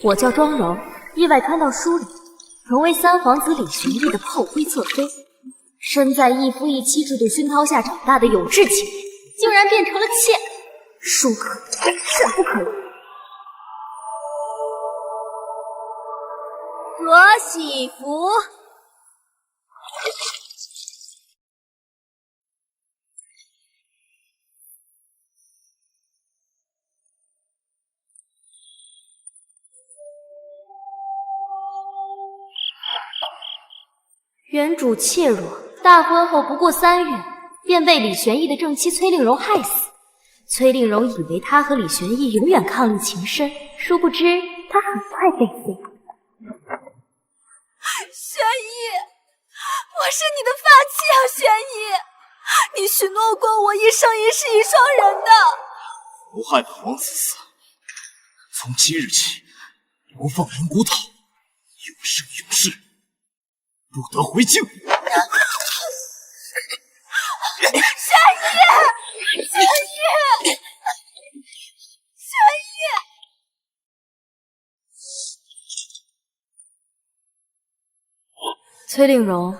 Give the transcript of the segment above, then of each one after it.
我叫庄柔，意外看到书里，成为三皇子李玄义的炮灰侧妃。身在一夫一妻制度熏陶下长大的有志青年，竟然变成了妾，庶可敌，甚不可容。卓喜福。原主怯弱，大婚后不过3月，便被李玄义的正妻崔令荣害死。崔令荣以为他和李玄义永远伉俪情深，殊不知他很快被废。玄义，我是你的发妻啊，玄义，你许诺过我一生一世一双人的。谋害本王此死，从今日起，流放人骨岛，永生永世，不得回京。玄义，玄义，玄义！崔令荣，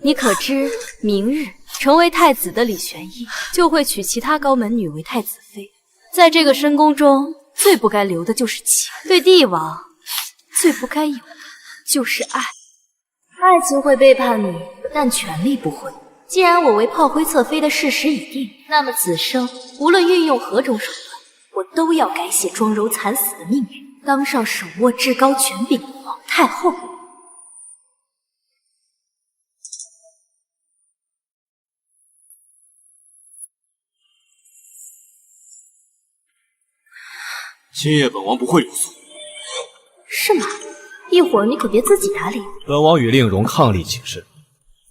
你可知明日成为太子的李玄义就会娶其他高门女为太子妃？在这个深宫中，最不该留的就是情，对帝王最不该有的就是爱。爱情会背叛你，但权力不会。既然我为炮灰侧妃的事实已定，那么此生无论运用何种手段，我都要改写庄柔惨死的命运，当上手握至高权柄的皇太后。今夜本王不会留宿。是吗？一会儿你可别自己打脸。本王与令荣伉俪情深，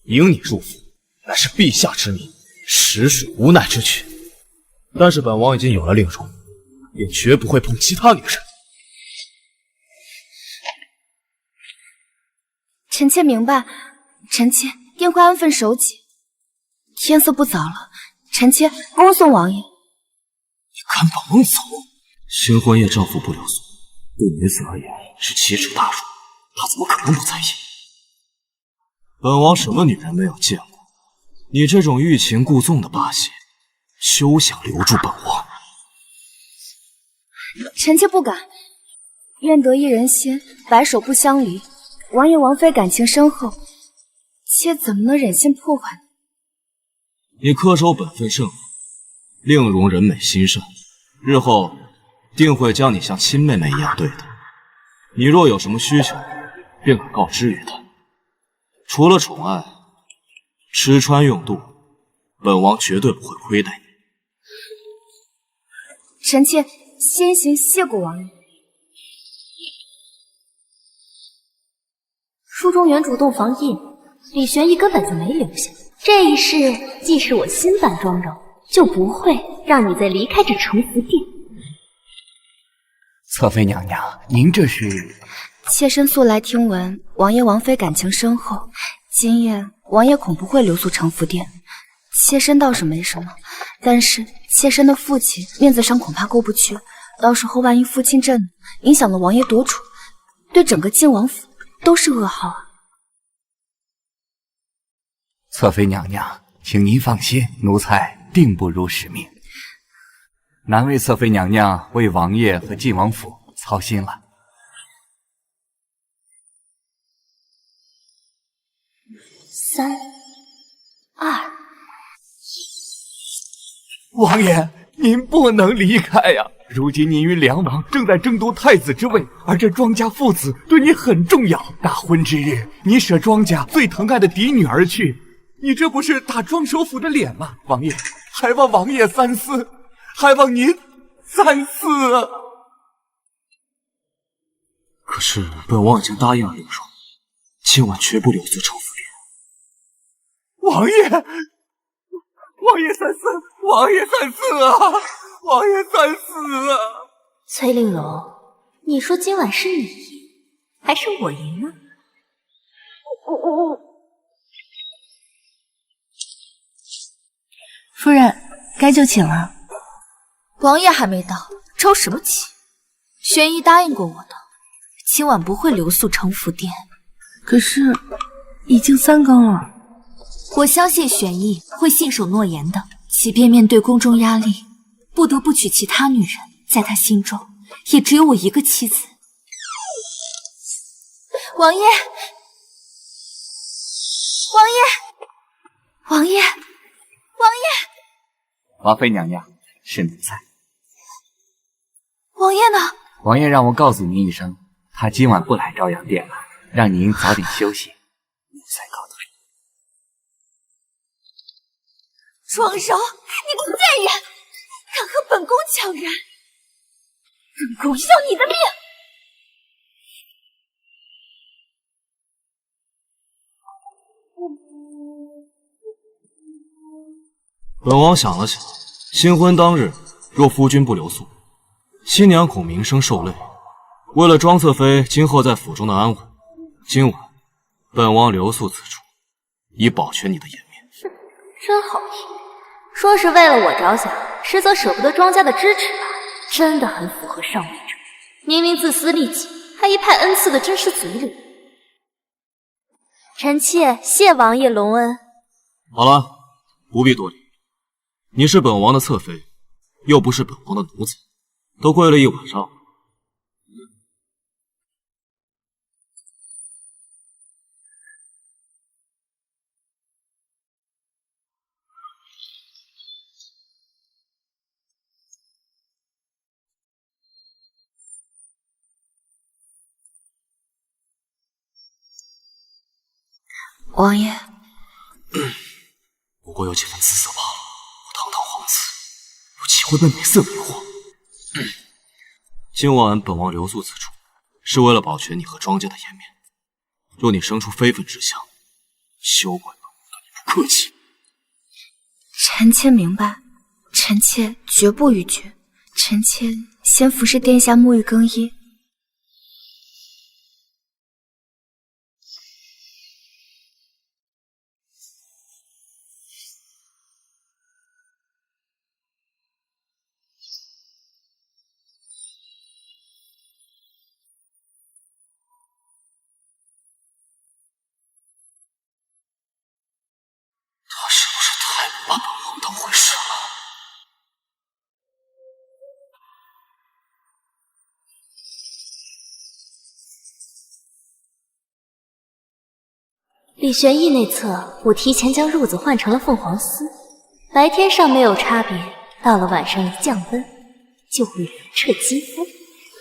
迎你入府，乃是陛下之命，实属无奈之举。但是本王已经有了令荣，便绝不会碰其他女人。臣妾明白，臣妾定会安分守己。天色不早了，臣妾恭送王爷。你赶本王走？新婚夜丈夫不留宿，对女子而言是奇耻大辱，她怎么可能不在意？本王什么女人没有见过？你这种欲擒故纵的把戏，休想留住本王。臣妾不敢，愿得一人心，白首不相离。王爷王妃感情深厚，妾怎么能忍心破坏呢？你恪守本分圣明，令容人美心善，日后定会将你像亲妹妹一样对待。你若有什么需求，便可告知于她。除了宠爱，吃穿用度，本王绝对不会亏待你。臣妾先行谢过王爷。书中原主洞房印，李玄义根本就没留下。这一世既是我新版庄柔，就不会让你再离开这承福殿。侧妃娘娘，您这是？妾身素来听闻王爷王妃感情深厚，今夜王爷恐不会留宿承福殿。妾身倒是没什么，但是妾身的父亲面子上恐怕过不去，到时候万一父亲震怒，影响了王爷独处，对整个晋王府都是噩耗啊。侧妃娘娘，请您放心，奴才定不辱使命。难为侧妃娘娘为王爷和晋王府操心了。3、2、王爷，您不能离开呀！如今您与梁王正在争夺太子之位，而这庄家父子对你很重要。大婚之日，你舍庄家最疼爱的嫡女而去，你这不是打庄首府的脸吗？王爷，还望王爷三思，还望您三思啊！可是本王已经答应了令荣，今晚绝不留宿承福殿。王爷，王爷三思，王爷三思啊！王爷三思啊！崔令荣，你说今晚是你赢还是我赢呢？夫人，该就寝了。王爷还没到，着什么急？玄义答应过我的，今晚不会留宿城府殿。可是已经3更了。我相信玄逸会信守诺言的，即便面对宫中压力，不得不娶其他女人，在他心中也只有我一个妻子。王爷，王爷，王爷，王爷！王妃娘娘，是奴才。王爷呢？王爷让我告诉您一声，他今晚不来朝阳殿了，让您早点休息。奴才告退。庄柔，你个贱人，敢和本宫抢人，本宫要你的命！本王想了想，新婚当日若夫君不留宿，新娘恐名声受累。为了庄侧妃今后在府中的安稳，今晚本王留宿此处，以保全你的颜面。真好听，说是为了我着想，实则舍不得庄家的支持吧？真的很符合上位者，明明自私利己，还一派恩赐的真实嘴里。臣妾谢王爷隆恩。好了，不必多礼。你是本王的侧妃，又不是本王的奴才，都跪了一晚上。王爷，不过有几分姿色罢了。我堂堂皇子，有岂会被美色迷惑？今晚本王留宿此处，是为了保全你和庄家的颜面。若你生出非分之想，休怪本王对你不客气。臣妾明白，臣妾绝不逾矩。臣妾先服侍殿下沐浴更衣。他是不是太不把本王当回事了？李玄义内侧，我提前将褥子换成了凤凰丝，白天尚没有差别，到了晚上一降温，就会凉彻肌肤。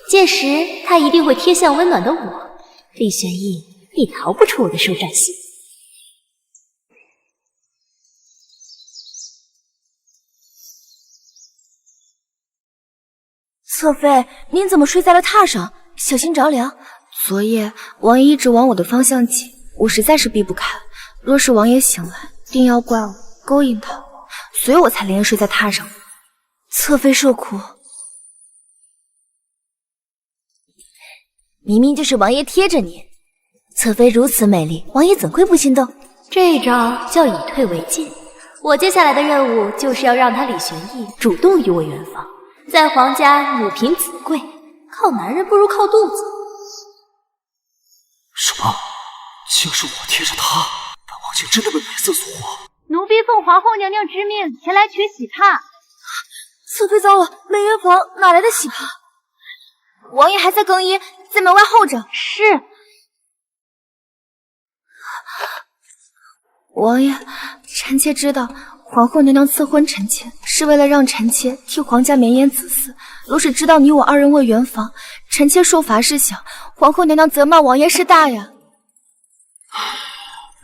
届时他一定会贴向温暖的我，李玄义，你逃不出我的手掌心。侧妃，您怎么睡在了榻上？小心着凉。昨夜王爷一直往我的方向挤，我实在是避不开。若是王爷醒来，定要怪我勾引他，所以我才连夜睡在榻上。侧妃受苦。明明就是王爷贴着你，侧妃如此美丽，王爷怎会不心动？这一招叫以退为进。我接下来的任务就是要让他李玄义主动与我圆房。在皇家母凭子贵，靠男人不如靠肚子。什么？竟是我贴着他？本王竟真的被美色所惑？奴婢奉皇后娘娘之命前来取喜帕。侧妃糟了，没圆房哪来的喜帕？王爷还在更衣，在门外候着。是。王爷，臣妾知道皇后娘娘赐婚臣妾，是为了让臣妾替皇家绵延子嗣。若是知道你我二人为圆房，臣妾受罚是小，皇后娘娘责骂王爷是大呀。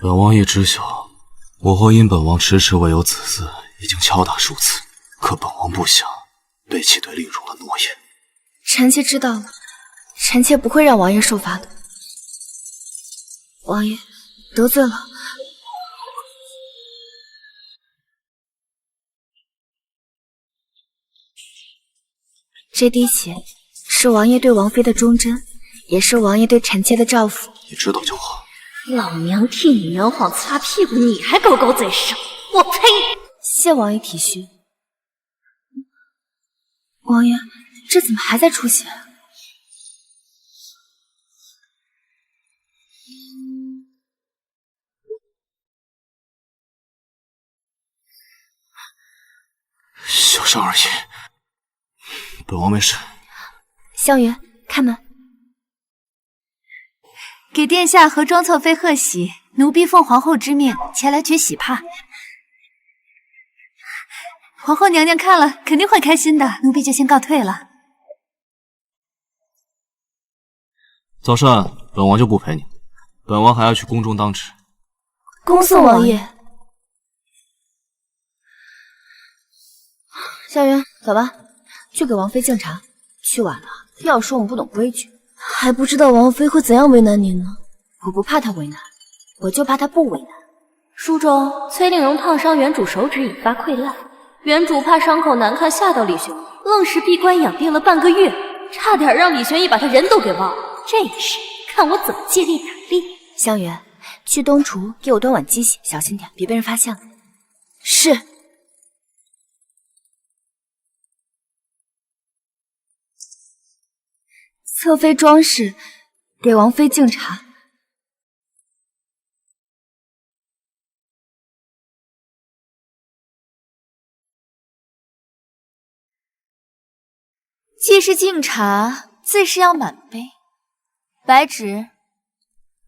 本王也知晓，我后因本王迟迟未有子嗣，已经敲打数次，可本王不想背弃对令荣的诺言。臣妾知道了，臣妾不会让王爷受罚的。王爷得罪了。这滴血是王爷对王妃的忠贞，也是王爷对臣妾的照拂。你知道就好。老娘替你圆谎擦屁股，你还狗狗嘴上，我呸！谢王爷体恤。王爷，这怎么还在出血？伤而已，本王没事。香云，开门。给殿下和庄侧妃贺喜，奴婢奉皇后之命前来取喜帕。皇后娘娘看了肯定会开心的，奴婢就先告退了。早膳，本王就不陪你，本王还要去宫中当值。恭送王爷。香云，走吧，去给王妃敬茶。去晚了，要说我们不懂规矩，还不知道王妃会怎样为难您呢。我不怕她为难，我就怕她不为难。书中崔令荣烫伤原主手指引发溃烂，原主怕伤口难看吓到李玄义，愣是闭关养病了半个月，差点让李玄义把他人都给忘了。这事看我怎么借力打力。香云，去东厨给我端碗鸡血，小心点，别被人发现了。是。侧妃庄氏给王妃敬茶。既是敬茶，自是要满杯。白芷，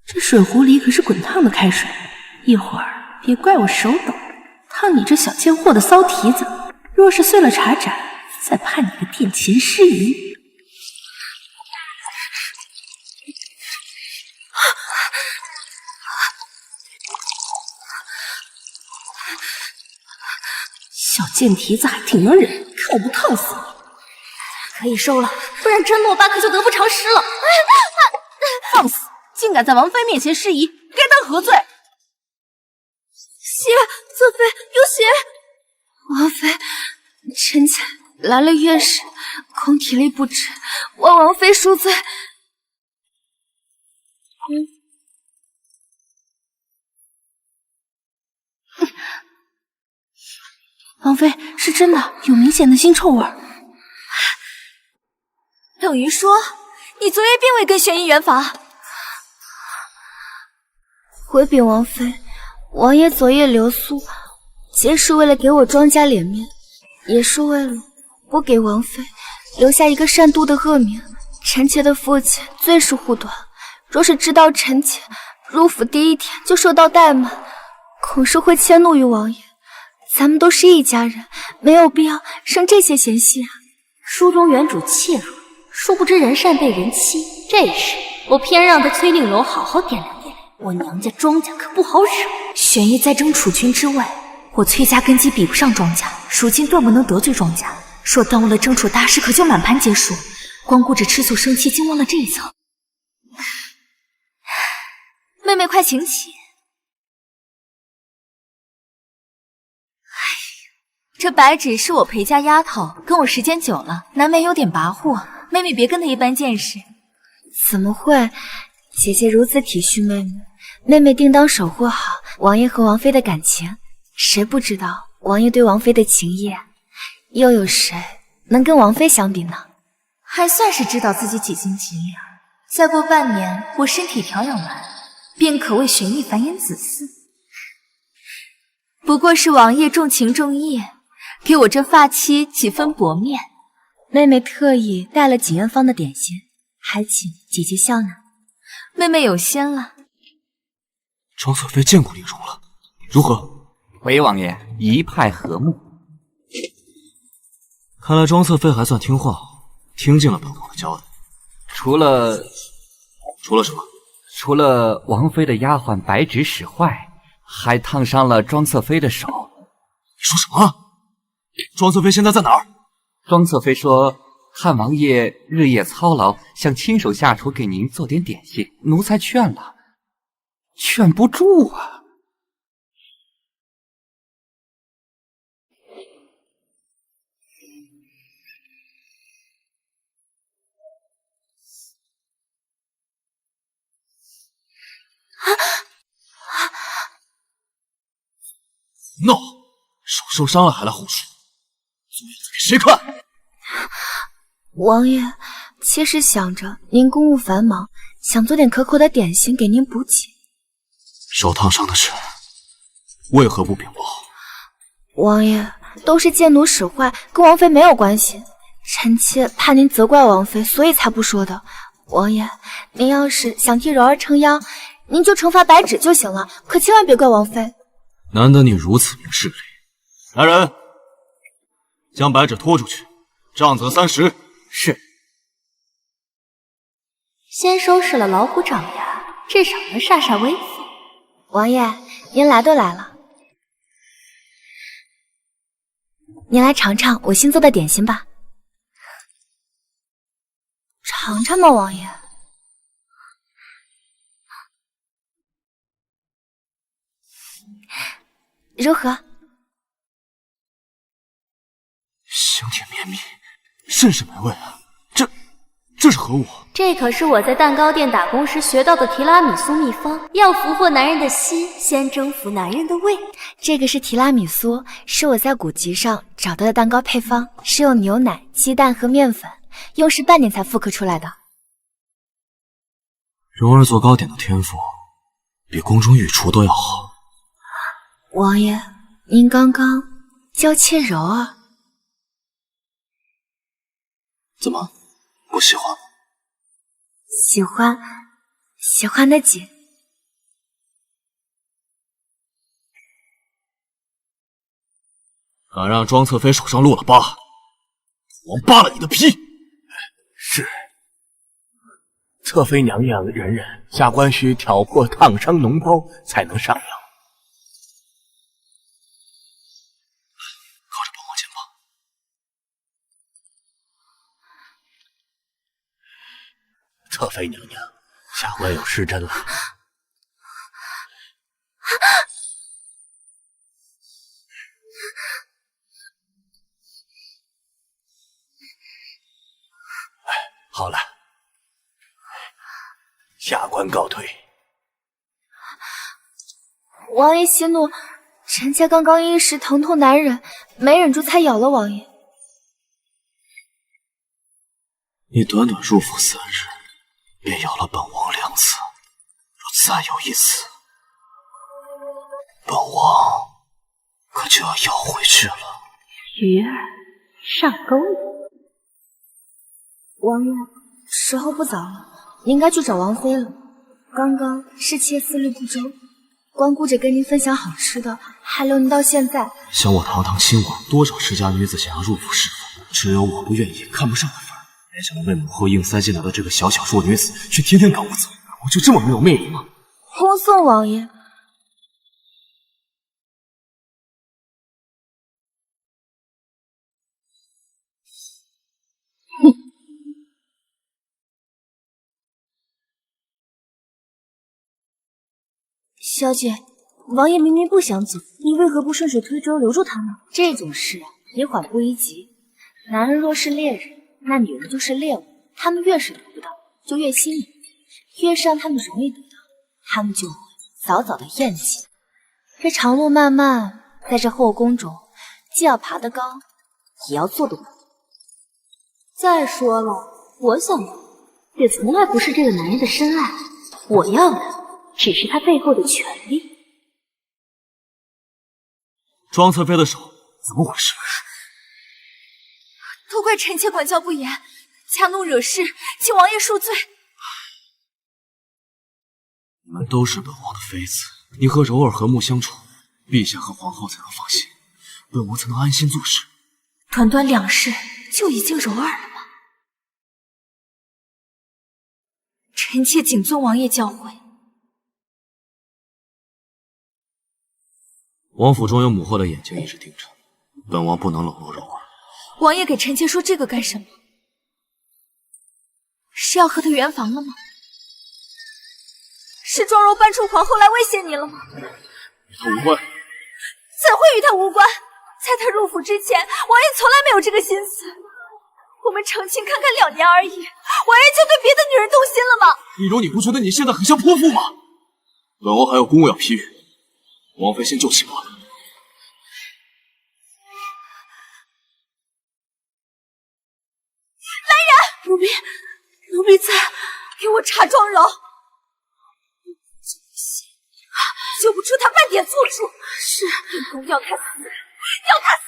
这水壶里可是滚烫的开水，一会儿别怪我手抖，烫你这小贱货的骚蹄子。若是碎了茶盏，再判你个殿前失仪。小贱蹄子还挺能忍，看我不烫死你！可以收了，不然真诺巴可就得不偿失了。放肆！竟敢在王妃面前失仪，该当何罪？血，侧妃有血！王妃，臣妾来了月事，恐体力不支，望王妃恕罪。王妃是真的有明显的腥臭味，等于说你昨夜并未跟玄义圆房。回禀王妃，王爷昨夜留宿，皆是为了给我庄家脸面，也是为了不给王妃留下一个善妒的恶名。臣妾的父亲最是护短，若是知道臣妾入府第一天就受到怠慢，恐是会迁怒于王爷。咱们都是一家人，没有必要生这些嫌隙啊。书中原主怯弱，殊不知人善被人欺。这事我偏让他崔令荣好好掂量掂量，我娘家庄家可不好惹。玄义在争储君之位，我崔家根基比不上庄家，如今断不能得罪庄家。若耽误了争储大事，可就满盘皆输。光顾着吃醋生气，竟忘了这一层。妹妹，快请起。这白芷是我陪嫁丫头，跟我时间久了，难免有点跋扈。妹妹别跟她一般见识。怎么会？姐姐如此体恤妹妹，妹妹定当守护好王爷和王妃的感情。谁不知道王爷对王妃的情谊啊？又有谁能跟王妃相比呢？还算是知道自己几斤几两。再过半年，我身体调养完，便可为玄义繁衍子嗣。不过是王爷重情重义，给我这发妻几分薄面。妹妹特意带了锦苑坊的点心，还请姐姐笑纳。妹妹有先了。庄侧妃见过令荣了，如何？回王爷，一派和睦。看来庄侧妃还算听话，听进了本王的交代。除了什么？除了王妃的丫鬟白芷使坏，还烫伤了庄侧妃的手。你说什么？庄侧妃现在在哪儿？庄侧妃说，汉王爷日夜操劳，想亲手下厨给您做点点心，奴才劝了，劝不住啊。闹！手受伤了还来护书，做样子给谁看？王爷，妾是想着您公务繁忙，想做点可口的点心给您补给。手烫伤的事，为何不禀报？王爷，都是贱奴使坏，跟王妃没有关系。臣妾怕您责怪王妃，所以才不说的。王爷，您要是想替柔儿撑腰，您就惩罚白芷就行了，可千万别怪王妃。难得你如此明事理。来人，将白芷拖出去，杖责30。是。先收拾了老虎长牙，至少能煞煞威风。王爷，您来都来了，您来尝尝我新做的点心吧。尝尝吧，王爷。如何？香甜绵密，甚是美味啊！这是何物？这可是我在蛋糕店打工时学到的提拉米苏秘方，要俘获男人的心，先征服男人的胃。这个是提拉米苏，是我在古籍上找到的蛋糕配方，是用牛奶、鸡蛋和面粉，用时半年才复刻出来的。柔儿做糕点的天赋，比宫中御厨都要好。王爷，您刚刚娇妾柔儿，怎么不喜欢吗？喜欢的紧。敢让庄侧妃手上落了疤，王扒了你的皮！是。侧妃娘娘忍忍，下官需挑破烫伤脓包才能上药。靠着本王肩膀。侧妃娘娘，下官有失针了。好了，下官告退。王爷息怒，臣妾刚刚一时疼痛难忍，没忍住才咬了王爷。你短短入府3日，便咬了本王2次，若再有一次，本王可就要咬回去了。鱼儿上钩了。王爷，时候不早了，你应该去找王妃了。刚刚是妾思虑不周，光顾着跟您分享好吃的，还留您到现在。想我堂堂亲王，多少世家女子想要入府侍奉，只有我不愿意，看不上的份儿。没想到被母后硬塞进来的这个小小弱女子，却天天赶我走，我就这么没有魅力吗？恭送王爷。小姐，王爷明明不想走，你为何不顺水推舟留住他呢？这种事也缓不宜急。男人若是猎人，那女人就是猎物，他们越是得不到，就越心仪；越是让他们容易得到，他们就会早早的厌弃。这长路漫漫，在这后宫中，既要爬得高，也要坐得稳。再说了，我想要也从来不是这个男人的深爱，我要的只是他背后的权力。庄侧妃的手怎么回事？都怪臣妾管教不严，加怒惹事，请王爷恕罪。你们都是本王的妃子，你和柔儿和睦相处，陛下和皇后才能放心，本王才能安心做事。短短2世就已经柔儿了吗？臣妾谨遵王爷教诲。王府中有母后的眼睛一直盯着，本王不能冷落柔儿。王爷给臣妾说这个干什么？是要和他圆房了吗？是庄柔搬出皇后来威胁你了吗？与他无关。怎会与他无关？在他入府之前，王爷从来没有这个心思。我们成亲看看2年而已，王爷就对别的女人动心了吗？丽柔，你不觉得你现在很像泼妇吗？本王还有公务要批阅，王妃先就寝吧。奴婢在，给我查庄柔。救不出他半点错处。是，本宫要他死，要他死！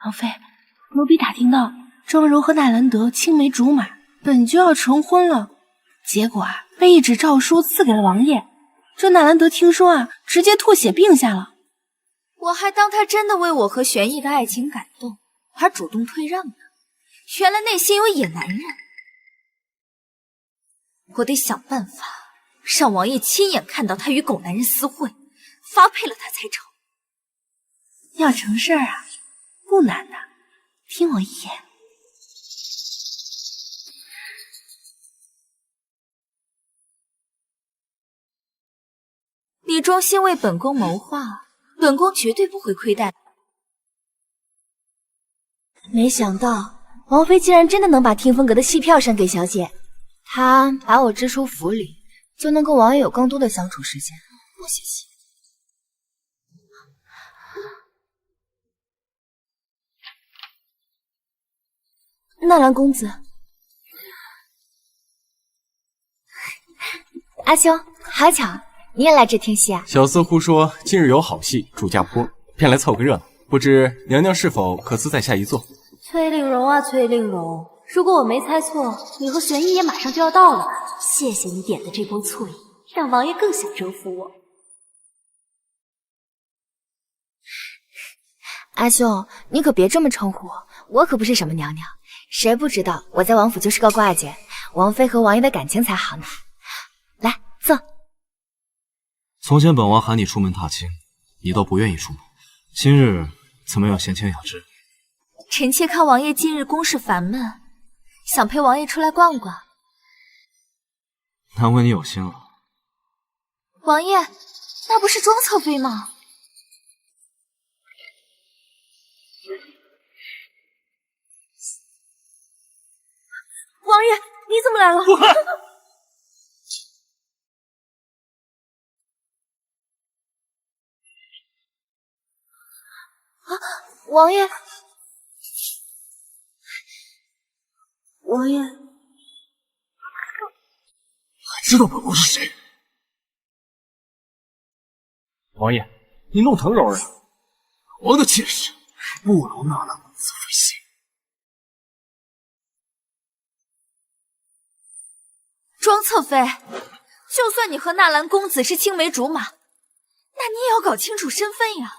王妃，奴婢打听到庄柔和纳兰德青梅竹马，本就要成婚了，结果被一纸诏书赐给了王爷。这纳兰德听说直接吐血病下了。我还当他真的为我和玄逸的爱情感动，而主动退让呢，原来内心有野男人。我得想办法让王爷亲眼看到他与狗男人私会，发配了他才成。要成事儿不难的，听我一言。你忠心为本宫谋划，本宫绝对不会亏待。没想到王妃竟然真的能把听风阁的戏票升给小姐，她把我支出府里，就能跟王爷有更多的相处时间。不谢谢。纳兰公子，阿兄，好巧，你也来这听戏啊？小厮忽说今日有好戏，祝家坡，便来凑个热闹。不知娘娘是否可自在下一座？崔令荣啊，崔令荣，如果我没猜错，你和玄逸也马上就要到了吧？谢谢你点的这波醋瘾，让王爷更想征服我。阿兄，你可别这么称呼我，我可不是什么娘娘，谁不知道我在王府就是个挂件，王妃和王爷的感情才好呢。来，坐。从前本王喊你出门踏青，你都不愿意出门，今日怎么有闲情雅致？臣妾看王爷近日公事烦闷，想陪王爷出来逛逛。难为你有心了。王爷，那不是庄侧妃吗？王爷，你怎么来了？王爷，王爷，还知道本宫是谁？王爷，你弄疼柔儿啊！王的妾室不容纳兰公子飞行。庄侧妃，就算你和纳兰公子是青梅竹马，那你也要搞清楚身份呀。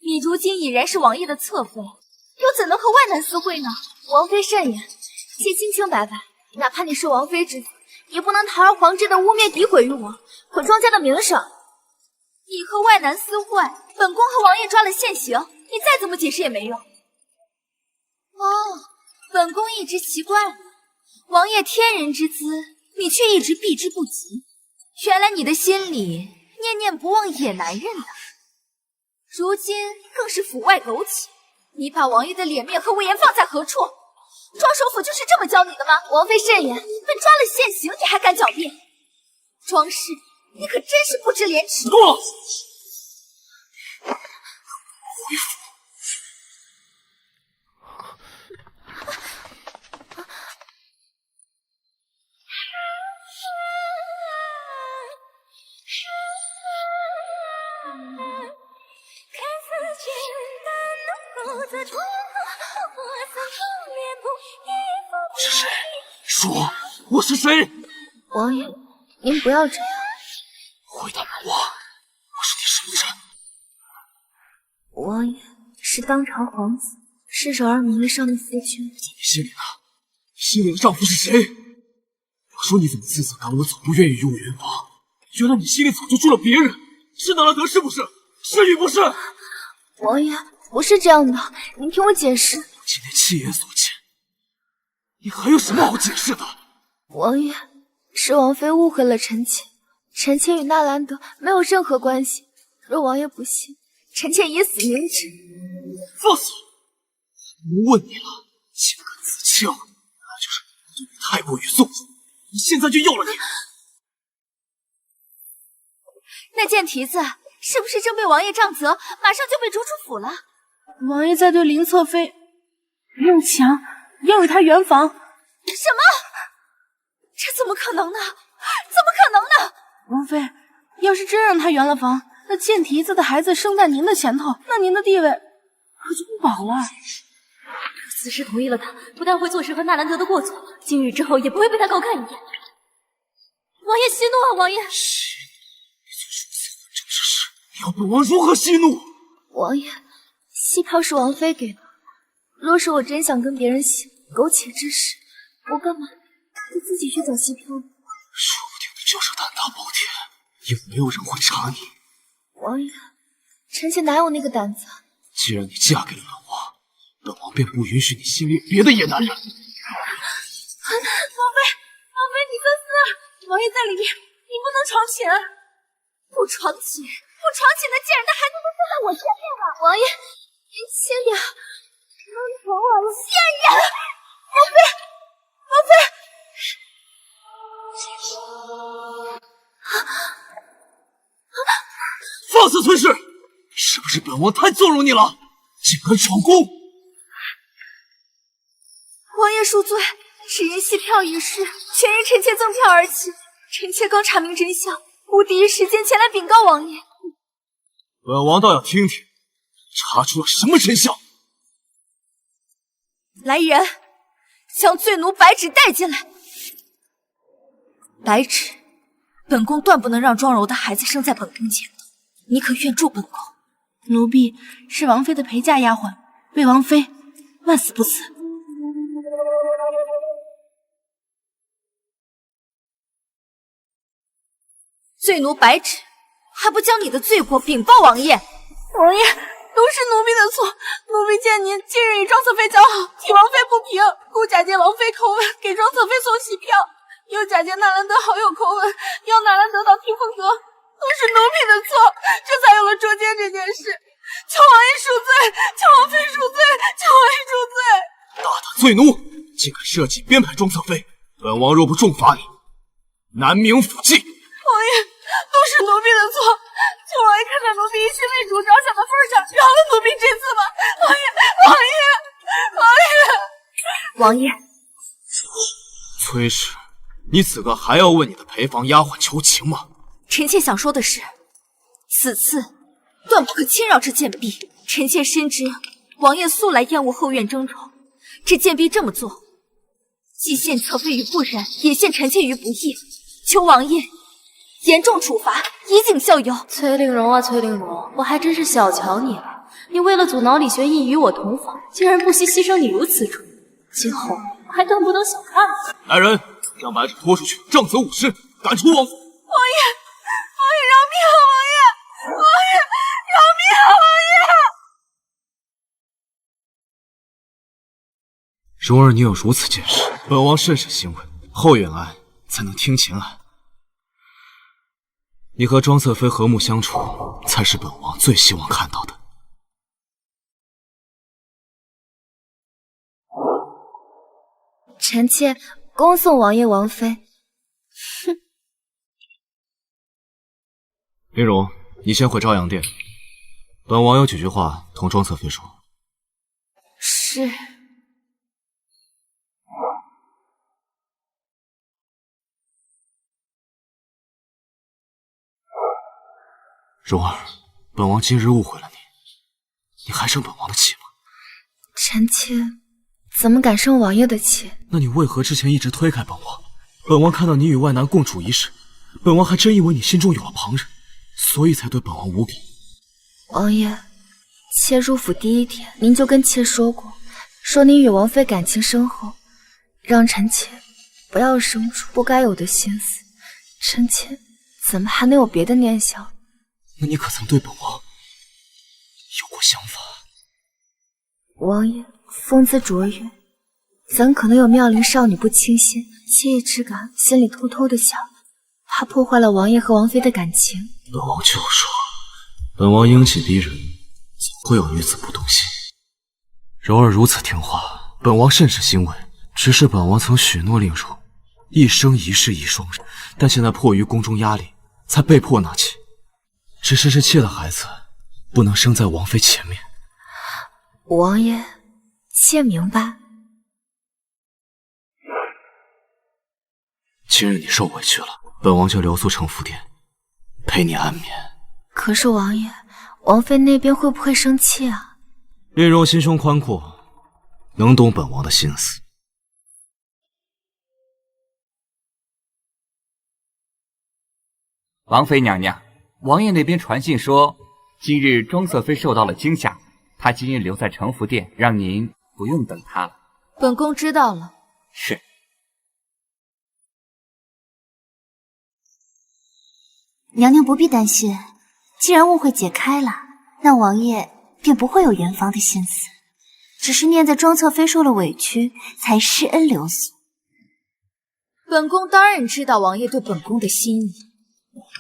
你如今已然是王爷的侧妃，又怎能和外男私会呢？王妃慎言，妾清清白白，哪怕你是王妃之子，也不能堂而皇之的污蔑诋毁于我，毁庄家的名声。你和外男私会，本宫和王爷抓了现行，你再怎么解释也没用。哦，本宫一直奇怪了，王爷天人之姿，你却一直避之不及。原来你的心里念念不忘野男人呢，如今更是府外苟且。你把王爷的脸面和威严放在何处？庄首府就是这么教你的吗？王妃慎言，被抓了现行，你还敢狡辩？庄氏，你可真是不知廉耻！够了！回府。是谁？说我是谁？王爷，您不要这样。回答本王，我是你什么人？王爷是当朝皇子，是手儿名义上的夫君。在你心里呢？你心里的丈夫是谁？我说你怎么自责赶我走，不愿意与我圆房？原来你心里早就住了别人，是纳兰德是不是？是与不是？王爷不是这样的，您听我解释。今天亲眼所见，你还有什么好解释的？王爷，是王妃误会了臣妾，臣妾与纳兰德没有任何关系。若王爷不信，臣妾以死明志。放肆！不问你了，竟敢自清，那就是对你太过于纵容。你现在就要了你！那贱蹄子是不是正被王爷杖责，马上就被逐出府了？王爷在对林侧妃用强，要与她圆房。什么？这怎么可能呢？怎么可能呢？王妃，要是真让她圆了房，那贱蹄子的孩子生在您的前头，那您的地位可就不保了。此时同意了他，不但会坐实和纳兰德的过错，今日之后也不会被他高看一眼。王爷息怒啊，王爷！息怒！你做如此混账之事，你要本王如何息怒？王爷，戏票是王妃给的。若是我真想跟别人行苟且之事，我干嘛不自己去找戏票呢？说不定你就是胆大包天，也没有人会查你。王爷，臣妾哪有那个胆子？既然你嫁给了本王，本王便不允许你心里别的野男人。王妃，你分私啊！王爷在里面，你不能闯寝。不闯寝，那贱人的孩子都放在我前面了。王爷，您轻点，能宠我了。贱人！王妃！放肆崔氏！是不是本王太纵容你了？竟敢闯宫！王爷恕罪，只因戏票一事，全因臣妾赠票而起。臣妾刚查明真相，故第一时间前来禀告王爷。本王倒要听听，查出了什么真相。来人，将罪奴白芷带进来。白芷，本宫断不能让庄柔的孩子生在本宫前头，你可愿助本宫？奴婢是王妃的陪嫁丫鬟，为王妃万死不辞。罪奴白芷，还不将你的罪过禀报王爷？王爷，都是奴婢的错，奴婢见您近日与庄侧妃交好，替王妃不平，故假借王妃口吻给庄侧妃送喜票，又假借纳兰德好友口吻要纳兰德到听风阁，都是奴婢的错，这才有了捉奸这件事。求王爷恕罪，求王妃恕罪，求王爷恕罪！大胆罪奴，竟敢设计编排庄侧妃，本王若不重罚你，南冥府记。王爷，都是奴婢的错，求王爷看在奴婢一心为主着想的份上，饶了奴婢这次吧！王爷，崔氏，你此刻还要为你的陪房丫鬟求情吗？臣妾想说的是，此次断不可轻饶这贱婢。臣妾深知王爷素来厌恶后院争宠，这贱婢这么做，既陷侧妃于不仁，也陷臣妾于不义，求王爷严重处罚，以儆效尤。崔令荣啊，崔令荣，我还真是小瞧你了。你为了阻挠李玄义与我同房，竟然不惜牺牲你如此重，今后我还断不能小看你。来人，将白芷拖出去，杖责5十，赶出王府。王爷饶命啊！王爷饶命啊！王爷。蓉儿，你有如此见识，本王甚是欣慰。后院安，才能厅前安。你和庄侧妃和睦相处，才是本王最希望看到的。臣妾恭送王爷王妃。哼。林荣，你先回朝阳殿，本王有几句话同庄侧妃说。是。蓉儿，本王今日误会了你，你还生本王的气吗？臣妾怎么敢生王爷的气？那你为何之前一直推开本王？本王看到你与外男共处一室，本王还真以为你心中有了旁人，所以才对本王无礼。王爷，妾入府第一天，您就跟妾说过，说您与王妃感情深厚，让臣妾不要生出不该有的心思。臣妾怎么还能有别的念想？那你可曾对本王有过想法？王爷风姿卓越，怎可能有妙龄少女不倾心？妾也只敢心里偷偷的想，怕破坏了王爷和王妃的感情。本王就说，本王英气逼人，怎会有女子不动心？柔儿如此听话，本王甚是欣慰。只是本王曾许诺令柔，一生一世一双人，但现在迫于宫中压力，才被迫纳妾。只是这妾的孩子不能生在王妃前面。王爷，妾明白。今日你受委屈了，本王就留宿承福殿，陪你安眠。可是王爷，王妃那边会不会生气啊？令荣心胸宽阔，能懂本王的心思。王妃娘娘，王爷那边传信说，今日庄侧妃受到了惊吓，她今日留在承福殿，让您不用等她了。本宫知道了。是。娘娘不必担心，既然误会解开了，那王爷便不会有圆房的心思，只是念在庄侧妃受了委屈，才施恩留宿。本宫当然知道王爷对本宫的心意，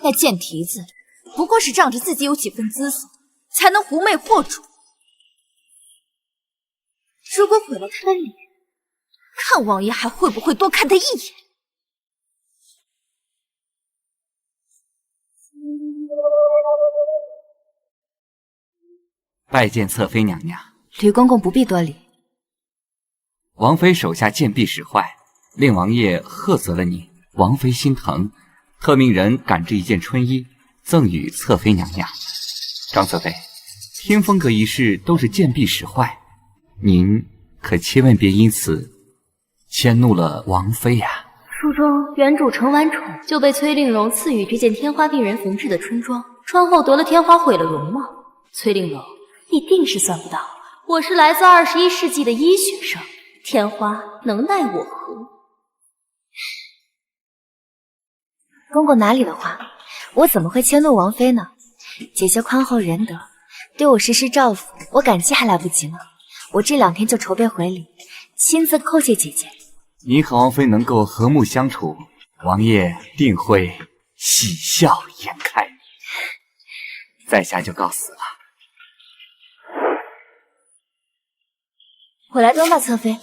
那贱蹄子不过是仗着自己有几分姿色，才能狐媚惑主。如果毁了他的脸，看王爷还会不会多看他一眼。拜见侧妃娘娘。吕公公不必多礼。王妃手下贱婢使坏，令王爷喝责了你。王妃心疼，特命人赶制一件春衣，赠与侧妃娘娘。张侧妃，天风阁一事都是贱婢使坏，您可千万别因此迁怒了王妃呀。书中原主承完宠，就被崔令荣赐予这件天花病人缝制的春装，穿后得了天花，毁了容貌。崔令荣一定是算不到，我是来自21世纪的医学生，天花能奈我何？公公哪里的话，我怎么会迁怒王妃呢？姐姐宽厚仁德，对我时时照拂，我感激还来不及呢。我这2天就筹备回礼，亲自叩谢姐姐。您和王妃能够和睦相处，王爷定会喜笑颜开。在下就告辞了。我来登吧，侧妃，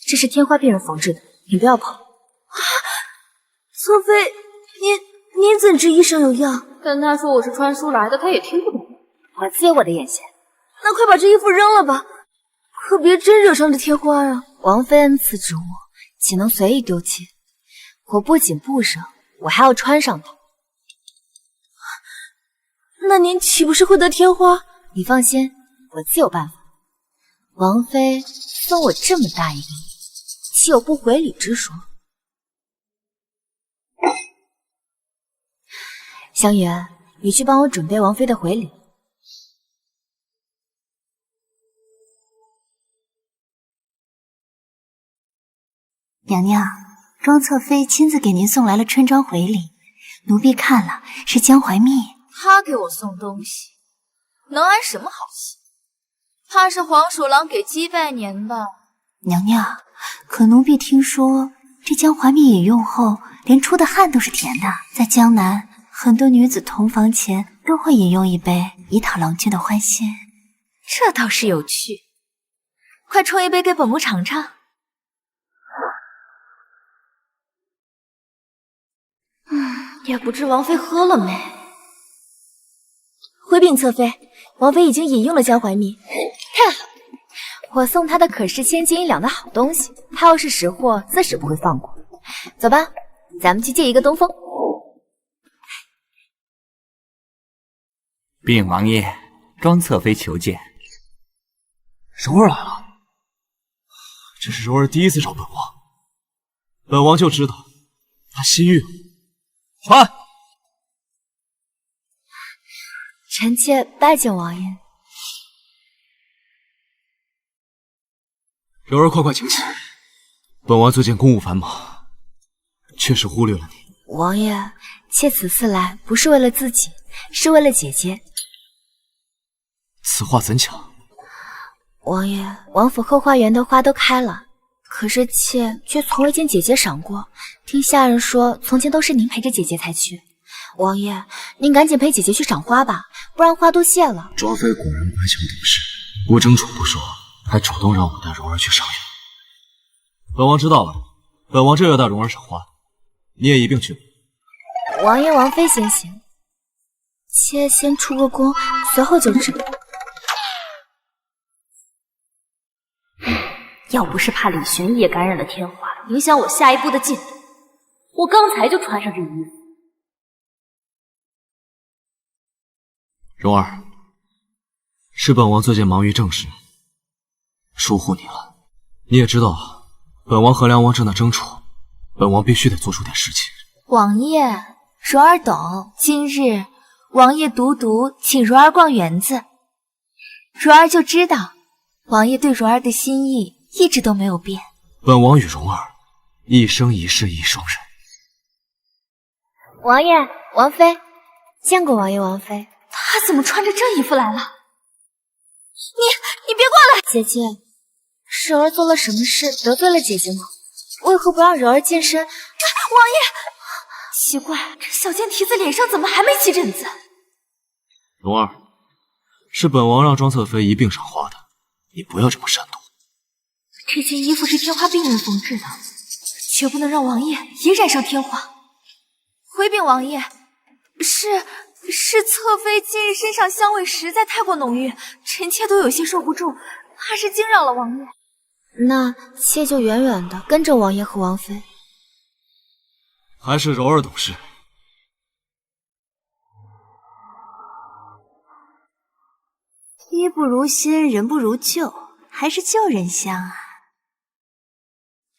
这是天花病人缝制的，你不要碰。侧妃，您怎知医生有药？跟他说我是穿书来的，他也听不懂。我自有我的眼线。那快把这衣服扔了吧，可别真惹上这天花啊！王妃恩赐之物，岂能随意丢弃？我不仅不扔，我还要穿上它。那您岂不是会得天花？你放心，我自有办法。王妃送我这么大一个礼，岂有不回礼之说？香园，你去帮我准备王妃的回礼。娘娘，庄侧妃亲自给您送来了春装回礼，奴婢看了是江淮蜜。他给我送东西，能安什么好心？怕是黄鼠狼给鸡拜年吧？娘娘，可奴婢听说这江淮蜜饮用后，连出的汗都是甜的。在江南，很多女子同房前都会饮用一杯，以讨郎君的欢心。这倒是有趣，快冲一杯给本宫尝尝。也不知王妃喝了没。回禀侧妃，王妃已经饮用了江淮蜜。太好，我送她的可是千金1两的好东西，她要是识货，自是不会放过。走吧，咱们去借一个东风。禀王爷，庄侧妃求见。柔儿来了，这是柔儿第一次找本王，本王就知道她心郁了。传，臣妾拜见王爷。柔儿，快请起。本王最近公务繁忙，确实忽略了你。王爷，妾此次来不是为了自己，是为了姐姐。此话怎讲？王爷，王府后花园的花都开了，可是妾却从未见姐姐赏过。听下人说，从前都是您陪着姐姐才去。王爷，您赶紧陪姐姐去赏花吧，不然花都谢了。庄妃果然乖巧懂事，不争宠不说，还主动让我带蓉儿去赏月。本王知道了，本王这就带蓉儿赏花，你也一并去。王爷王妃先行，妾先出个宫，随后就至。要不是怕李玄义也感染了天花，影响我下一步的进度，我刚才就穿上这衣服。蓉儿，是本王最近忙于政事，疏忽你了。你也知道，本王和梁王正在争宠，本王必须得做出点事情。王爷，柔儿懂。今日王爷独请柔儿逛园子，柔儿就知道王爷对柔儿的心意一直都没有变。本王与蓉儿一生一世一双人。王爷、王妃，见过王爷、王妃。他怎么穿着这衣服来了？你别过来！姐姐，柔儿做了什么事得罪了姐姐吗？为何不让柔儿健身？王爷，奇怪，这小贱蹄子脸上怎么还没起疹子？蓉儿，是本王让庄侧妃一并赏花的，你不要这么擅动。这件衣服是天花病人缝制的，绝不能让王爷也染上天花。回禀王爷，是侧妃近日身上香味实在太过浓郁，臣妾都有些受不住，怕是惊扰了王爷。那妾就远远的跟着王爷和王妃。还是柔儿懂事。衣不如新，人不如旧，还是旧人香啊。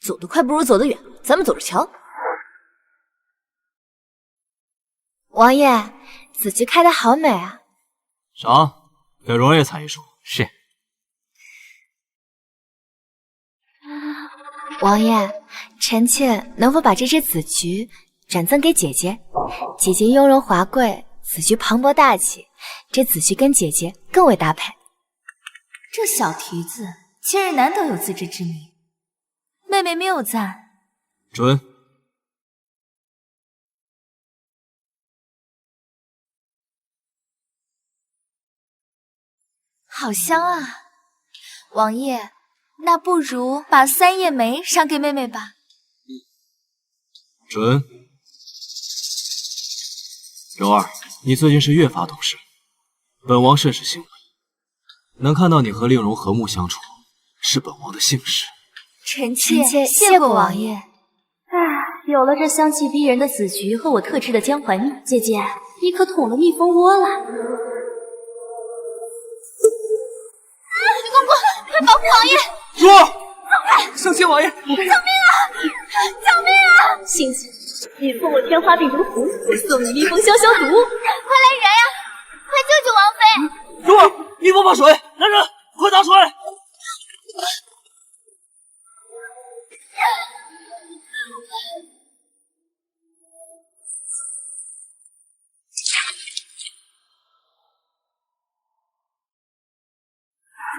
走得快不如走得远，咱们走着瞧。王爷，紫菊开得好美啊！赏，给蓉儿也采一束。是。王爷，臣妾能否把这支紫菊转赠给姐姐？姐姐雍容华贵，紫菊磅礴大气，这紫菊跟姐姐更为搭配。这小蹄子今日难得有自知之明，妹妹谬赞。准。好香啊！王爷，那不如把三叶梅赏给妹妹吧。准。柔儿，你最近是越发懂事，本王甚是欣慰。能看到你和令荣和睦相处，是本王的幸事。臣妾谢过王爷。有了这香气逼人的紫菊和我特制的姜怀蜜，姐姐，你可捅了蜜蜂窝了。快保护王爷！蓉儿，圣贤王爷，救命啊！救命啊！幸幸，你送我天花病毒符，我送你蜜蜂消消毒。快来人呀！快救救王妃！蓉儿，一帮把水，来人，快打水！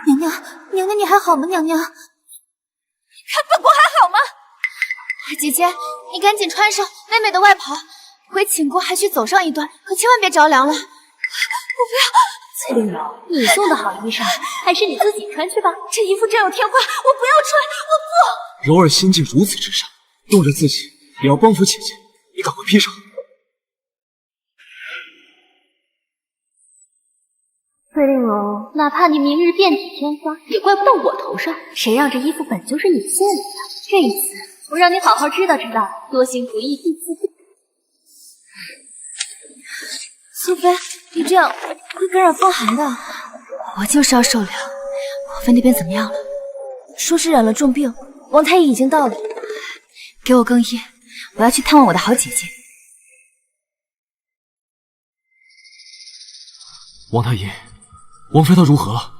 娘娘，你还好吗？娘娘，本宫还好吗？姐姐，你赶紧穿上妹妹的外袍，回寝宫还需走上一段，可千万别着凉了。我不要！翠玲珑，你送的好衣裳，还是你自己穿去吧。这衣服真有天花，我不要穿，我柔儿心境如此之善，动着自己也要帮扶姐姐，你赶快披上。翠玲珑，哪怕你明日遍体天花，也怪不到我头上。谁让这衣服本就是你送的？这一次，我让你好好知道知道多行不义必自毙。苏菲，你这样会感染风寒的。我就是要受凉。王妃那边怎么样了？说是染了重病，王太医已经到了。给我更衣，我要去探望我的好姐姐。王太医，王妃她如何了？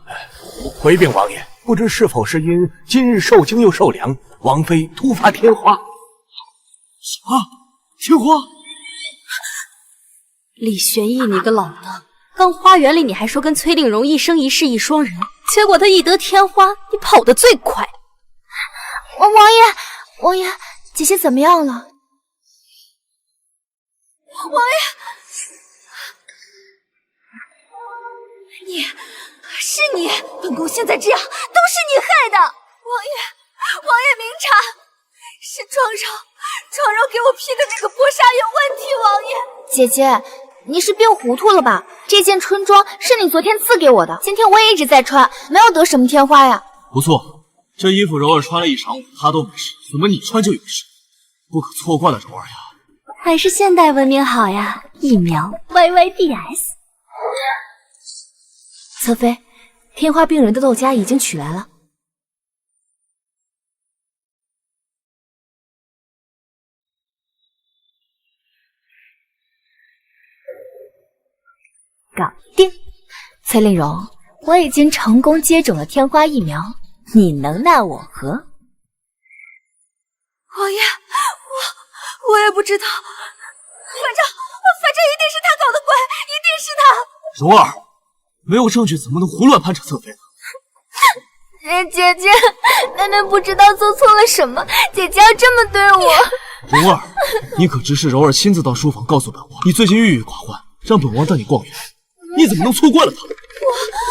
回禀王爷，不知是否是因今日受惊又受凉，王妃突发天花。什么？天花？李玄义，你个老衲！刚花园里你还说跟崔令荣一生一世一双人，结果他一得天花，你跑得最快。王爷，姐姐怎么样了？王爷，是你，本宫现在这样都是你害的。王爷明察，是庄柔给我批的那个波纱有问题。王爷，姐姐，你是病糊涂了吧？这件春装是你昨天赐给我的，今天我也一直在穿，没有得什么天花呀。不错，这衣服柔儿穿了一晌午，她都没事，怎么你穿就有事？不可错怪了柔儿呀。还是现代文明好呀，疫苗 YYDS。侧妃，天花病人的豆荚已经取来了。搞定。崔令荣，我已经成功接种了天花疫苗，你能奈我何？王爷，我也不知道，反正一定是他搞的鬼，一定是他。蓉儿，没有证据怎么能胡乱攀扯侧妃呢？姐姐，妹妹不知道做错了什么，姐姐要这么对我。蓉儿，你可指使柔儿亲自到书房告诉本王，你最近郁郁寡欢，让本王带你逛园，你怎么能错怪了他？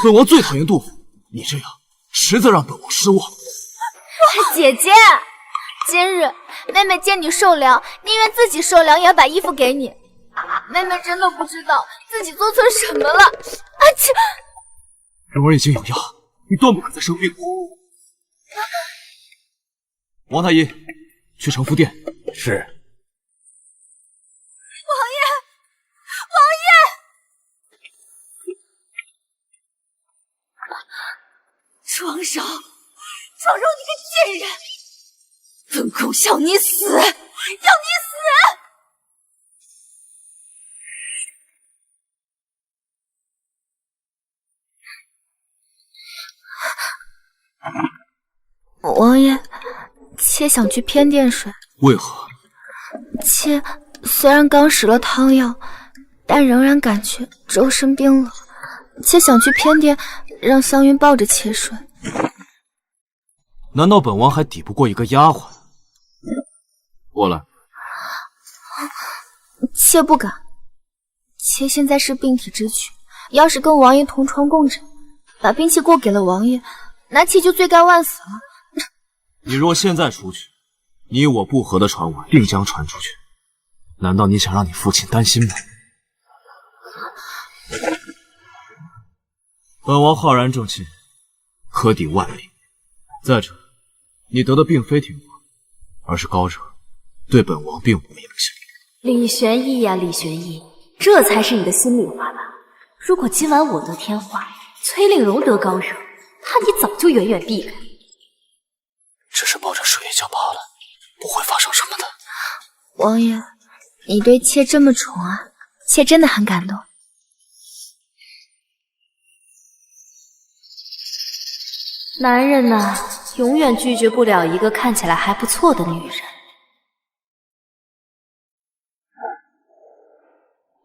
本王最讨厌杜甫，你这样实在让本王失望。姐姐，今日妹妹见你受凉，宁愿自己受凉也要把衣服给你。妹妹真的不知道自己做错什么了。切！柔儿已经有药，你断不可再生病。王太医，去承福殿。是。王爷，庄手，你个贱人！本宫要你死，要你死！王爷，妾想去偏殿睡。为何？妾虽然刚食了汤药，但仍然感觉周身冰冷。妾想去偏殿，让湘云抱着妾睡。难道本王还抵不过一个丫鬟？过来。妾不敢。妾现在是病体之躯，要是跟王爷同床共枕，把兵器过给了王爷，那妾就罪该万死了。你若现在出去，你我不和的传闻定将传出去。难道你想让你父亲担心吗？本王浩然正气，可抵万病。再者，你得的并非天花，而是高热，对本王并无影响。李玄义呀，李玄义，这才是你的心里话吧？如果今晚我得天花，崔令荣得高热，那你早就远远避开。只是抱着睡一觉罢了，不会发生什么的。王爷，你对妾这么宠啊，妾真的很感动。男人呐，永远拒绝不了一个看起来还不错的女人。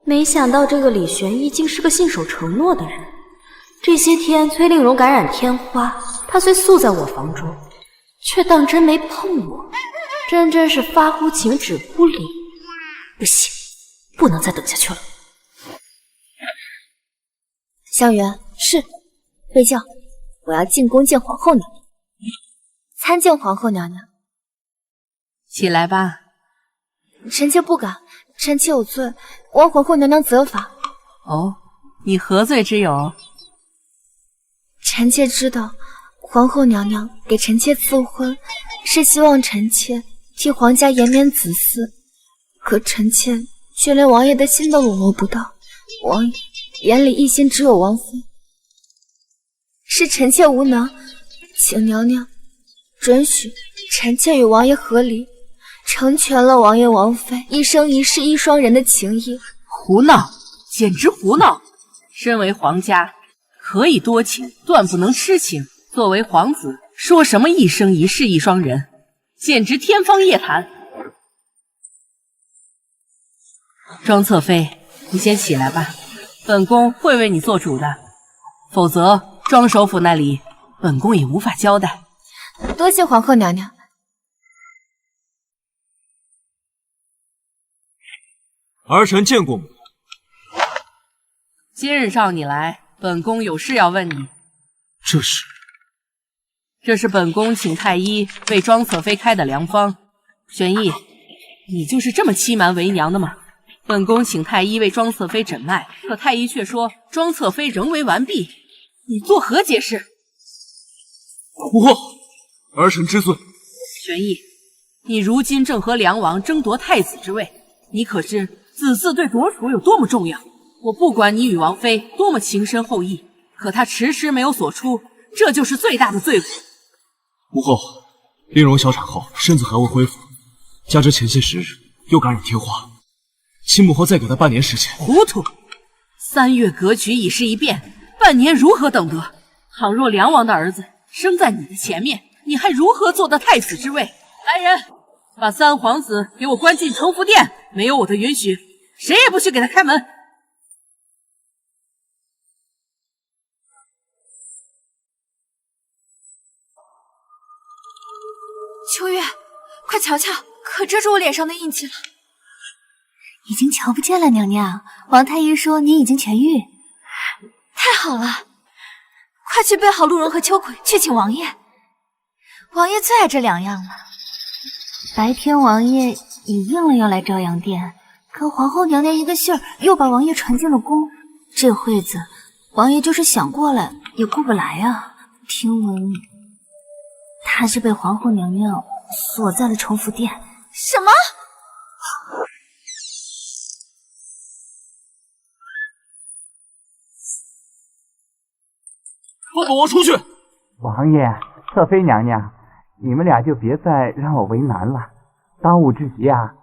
没想到这个李玄义竟是个信守承诺的人。这些天崔令荣感染天花，他虽宿在我房中，却当真没碰我，真是发乎情，止乎礼。不行，不能再等下去了。湘云，是睡觉。我要进宫见皇后娘娘，参见皇后娘娘。起来吧。臣妾不敢，臣妾有罪，望皇后娘娘责罚。哦，你何罪之有？臣妾知道，皇后娘娘给臣妾赐婚，是希望臣妾替皇家延绵子嗣，可臣妾却连王爷的心都笼络不到，王爷眼里一心只有王妃。是臣妾无能，请娘娘准许臣妾与王爷和离，成全了王爷王妃一生一世一双人的情谊。胡闹，简直胡闹！身为皇家，可以多情，断不能痴情。作为皇子，说什么一生一世一双人，简直天方夜谭。庄侧妃，你先起来吧，本宫会为你做主的，否则庄首府那里，本宫也无法交代。多谢皇后娘娘。儿臣见过母。今日召你来，本宫有事要问你。这是本宫请太医为庄侧妃开的良方。玄义，你就是这么欺瞒为娘的吗？本宫请太医为庄侧妃诊脉，可太医却说庄侧妃仍为完璧。你作何解释？母后，儿臣知罪。玄义，你如今正和梁王争夺太子之位，你可知子嗣对夺储有多么重要？我不管你与王妃多么情深厚谊，可他迟迟没有所出，这就是最大的罪过。母后，令荣小产后身子还未恢复，加之前些时日又感染天花，请母后再给他半年时间。糊涂！ 3月格局已是一变，半年如何等得？倘若梁王的儿子生在你的前面，你还如何坐得太子之位？来人，把三皇子给我关进城福殿，没有我的允许，谁也不许给他开门。秋月，快瞧瞧，可遮住我脸上的印记了。已经瞧不见了，娘娘。王太医说您已经痊愈。太好了，快去备好鹿茸和秋葵，去请王爷。王爷最爱这2样了。白天王爷也应了要来朝阳殿，可皇后娘娘一个信儿又把王爷传进了宫。这会子，王爷就是想过来也过不来啊。听闻他是被皇后娘娘锁在了城福殿。什么？放本王出去！王爷，侧妃娘娘，你们俩就别再让我为难了。当务之急啊，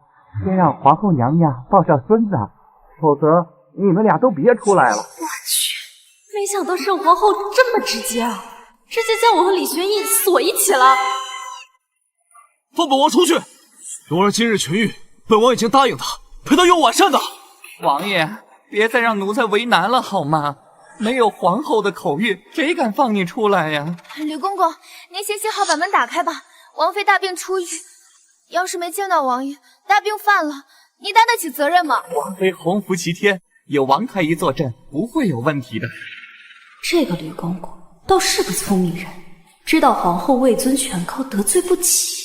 先让皇后娘娘抱上孙子，否则你们俩都别出来了。我去，没想到圣皇后这么直接啊，直接将我和李玄义锁一起了。放本王出去！龙儿今日痊愈，本王已经答应他陪他用晚膳的。王爷，别再让奴才为难了好吗？没有皇后的口谕，谁敢放你出来呀？吕公公，您先写好把门打开吧。王妃大病初愈，要是没见到王爷，大病犯了，你担得起责任吗？王妃洪福齐天，有王太医坐镇，不会有问题的。这个吕公公倒是个聪明人，知道皇后位尊权高，得罪不起。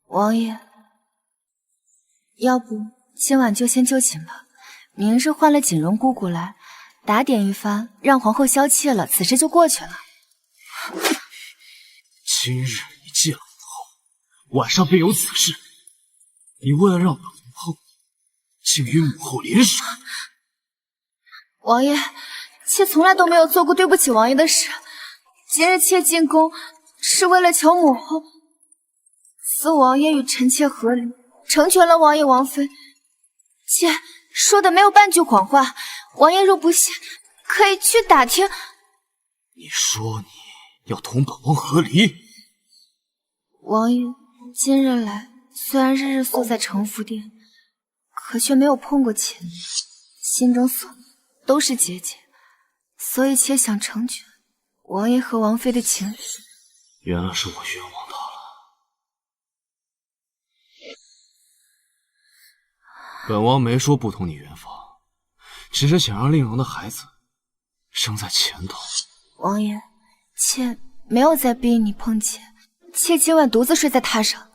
王爷，要不今晚就先就寝吧，明日换了锦荣姑姑来，打点一番，让皇后消气了，此事就过去了。今日你见了母后，晚上便有此事。你为了让本王碰你，竟与母后联手。王爷，妾从来都没有做过对不起王爷的事。今日妾进宫是为了求母后赐王爷与臣妾和离，成全了王爷王妃。妾说的没有半句谎话，王爷若不信，可以去打听。你说你要同本王和离？王爷今日来，虽然日日宿在城福殿，可却没有碰过妾，心中所都是结界，所以妾想成全王爷和王妃的情谊。原来是我冤枉他了。本王没说不同你圆房，只是想让令荣的孩子生在前头。王爷，妾没有再逼你碰妾，妾今晚独自睡在榻上。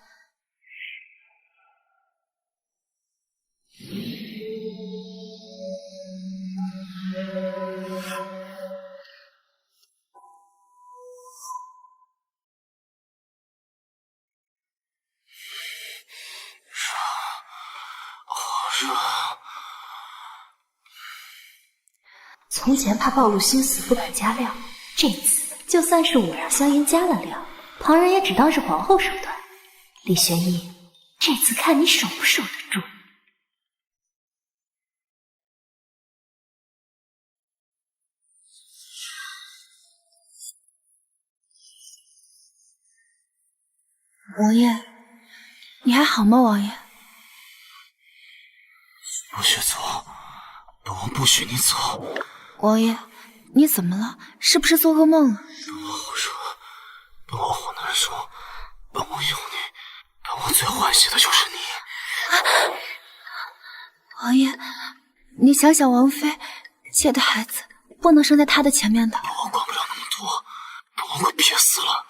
从前怕暴露心思不敢加料，这次就算是我让香烟加了料，旁人也只当是皇后手段。李玄义，这次看你守不守得住。王爷，你还好吗？王爷，不许走，本王不许你走。王爷，你怎么了？是不是做噩梦了？本王好热，本王好难受，本王有你，本王最欢喜的就是你。王爷，你想想王妃，妾的孩子不能生在她的前面的。本王管不了那么多，本王快憋死了，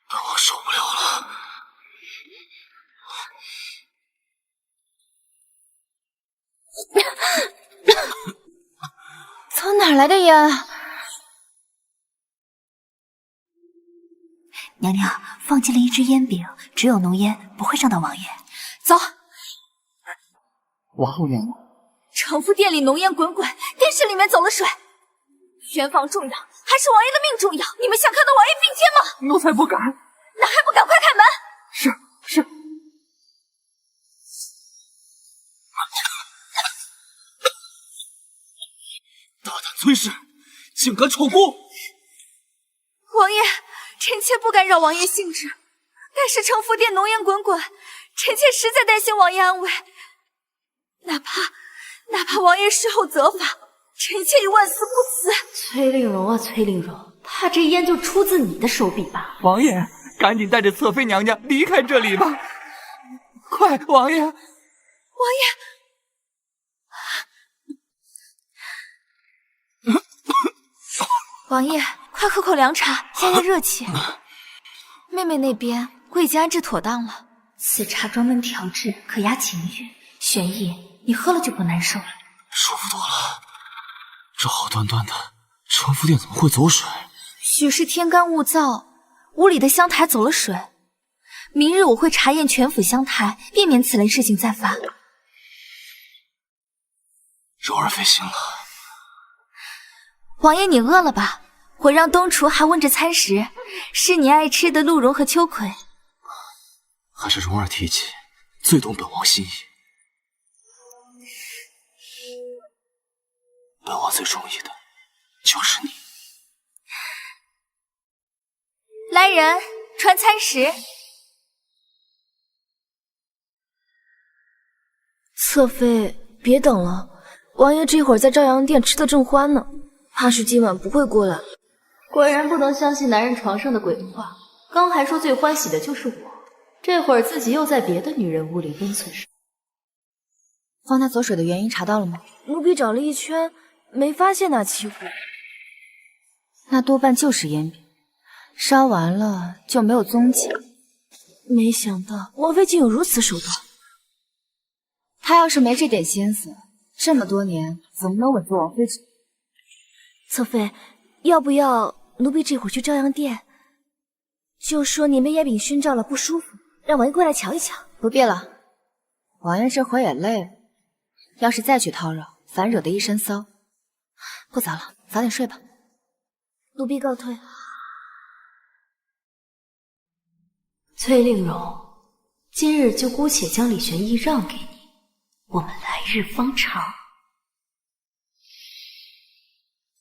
本王受不了了。从哪儿来的烟啊？娘娘放进了一支烟饼，只有浓烟，不会伤到王爷。走。王后娘娘，城府殿里浓烟滚滚，电视里面走了水。圆房重要，还是王爷的命重要？你们想看到王爷并肩吗？奴才不敢。那还不赶快开门！是。竟敢闯宫！王爷，臣妾不敢扰王爷兴致，但是承福殿浓烟滚滚，臣妾实在担心王爷安危。哪怕王爷事后责罚，臣妾也万死不辞。崔令荣啊，崔令荣，怕这烟就出自你的手笔吧？王爷，赶紧带着侧妃娘娘离开这里吧！快，王爷！王爷，快喝口凉茶，降降热气。妹妹那边我已经安置妥当了，此茶专门调制，可压情欲。玄逸，你喝了就不难受了。舒服多了。这好端端的承福殿怎么会走水？许是天干物燥，屋里的香台走了水。明日我会查验全府香台，避免此类事情再发。柔儿费心了。王爷，你饿了吧？我让东厨还温着餐食，是你爱吃的鹿茸和秋葵。还是蓉儿提起，最懂本王心意。本王最中意的就是你。来人，传餐食。侧妃，别等了，王爷这会儿在朝阳殿吃得正欢呢，怕是今晚不会过来。果然不能相信男人床上的鬼话，刚还说最欢喜的就是我，这会儿自己又在别的女人屋里温存。放他走水的原因查到了吗？奴婢找了一圈，没发现那起火，那多半就是烟饼，烧完了就没有踪迹。没想到王妃竟有如此手段。他要是没这点心思，这么多年怎么能稳坐王妃之？侧妃，要不要奴婢这会儿去朝阳殿，就说您被烟饼熏着了不舒服，让王爷过来瞧一瞧。不必了，王爷这会儿也累了，要是再去叨扰，反惹得一身骚。不早了，早点睡吧。奴婢告退。崔令荣，今日就姑且将李玄义让给你，我们来日方长。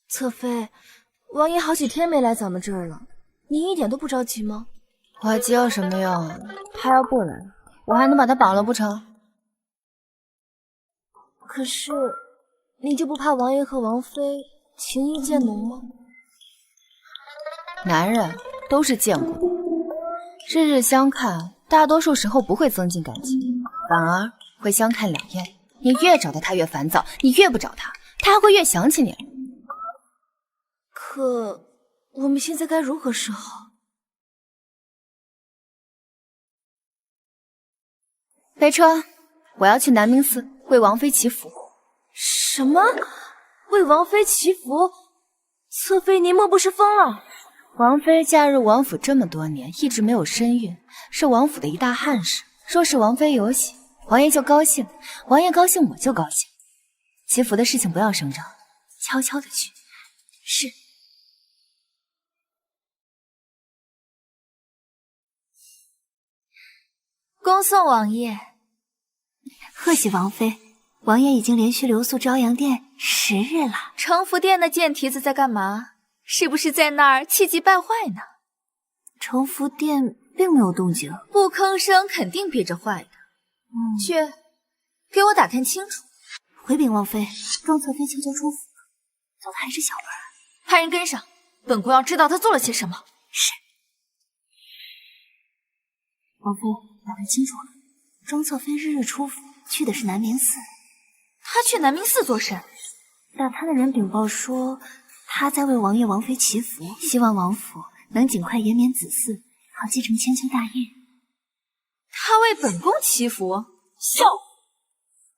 侧妃，王爷好几天没来咱们这儿了，您一点都不着急吗？我还急有什么用啊？他要不来，我还能把他绑了不成？可是，你就不怕王爷和王妃情意渐浓吗？男人都是见过的，日日相看，大多数时候不会增进感情，反而会相看两厌。你越找他，他越烦躁；你越不找他，他还会越想起你。可我们现在该如何是好？备车，我要去南明寺为王妃祈福。什么？为王妃祈福？侧妃，您莫不是疯了？王妃嫁入王府这么多年，一直没有身孕，是王府的一大憾事。若是王妃有喜，王爷就高兴；王爷高兴，我就高兴。祈福的事情不要声张，悄悄的去。是。恭送王爷。贺喜王妃，王爷已经连续留宿朝阳殿10日了。承福殿的贱蹄子在干嘛？是不是在那儿气急败坏呢？承福殿并没有动静，不吭声，肯定憋着坏的。去，给我打探清楚。回禀王妃，庄侧妃悄悄出府，走的还是小门。派人跟上，本宫要知道他做了些什么。是。王妃，打探清楚了，庄侧妃日日出府，去的是南明寺。他去南明寺做甚？打探的人禀报说，他在为王爷王妃祈福，希望王府能尽快延绵子嗣，好继承千秋大业。他为本宫祈福，笑话！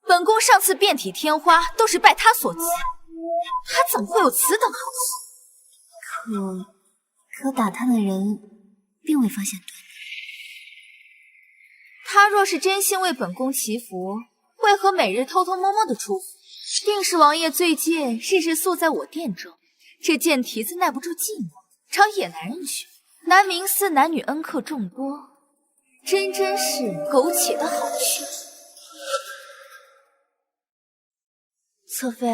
本宫上次遍体天花都是拜他所赐，他怎么会有此等好事？可打探的人并未发现对。他若是真心为本宫祈福，为何每日偷偷摸摸的出府？定是王爷最近日日宿在我殿中，这贱蹄子耐不住寂寞，找野男人去。南明寺男女恩客众多，真是苟且的好去。侧妃，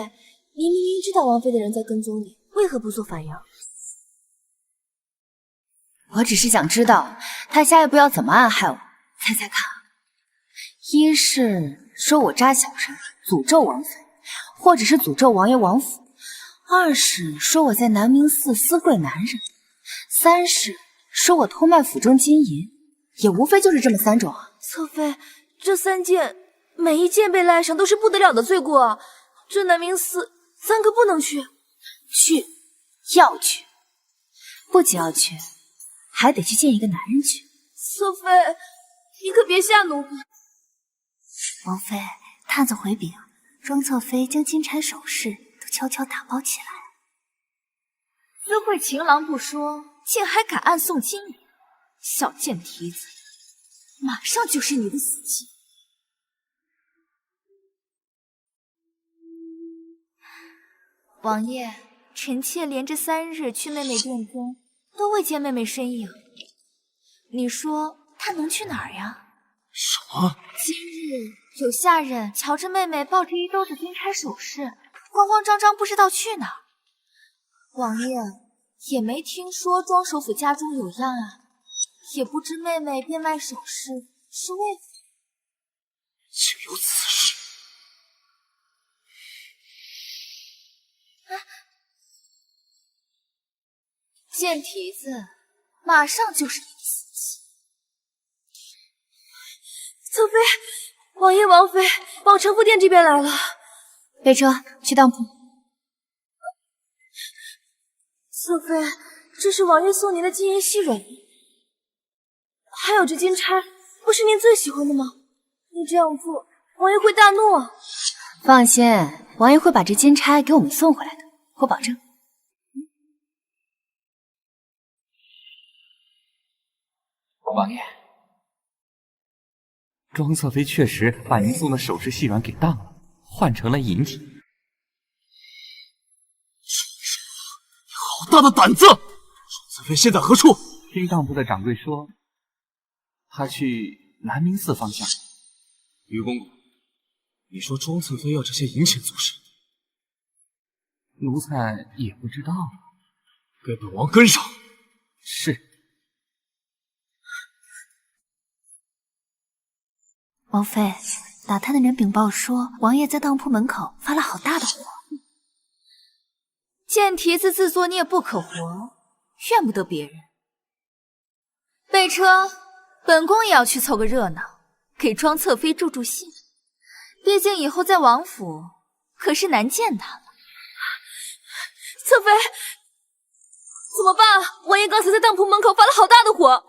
您明明知道王妃的人在跟踪你，为何不做反应？我只是想知道他下一步要怎么暗害我。猜猜看，一是说我扎小人，诅咒王妃，或者是诅咒王爷王府；二是说我在南明寺私会男人；三是说我偷卖府中金银。也无非就是这么3种啊。侧妃，这3件，每一件被赖上都是不得了的罪过啊！这南明寺咱可不能去。去，要去，不仅要去，还得去见一个男人去。侧妃，你可别吓奴婢。王妃，探子回禀，庄侧妃将金钗首饰都悄悄打包起来。私会情郎不说，竟还敢暗送金银，小贱蹄子，马上就是你的死期！王爷，臣妾连着3日去妹妹殿中，都未见妹妹身影。你说她能去哪儿呀？什么？今日有下人瞧着妹妹抱着一兜子金钗首饰，慌慌张张不知道去哪儿。王爷也没听说庄首府家中有恙啊，也不知妹妹变卖首饰是为何。竟有此事！贱蹄子，马上就是你的死期！侧妃，王爷王妃往承福殿这边来了。备车去当铺。侧妃，这是王爷送您的金银细软，还有这金钗，不是您最喜欢的吗？你这样做，王爷会大怒啊！放心，王爷会把这金钗给我们送回来的，我保证。王爷，庄侧妃确实把您送的首饰细软给当了，换成了银体。你好大的胆子！庄侧妃现在何处？听当铺的掌柜说，他去南明寺方向。于公公，你说庄侧妃要这些银钱做甚？奴才也不知道了。给本王跟上。是。王妃，打探的人禀报说，王爷在当铺门口发了好大的火。贱蹄子自作孽不可活，怨不得别人。备车，本宫也要去凑个热闹，给庄侧妃助助兴。毕竟以后在王府可是难见她了。侧妃，怎么办啊？王爷刚才在当铺门口发了好大的火。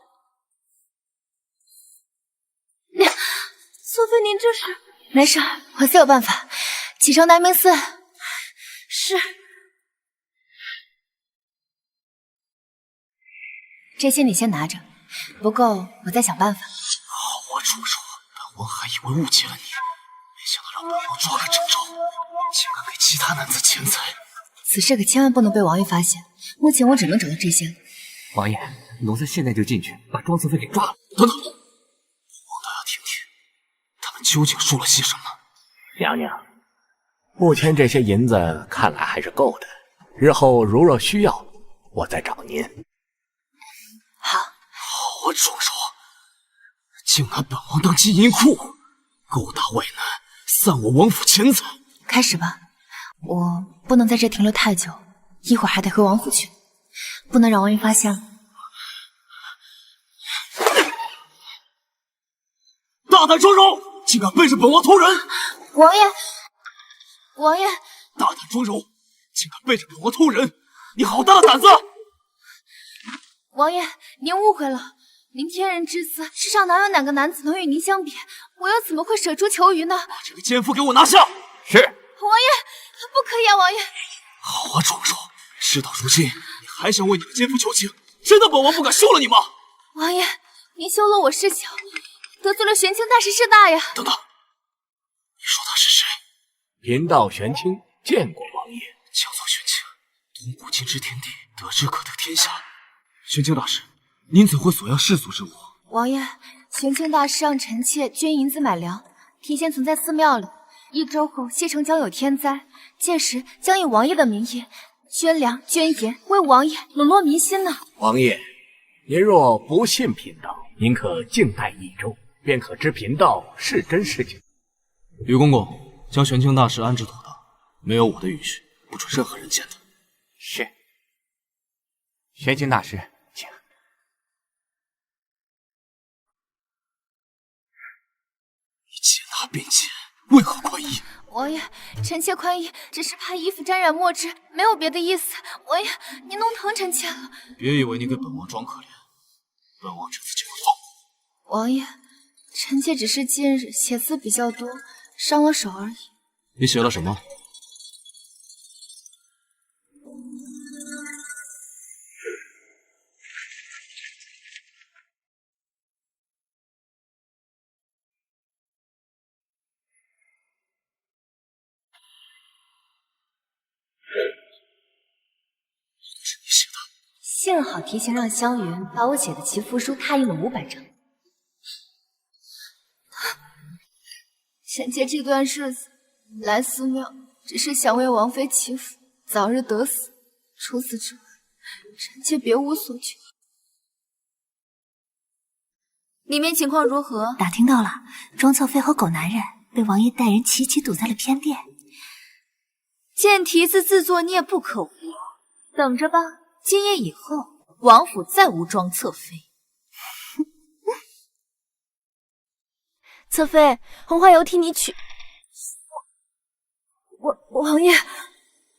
侧妃，您这是？没事，我自有办法。启程南明寺。是。这些你先拿着，不够我再想办法。好啊，助手，本王还以为误解了你，没想到让本王抓个正着，竟敢给其他男子钱财。此事可千万不能被王爷发现。目前我只能找到这些。王爷，奴才现在就进去把庄侧妃给抓了。等等，本王倒要听听他们究竟说了些什么。娘娘，目前这些银子看来还是够的，日后如若需要，我再找您。好啊，助手，竟拿本王当金银库，勾搭外男，散我王府钱财。开始吧，我不能在这停留太久，一会儿还得回王府去，不能让王爷发现了。大胆装柔，竟敢背着本王偷人！王爷，王爷，大胆装柔，竟敢背着本王偷人！你好大的胆子！王爷，您误会了，您天人之子，世上哪有哪个男子能与您相比？我又怎么会舍猪求鱼呢？把这个奸夫给我拿下！是。王爷，不可以啊，王爷！好啊，庄守，事到如今，你还想为你的奸夫求情？真的本王不敢休了你吗？王爷，您休了我事小，得罪了玄清大师师大呀！等等，你说他是谁？贫道玄清见过王爷。叫做玄清，通古今之天地，得之可得天下。玄清大师，您怎会索要世俗之物？王爷，玄清大师让臣妾捐银子买粮，提前存在寺庙里。1周后，西城将有天灾，届时将以王爷的名义捐粮捐盐，为王爷笼络民心呢。王爷，您若不信贫道，您可静待一周，便可知贫道是真是假。吕公公，将玄清大师安置妥当，没有我的允许，不准任何人见他。是。玄清大师，请。你接纳并肩，为何宽衣？王爷，臣妾宽衣，只是怕衣服沾染墨汁，没有别的意思。王爷，您弄疼臣妾了。别以为你给本王装可怜，本王这次就会放过。王爷，臣妾只是近日写字比较多，伤了手而已。你写了什么？幸好提前让湘云把我写的祈福书拓印了500张。臣妾这段日子来寺庙，只是想为王妃祈福，早日得死。除此之外，臣妾别无所求。里面情况如何？打听到了，庄侧妃和狗男人被王爷带人齐齐堵在了偏殿。贱蹄子自作孽不可活，等着吧。今夜以后，王府再无庄侧妃。侧妃，红花油替你取。王爷，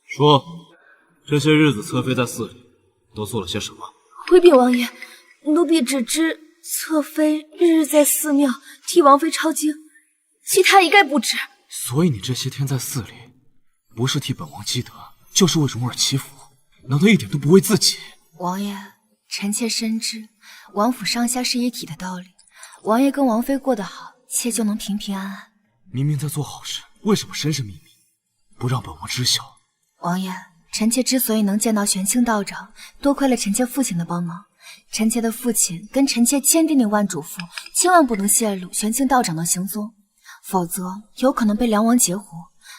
说，这些日子侧妃在寺里都做了些什么？回禀王爷，奴婢只知侧妃日日在寺庙替王妃抄经，其他一概不知。所以你这些天在寺里，不是替本王积德，就是为蓉儿祈福，难道一点都不为自己？王爷，臣妾深知王府上下是一体的道理。王爷跟王妃过得好，妾就能平平安安。明明在做好事，为什么神神秘秘，不让本王知晓？王爷，臣妾之所以能见到玄清道长，多亏了臣妾父亲的帮忙。臣妾的父亲跟臣妾千叮咛万嘱咐，千万不能泄露玄清道长的行踪，否则有可能被梁王截胡，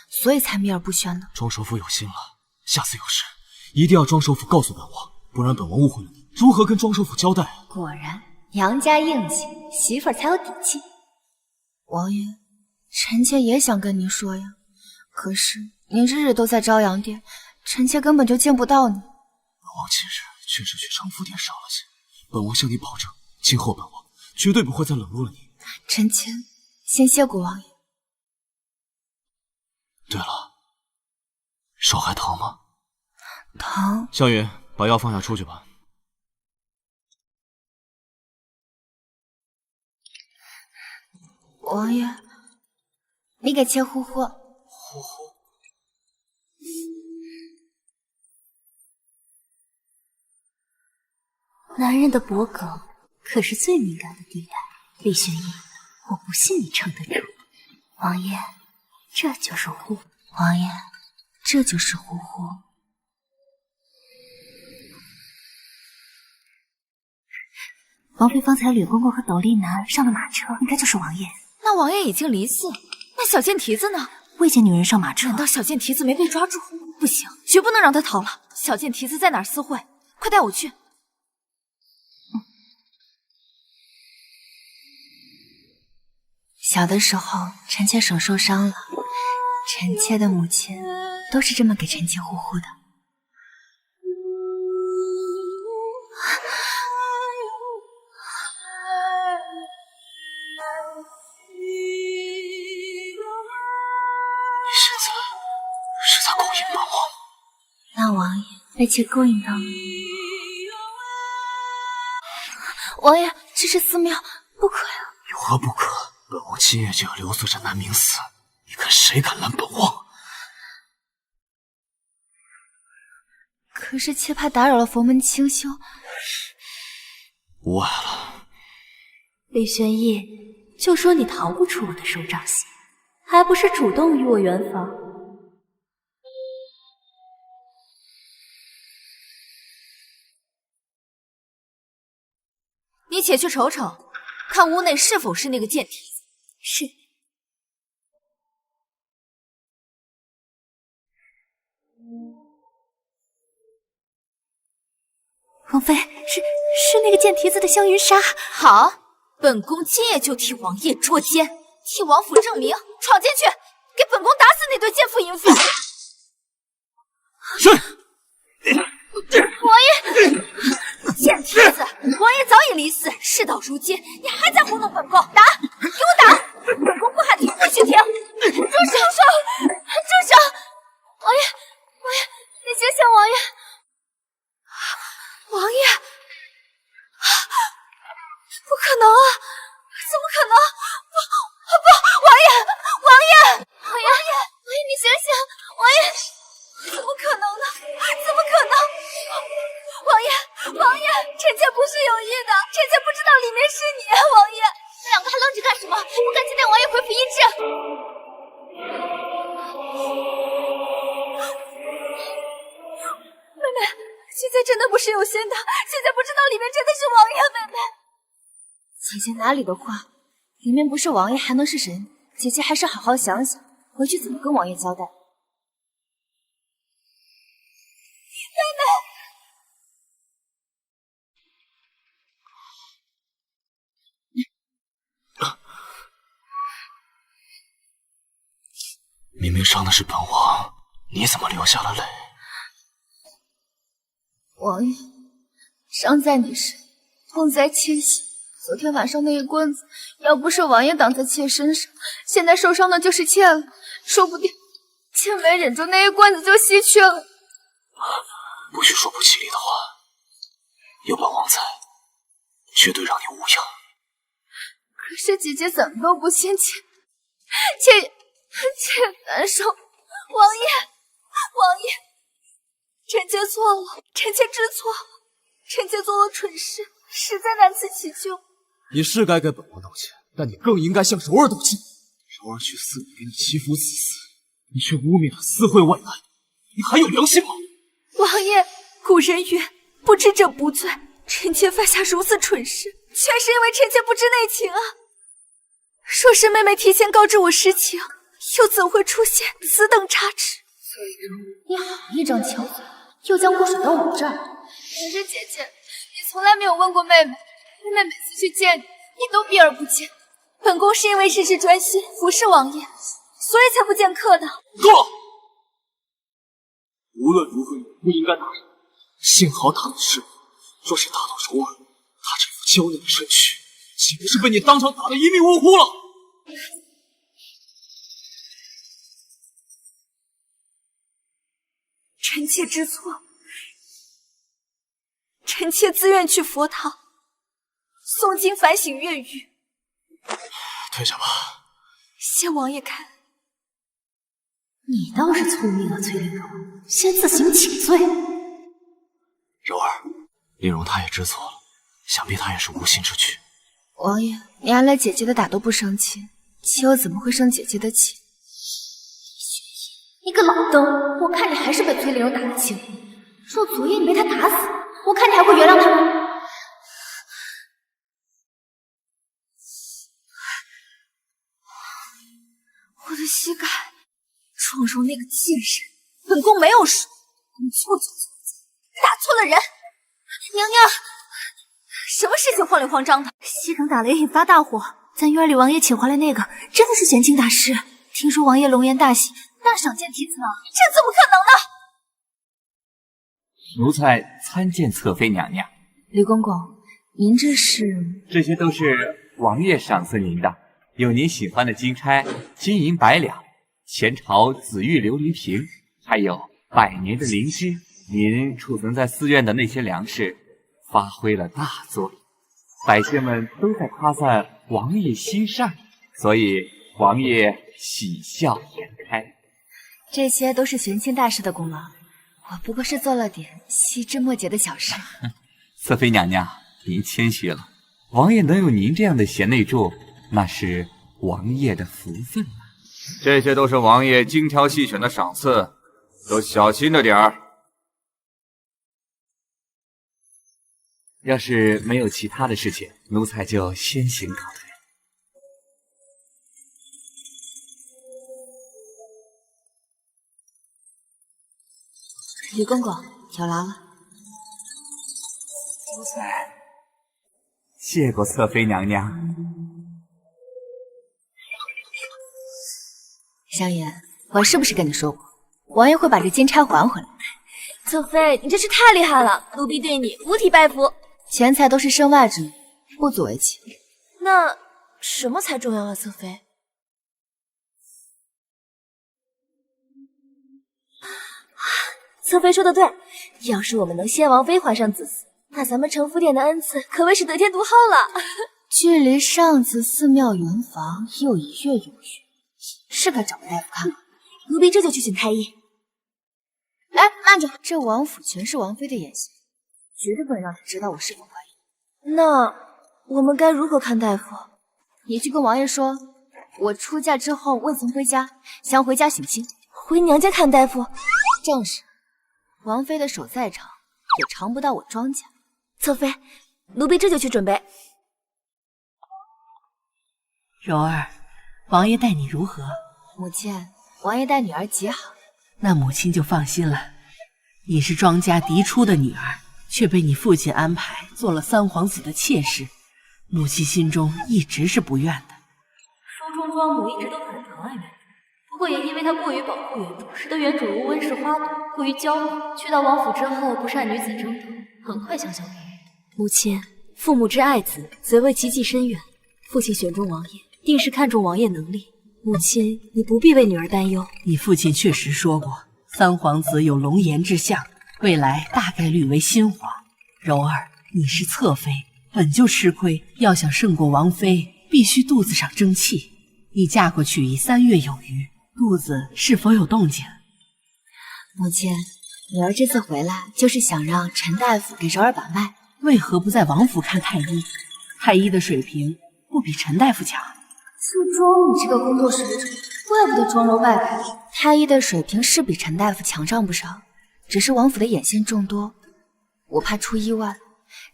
所以才秘而不宣呢。庄首府有心了，下次有事一定要庄首府告诉本王，不然本王误会了你，如何跟庄首府交代？果然，杨家硬气，媳妇儿才有底气。王爷，臣妾也想跟您说呀，可是您日日都在朝阳殿，臣妾根本就见不到你。本王今日确实去承福殿少了些，本王向你保证，今后本王绝对不会再冷落了你。臣妾先谢过王爷。对了，手还疼吗？疼。湘云，把药放下，出去吧。王爷，你给妾呼呼。呼呼。男人的脖颈可是最敏感的地带，李玄义，我不信你撑得住。王爷，这就是呼。王爷，这就是呼呼。王妃方才吕公公和斗笠男上了马车，应该就是王爷。那王爷已经离寺，那小贱蹄子呢？未见女人上马车。难道小贱蹄子没被抓住？不行，绝不能让他逃了。小贱蹄子在哪儿私会？快带我去。小的时候，臣妾手受伤了，臣妾的母亲都是这么给臣妾呼呼的。你现在是在勾引本王？那王爷被妾勾引到了。王爷，这是寺庙，不可呀！有何不可？本王今夜就要留宿这南明寺，你看谁敢拦本王？可是妾怕打扰了佛门清修。无碍了。李玄义，就说你逃不出我的手掌心，还不是主动与我圆房？你且去瞅瞅，看屋内是否是那个贱蹄子。是。王妃，是那个贱蹄子的香云纱。好，本宫今夜就替王爷捉奸，替王府证明，闯进去，给本宫打死那对奸夫淫妇！是。王爷，贱蹄子，王爷早已离死，事到如今，你还在糊弄本宫，打，给我打！本宫不喊停，不许停！住手！住手！王爷，你醒醒，王爷！王爷，不可能啊！怎么可能？不，王爷，你醒醒！王爷，怎么可能呢？怎么可能？王爷，臣妾不是有意的，臣妾不知道里面是你，王爷。两个还愣着干什么？不赶紧带王爷回府医治！妹妹，姐姐真的不是有心的，姐姐不知道里面真的是王爷。妹妹，姐姐哪里的话，里面不是王爷还能是谁呢？姐姐还是好好想想，回去怎么跟王爷交代。妹妹，明明伤的是本王，你怎么流下了泪？王爷，伤在你身，痛在妾心。昨天晚上那一棍子，要不是王爷挡在妾身上，现在受伤的就是妾了。说不定妾没忍住，那一棍子就吸去了。不许说不吉利的话，有本王在，绝对让你无恙。可是姐姐怎么都不信妾难受。王爷，臣妾错了，臣妾知错了，臣妾做了蠢事，实在难辞其咎。你是该给本王道歉，但你更应该向柔儿道歉。柔儿去寺里给你祈福赐死，你却污蔑她私会外男，你还有良心吗？王爷，古人云，不知者不罪。臣妾犯下如此蠢事，全是因为臣妾不知内情啊！若是妹妹提前告知我实情，又怎会出现此等差池？你好一张巧嘴，又将锅甩到我这儿。可是姐姐，你从来没有问过妹妹，妹妹每次去见你，你都避而不见。本宫是因为事事专心服侍王爷，所以才不见客的。够了！无论如何，你不应该打人。幸好打的是我，若是打到柔儿，她这副娇嫩的身躯，岂不是被你当场打得一命呜呼了？臣妾知错，臣妾自愿去佛堂诵经反省越狱。退下吧。谢王爷开恩。你倒是聪明啊，崔令荣，先自行请罪。柔儿，令荣他也知错了，想必他也是无心之举。王爷，你挨了姐姐的打都不生气，妾又怎么会生姐姐的气？你个老登，我看你还是被崔令荣打得轻。若昨夜你被他打死，我看你还会原谅他吗？我的膝盖，撞入那个贱人，本宫没有输，你错错错，打错了人。娘娘，什么事情慌里慌张的？西城打雷引发大火，咱院里王爷请回来那个真的是玄清大师。听说王爷龙颜大喜，大赏见蹄子呢。这怎么可能呢？奴才参见侧妃娘娘。吕公公，您这是？这些都是王爷赏赐您的，有您喜欢的金钗、金银100两，前朝紫玉琉璃瓶，还有100年的灵芝。您储存在寺院的那些粮食，发挥了大作用，百姓们都在夸赞王爷心善，所以王爷喜笑颜开。这些都是玄清大师的功劳，我不过是做了点细枝末节的小事。侧妃娘娘，您谦虚了，王爷能有您这样的贤内助，那是王爷的福分了。这些都是王爷精挑细选的赏赐，都小心着点儿。要是没有其他的事情，奴才就先行告退。吕公公，有劳了。谢过侧妃娘娘。香烟，我是不是跟你说过，王爷会把这金钗还回来？侧妃，你真是太厉害了，奴婢对你五体拜服。钱财都是身外之物，不足为奇。那什么才重要啊，侧妃？侧妃说的对，要是我们能先王妃怀上子嗣，那咱们承福殿的恩赐可谓是得天独厚了。距离上次寺庙圆房又1月有余，是该找个大夫看看。奴婢这就去请太医。哎，慢着，这王府全是王妃的眼线，绝对不能让她知道我是否怀孕。那我们该如何看大夫？你去跟王爷说，我出嫁之后未曾回家，想回家省亲。回娘家看大夫？正是。王妃的手再长，也长不到我庄家。侧妃，奴婢这就去准备。柔儿，王爷待你如何？母亲，王爷待女儿极好。那母亲就放心了。你是庄家嫡出的女儿，却被你父亲安排做了三皇子的妾室，母亲心中一直是不愿的。书中庄母一直都很疼爱原主，不过也因为她过于保护原主，使得原主如温室花朵，过于娇媚。去到王府之后，不善女子争斗，很快香消玉殒。母亲，父母之爱子，则为其计深远。父亲选中王爷，定是看重王爷能力。母亲，你不必为女儿担忧。你父亲确实说过，三皇子有龙颜之相，未来大概率为新皇。柔儿，你是侧妃，本就吃亏，要想胜过王妃，必须肚子上争气。你嫁过去已3月有余，肚子是否有动静？母亲，女儿这次回来就是想让陈大夫给柔儿把脉。为何不在王府看太医？太医的水平不比陈大夫强。就庄你这个工作使者，怪不得庄楼外派。太医的水平是比陈大夫强上不少，只是王府的眼线众多，我怕出意外，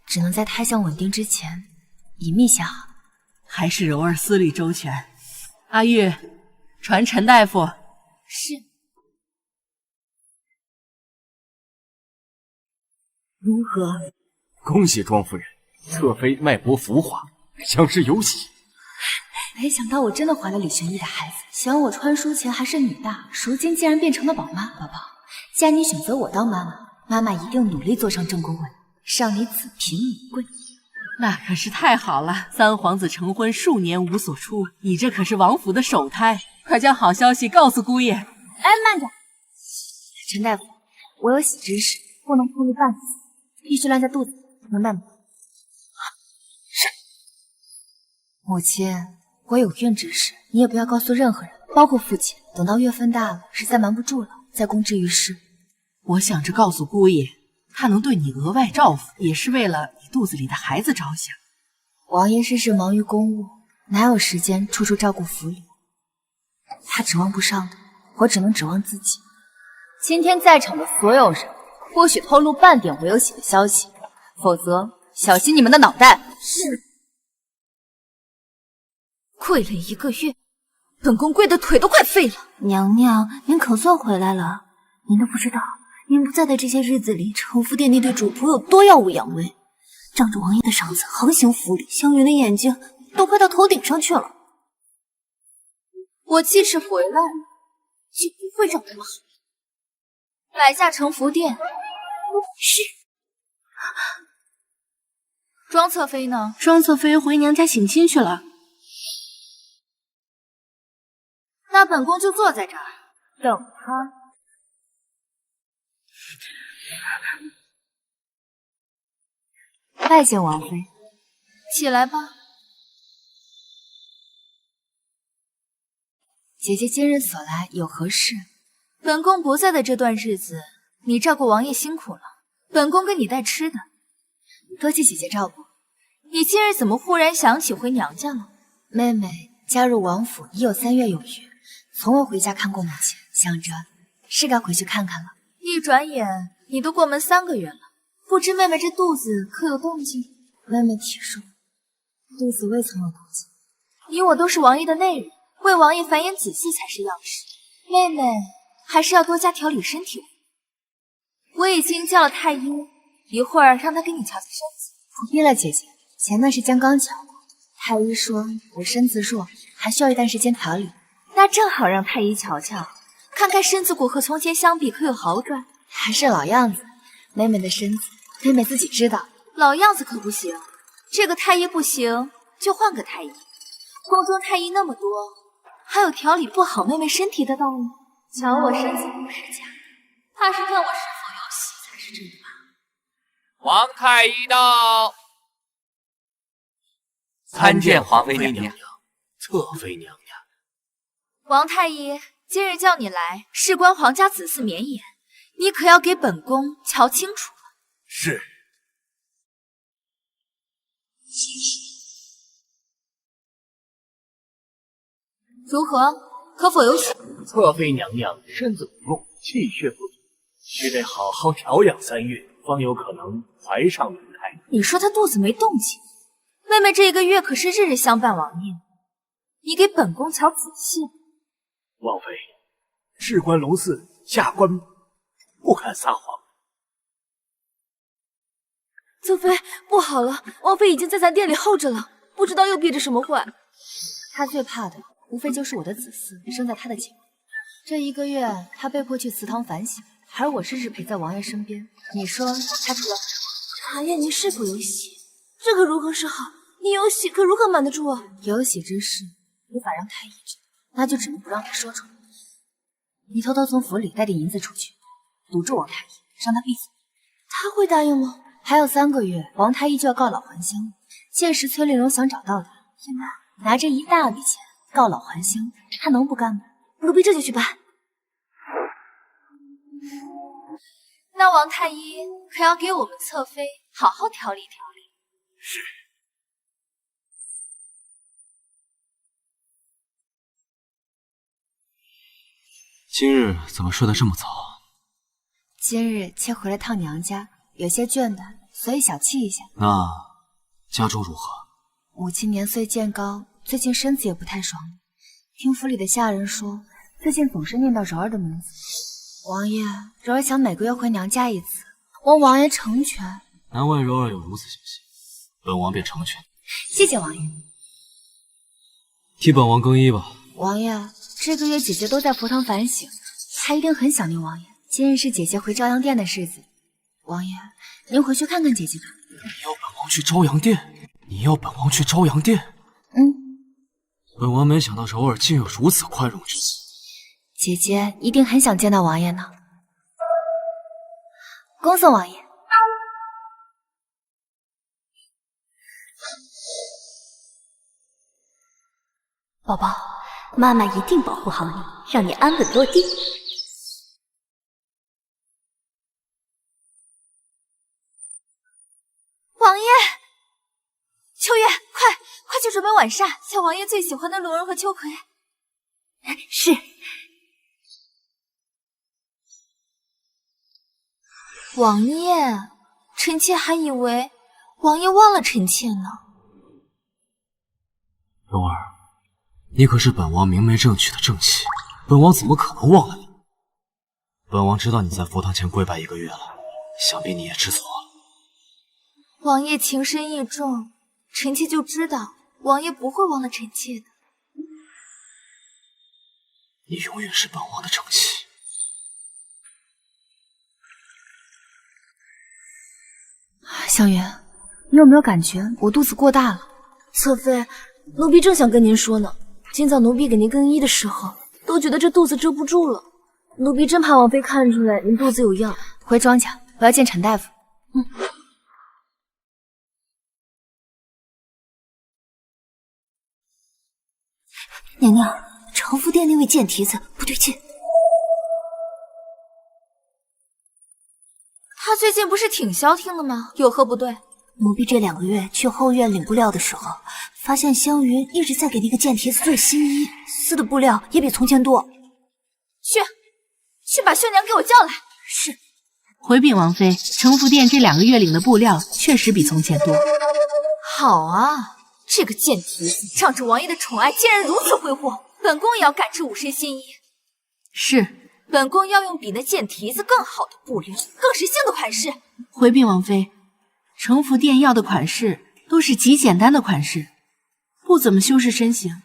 只能在胎相稳定之前隐秘下好。还是柔儿思虑周全。阿玉，传陈大夫。是。如何？恭喜庄夫人，侧妃脉搏浮华，想是有喜。没想到我真的怀了李玄义的孩子，想我穿书前还是女大，如今竟然变成了宝妈。宝宝，既然你选择我当妈妈，妈妈一定努力坐上正宫位，让你子凭母贵。那可是太好了，三皇子成婚数年无所出，你这可是王府的首胎，快将好消息告诉姑爷。哎，慢着，陈大夫，我有喜之事，不能透露半字，必须烂在肚子，明白吗？是。母亲，我有孕之事，你也不要告诉任何人，包括父亲。等到月份大了，实在瞒不住了，再公之于世。我想着告诉姑爷，他能对你额外照拂，也是为了你肚子里的孩子着想。王爷事事忙于公务，哪有时间处处照顾府里？他指望不上的，我只能指望自己。今天在场的所有人，不许透露半点我有喜的消息，否则小心你们的脑袋。是。跪了1个月，本宫跪的腿都快废了。娘娘，您可算回来了。您都不知道，您不在的这些日子里，承福殿那对主仆有多耀武扬威，仗着王爷的赏赐横行府里，香云的眼睛都快到头顶上去了。我即使回来了，也不会长这么好。摆下承福殿。是。庄侧妃呢？庄侧妃回娘家省亲去了。那本宫就坐在这儿等她。拜见王妃。起来吧。姐姐今日所来有何事？本宫不在的这段日子，你照顾王爷辛苦了，本宫给你带吃的。多谢姐姐照顾。你今日怎么忽然想起回娘家了？妹妹加入王府已有3月有余，从未回家看过母亲，想着是该回去看看了。一转眼你都过门3个月了，不知妹妹这肚子可有动静？妹妹体弱，肚子未曾有动静。你我都是王爷的内人，为王爷繁衍子嗣才是要事。妹妹还是要多加调理身体。我已经叫了太医，一会儿让他给你调调身子。不必了，姐姐，前段时间刚讲过，太医说我身子弱，还需要一段时间调理。那正好让太医瞧瞧，看看身子骨和从前相比可有好转。还是老样子，妹妹的身子，妹妹自己知道。老样子可不行，这个太医不行，就换个太医。宫中太医那么多，还有调理不好妹妹身体的道理？瞧我身子不是假的，怕是看我是否有戏才是真的吧？王太医到，参见皇妃娘娘。侧妃娘娘，王太医，今日叫你来，事关皇家子嗣绵延，你可要给本宫瞧清楚了。是。如何？可否有喜？侧妃娘娘身子不弱，气血不足，须得好好调养3月，方有可能怀上龙胎。你说她肚子没动静，妹妹这一个月可是日日相伴王爷，你给本宫瞧仔细。王妃，事关龙嗣，下官不敢撒谎。侧妃，不好了，王妃已经在咱店里候着了，不知道又憋着什么坏。她最怕的无非就是我的子嗣生在她的前。这一个月，她被迫去祠堂反省，而我日日陪在王爷身边。你说她除了茶叶，你是否有喜？这可如何是好？你有喜，可如何瞒得住啊？有喜之事无法让太医知道，那就只能不让她说出来。你偷偷从府里带点银子出去，堵住王太医，让他闭嘴。他会答应吗？还有3个月，王太医就要告老还乡了。届时崔令荣想找到他，拿着一大笔钱告老还乡，他能不干吗？奴婢这就去办。那王太医可要给我们侧妃好好调理调理。是。今日怎么睡得这么早？今日妾回了趟娘家，有些倦怠，所以小憩一下。那家中如何？母亲年岁渐高，最近身子也不太爽。听府里的下人说，最近总是念叨柔儿的名字。王爷，柔儿想每个月回娘家一次，望王爷成全。难怪柔儿有如此心性，本王便成全。谢谢王爷。替本王更衣吧。王爷，这个月姐姐都在佛堂反省，她一定很想念王爷。今日是姐姐回朝阳殿的日子，王爷，您回去看看姐姐吧。你要本王去朝阳殿？你要本王去朝阳殿？本王没想到柔儿竟有如此宽容之心。姐姐一定很想见到王爷呢。恭送王爷。宝宝，妈妈一定保护好你，让你安稳落地。王爷，秋月，快去准备晚膳，像王爷最喜欢的龙儿和秋葵。是。王爷，臣妾还以为王爷忘了臣妾呢。柔儿，你可是本王明媒正娶的正妻，本王怎么可能忘了你？本王知道你在佛堂前跪拜1个月了，想必你也知错了。王爷情深义重，臣妾就知道王爷不会忘了臣妾的。你永远是本王的正妻。香云，你有没有感觉我肚子过大了？侧妃，奴婢正想跟您说呢。今早奴婢给您更衣的时候，都觉得这肚子遮不住了。奴婢真怕王妃看出来您肚子有恙。回庄家，我要见陈大夫。娘娘，常福殿那位贱蹄子不对劲。他最近不是挺消停的吗？有何不对？奴婢这2个月去后院领布料的时候，发现香云一直在给那个贱蹄子做新衣，撕的布料也比从前多。去把绣娘给我叫来。是。回禀王妃，承福殿这2个月领的布料确实比从前多。好啊，这个贱蹄子仗着王爷的宠爱，竟然如此挥霍，本宫也要赶制5身新衣。是。本宫要用比那贱蹄子更好的布料，更时兴的款式。回禀王妃，承福殿要的款式都是极简单的款式，不怎么修饰身形。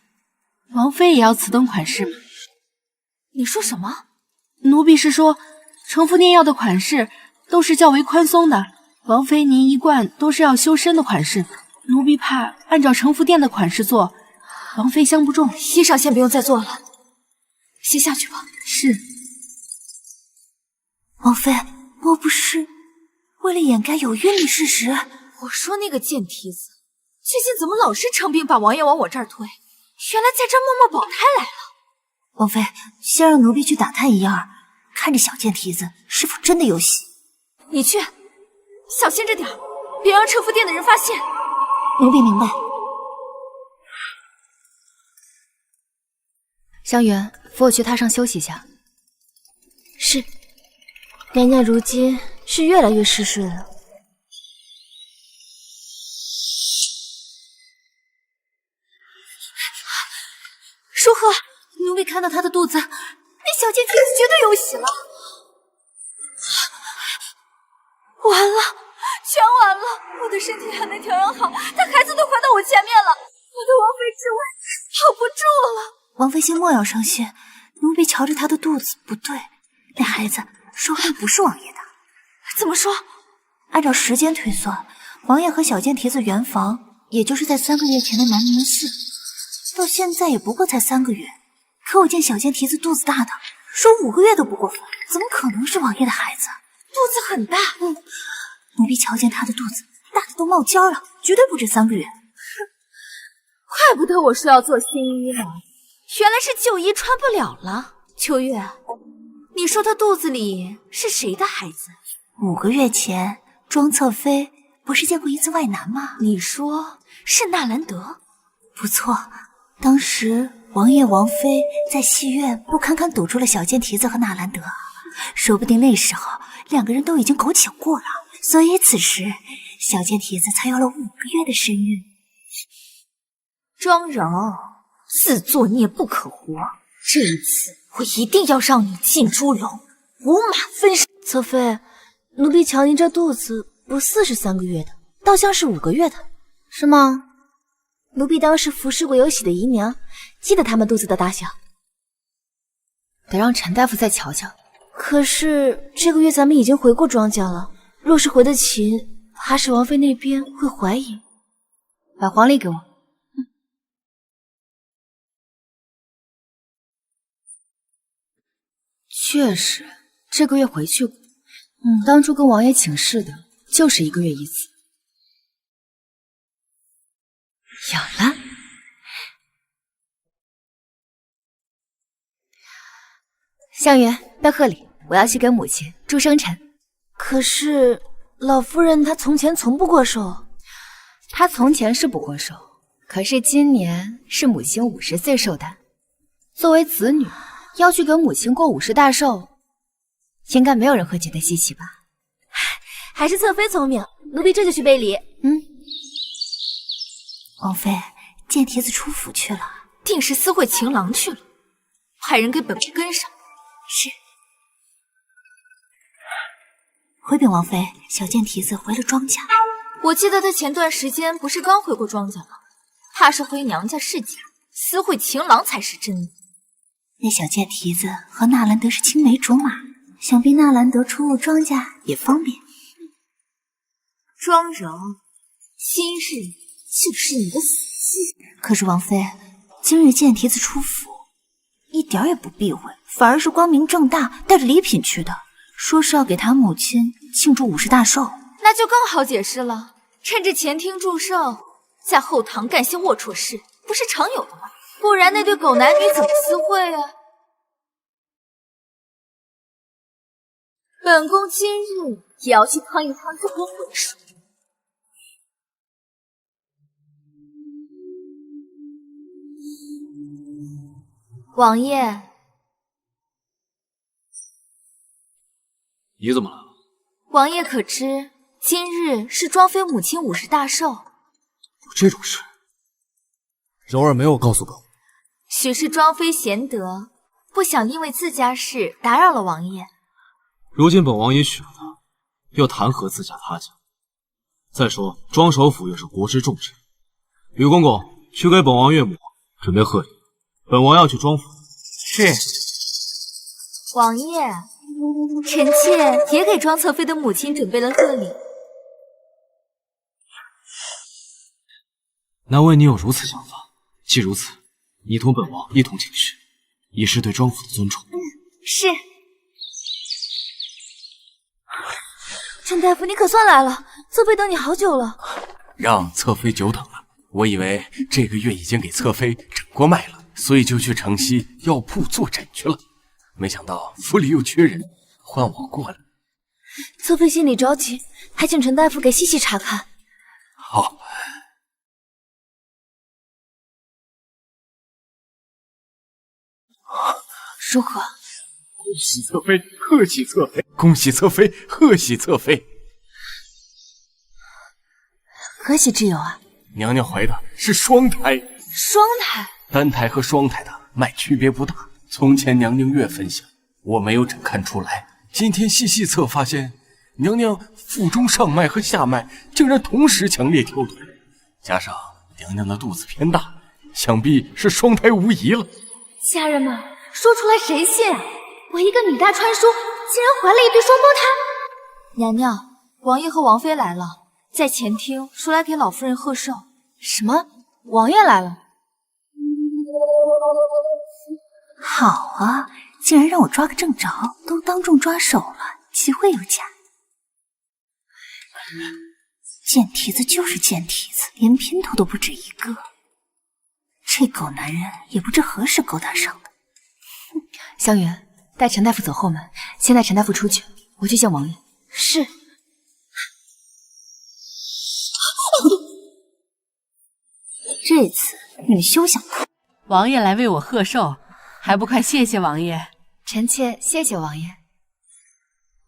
王妃也要此等款式吗？你说什么？奴婢是说，承服殿要的款式都是较为宽松的，王妃您一贯都是要修身的款式，奴婢怕按照承服殿的款式做，王妃相不中。衣裳先不用再做了，先下去吧。是。王妃，莫不是为了掩盖有孕的事实？我说那个贱蹄子，最近怎么老是称病把王爷往我这儿推？原来在这默默保胎来了。王妃，先让奴婢去打探一二，看着小贱蹄子是否真的有喜。你去，小心着点，别让承服殿的人发现。奴婢明白。香云，扶我去榻上休息一下。是，娘娘如今是越来越嗜睡了。舒赫，奴婢看到她的肚子，那小贱蹄子绝对有喜了。完了，全完了！我的身体还没调养好，她孩子都快到我前面了，我的王妃之位保不住了。王妃先莫要伤心，奴婢瞧着她的肚子，不对，那孩子说不定不是王爷的。怎么说？按照时间推算，王爷和小贱蹄子圆房，也就是在3个月前的南宁寺，到现在也不过才3个月。可我见小贱蹄子肚子大的，说5个月都不过分，怎么可能是王爷的孩子？肚子很大，奴婢瞧见她的肚子大的都冒尖了，绝对不止3个月。怪不得我说要做新衣呢，原来是旧衣穿不了了。秋月，你说她肚子里是谁的孩子？5个月前，庄侧妃不是见过一次外男吗？你说是纳兰德？不错，当时王爷王妃在戏院不堪堪堵住了小贱蹄子和纳兰德，说不定那时候2个人都已经苟且过了，所以此时小贱蹄子才有了5个月的身孕。庄柔，自作孽不可活，这一次我一定要让你进猪笼，五马分尸。侧妃，奴婢瞧您这肚子不似是3个月的，倒像是5个月的，是吗？奴婢当时服侍过有喜的姨娘，记得她们肚子的大小。得让陈大夫再瞧瞧。可是这个月咱们已经回过庄家了，若是回得勤，怕是王妃那边会怀疑。把黄历给我。确实，这个月回去过。当初跟王爷请示的就是1个月一次。有了。香云，到贺礼，我要去给母亲祝生辰。可是老夫人她从前从不过寿。她从前是不过寿，可是今年是母亲50岁寿诞，作为子女要去给母亲过50大寿，应该没有人会觉得稀奇吧？还是侧妃聪明，奴婢这就去备礼。王妃，贱蹄子出府去了，定是私会情郎去了，派人给本部跟上。是。回禀王妃，小贱蹄子回了庄家。我记得他前段时间不是刚回过庄家吗？怕是回娘家是假，私会情郎才是真的。那小贱蹄子和纳兰德是青梅竹马，想必纳兰德出入庄家也方便。庄柔，今日就是你的死期。可是王妃，今日贱蹄子出府，一点也不避讳，反而是光明正大带着礼品去的，说是要给他母亲庆祝50大寿。那就更好解释了，趁着前厅祝寿，在后堂干些龌龊事，不是常有的吗？不然那对狗男女怎么私会啊？本宫今日也要去趟一趟这锅浑水。王爷，你怎么来了？王爷可知今日是庄妃母亲50大寿？有这种事？柔儿没有告诉本王。许是庄妃贤德，不想因为自家事打扰了王爷。如今本王也许了她，又谈何自家他家？再说庄首府又是国之重臣，吕公公去给本王岳母准备贺礼，本王要去庄府。是。王爷，臣妾也给庄侧妃的母亲准备了贺礼。难为你有如此想法，既如此，你同本王一同进去，以示对庄府的尊重。是。陈大夫，你可算来了，侧妃等你好久了。让侧妃久等了，我以为这个月已经给侧妃诊过脉了，所以就去城西药铺坐诊去了。没想到府里又缺人，换我过来。侧妃心里着急，还请陈大夫给细细查看。好。如何？恭喜侧妃，贺喜侧妃！恭喜侧妃，贺喜侧妃！何喜之有啊？娘娘怀的是双胎。双胎？单胎和双胎的脉区别不大。从前娘娘越分享，我没有诊看出来。今天细细测发现，娘娘腹中上脉和下脉竟然同时强烈跳动，加上娘娘的肚子偏大，想必是双胎无疑了。家人们，说出来谁信啊？我一个女大穿书，竟然怀了一对双胞胎！娘娘，王爷和王妃来了，在前厅说来给老夫人贺寿。什么？王爷来了？好啊，竟然让我抓个正着，都当众抓手了，岂会有假？贱蹄子就是贱蹄子，连姘头都不止一个。这狗男人也不知何时勾搭上的。香云，带陈大夫走后门，先带陈大夫出去，我去见王爷。是。这次你们休想逃！王爷来为我贺寿，还不快谢谢王爷？臣妾谢谢王爷。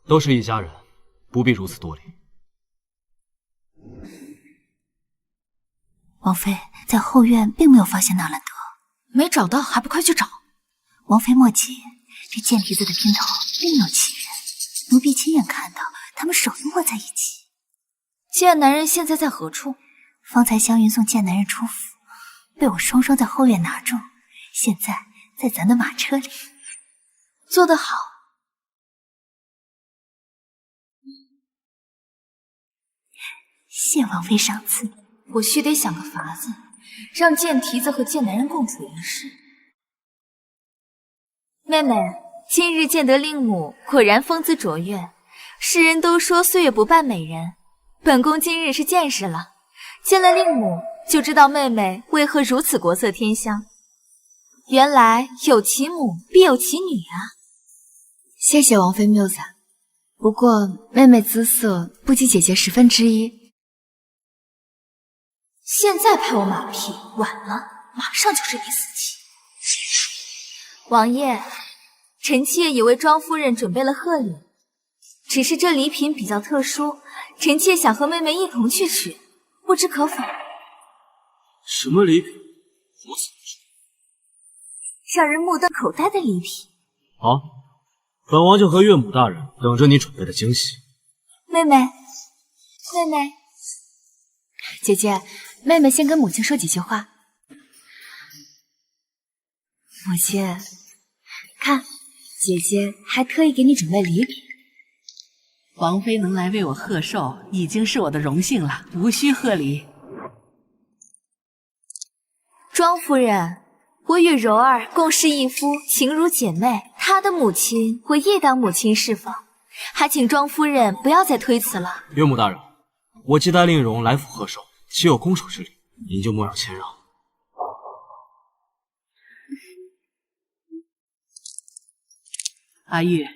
都是一家人，不必如此多礼。王妃在后院并没有发现纳兰德，没找到，还不快去找？王妃莫急，这贱蹄子的姘头另有其人，奴婢亲眼看到他们手都握在一起。贱男人现在在何处？方才湘云送贱男人出府，被我双双在后院拿住，现在在咱的马车里。做得好。谢王妃赏赐。我须得想个法子，让贱蹄子和贱男人共处一室。妹妹，今日见得令母，果然风姿卓越。世人都说岁月不伴美人，本宫今日是见识了。见了令母，就知道妹妹为何如此国色天香。原来有其母必有其女啊！谢谢王妃谬赞，不过妹妹姿色不及姐姐1/10。现在拍我马屁，晚了，马上就是你死期。王爷，臣妾也为庄夫人准备了贺礼，只是这礼品比较特殊，臣妾想和妹妹一同去取，不知可否？什么礼品？如此让人目瞪口呆的礼品。好，本王就和岳母大人等着你准备的惊喜。妹妹，妹妹，姐姐，妹妹先跟母亲说几句话。母亲，看，姐姐还特意给你准备礼品。王妃能来为我贺寿，已经是我的荣幸了，无需贺礼。庄夫人，我与柔儿共侍一夫，情如姐妹。她的母亲，我亦当母亲侍奉，还请庄夫人不要再推辞了。岳母大人，我既带令荣来府贺寿，岂有攻守之理？您就莫要谦让。阿玉，没人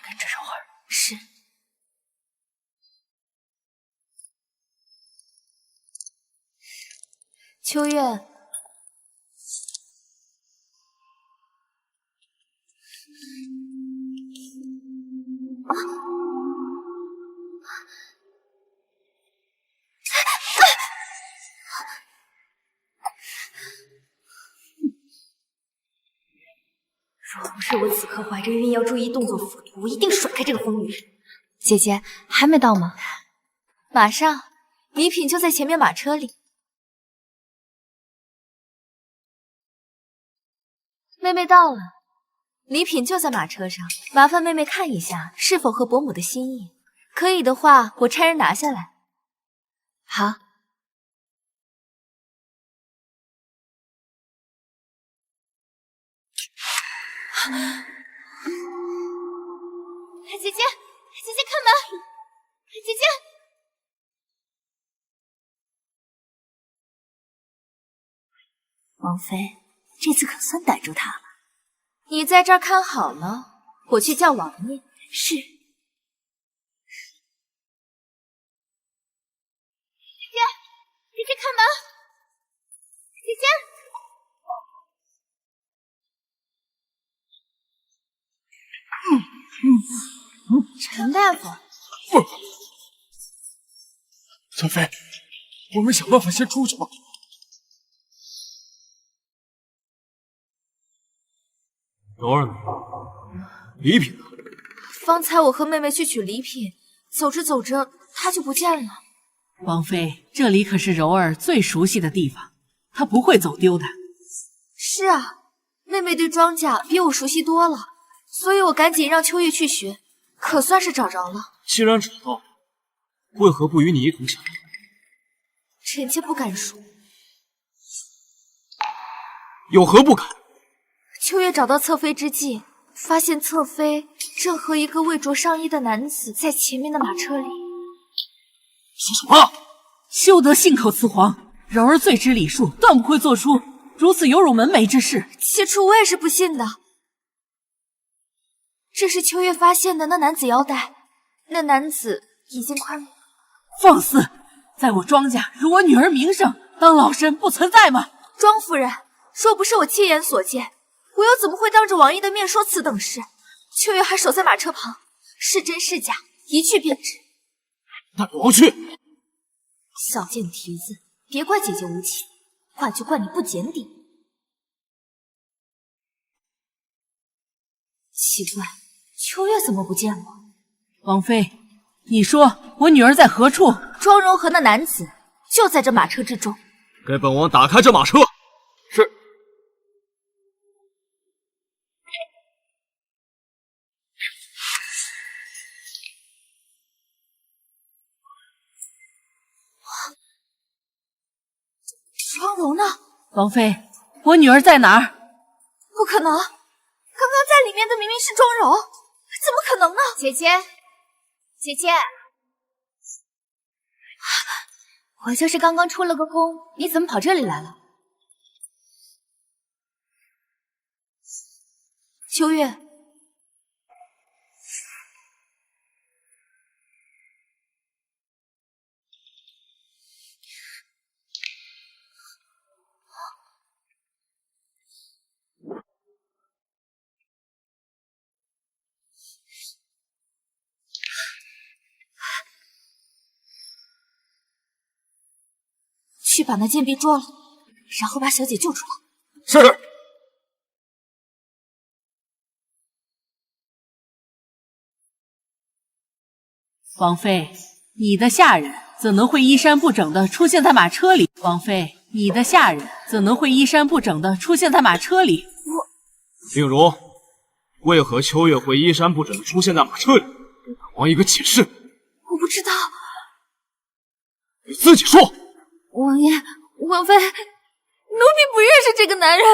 跟着柔儿。是。秋月，若不是我此刻怀着孕要注意动作辅助，我一定甩开这个疯女人。姐姐还没到吗？马上，礼品就在前面马车里。妹妹到了，礼品就在马车上，麻烦妹妹看一下是否合伯母的心意，可以的话，我差人拿下来。好。姐姐，姐姐开门！姐姐，王妃，这次可算逮住他了。你在这儿看好了，我去叫王爷。是。姐姐，姐姐开门！姐姐。陈大夫，侧妃，我们想办法先出去吧。柔儿呢？礼品呢？方才我和妹妹去取礼品，走着走着她就不见了。王妃，这里可是柔儿最熟悉的地方，她不会走丢的。是啊，妹妹对庄稼比我熟悉多了，所以我赶紧让秋月去学，可算是找着了。既然找到了，为何不与你一同享用？臣妾不敢说。有何不敢？秋月找到侧妃之际，发现侧妃正和一个未着上衣的男子在前面的马车里。说什么？休得信口雌黄！柔儿最知礼数，断不会做出如此有辱门楣之事。起初我也是不信的。这是秋月发现的那男子腰带，那男子已经快没了。放肆！在我庄家，如我女儿名声，当老身不存在吗？庄夫人，若不是我亲眼所见，我又怎么会当着王爷的面说此等事？秋月还守在马车旁，是真是假，一去便知。带王去！小贱蹄子，别怪姐姐无情，怪就怪你不检点。奇怪，秋月怎么不见我？王妃，你说我女儿在何处？庄荣和那男子就在这马车之中。给本王打开这马车。是。庄荣呢？王妃，我女儿在哪儿？不可能，刚刚在里面的明明是庄荣，怎么可能呢？姐姐，姐姐，我就是刚刚出了个宫，你怎么跑这里来了？秋月，去把那贱婢捉了，然后把小姐救出来。是。王妃，你的下人怎能会衣衫不整的出现在马车里？王妃，你的下人怎能会衣衫不整的出现在马车里？令如，为何秋月会衣衫不整的出现在马车里？给本王一个解释。我不知道。你自己说。王爷，王妃，奴婢不认识这个男人，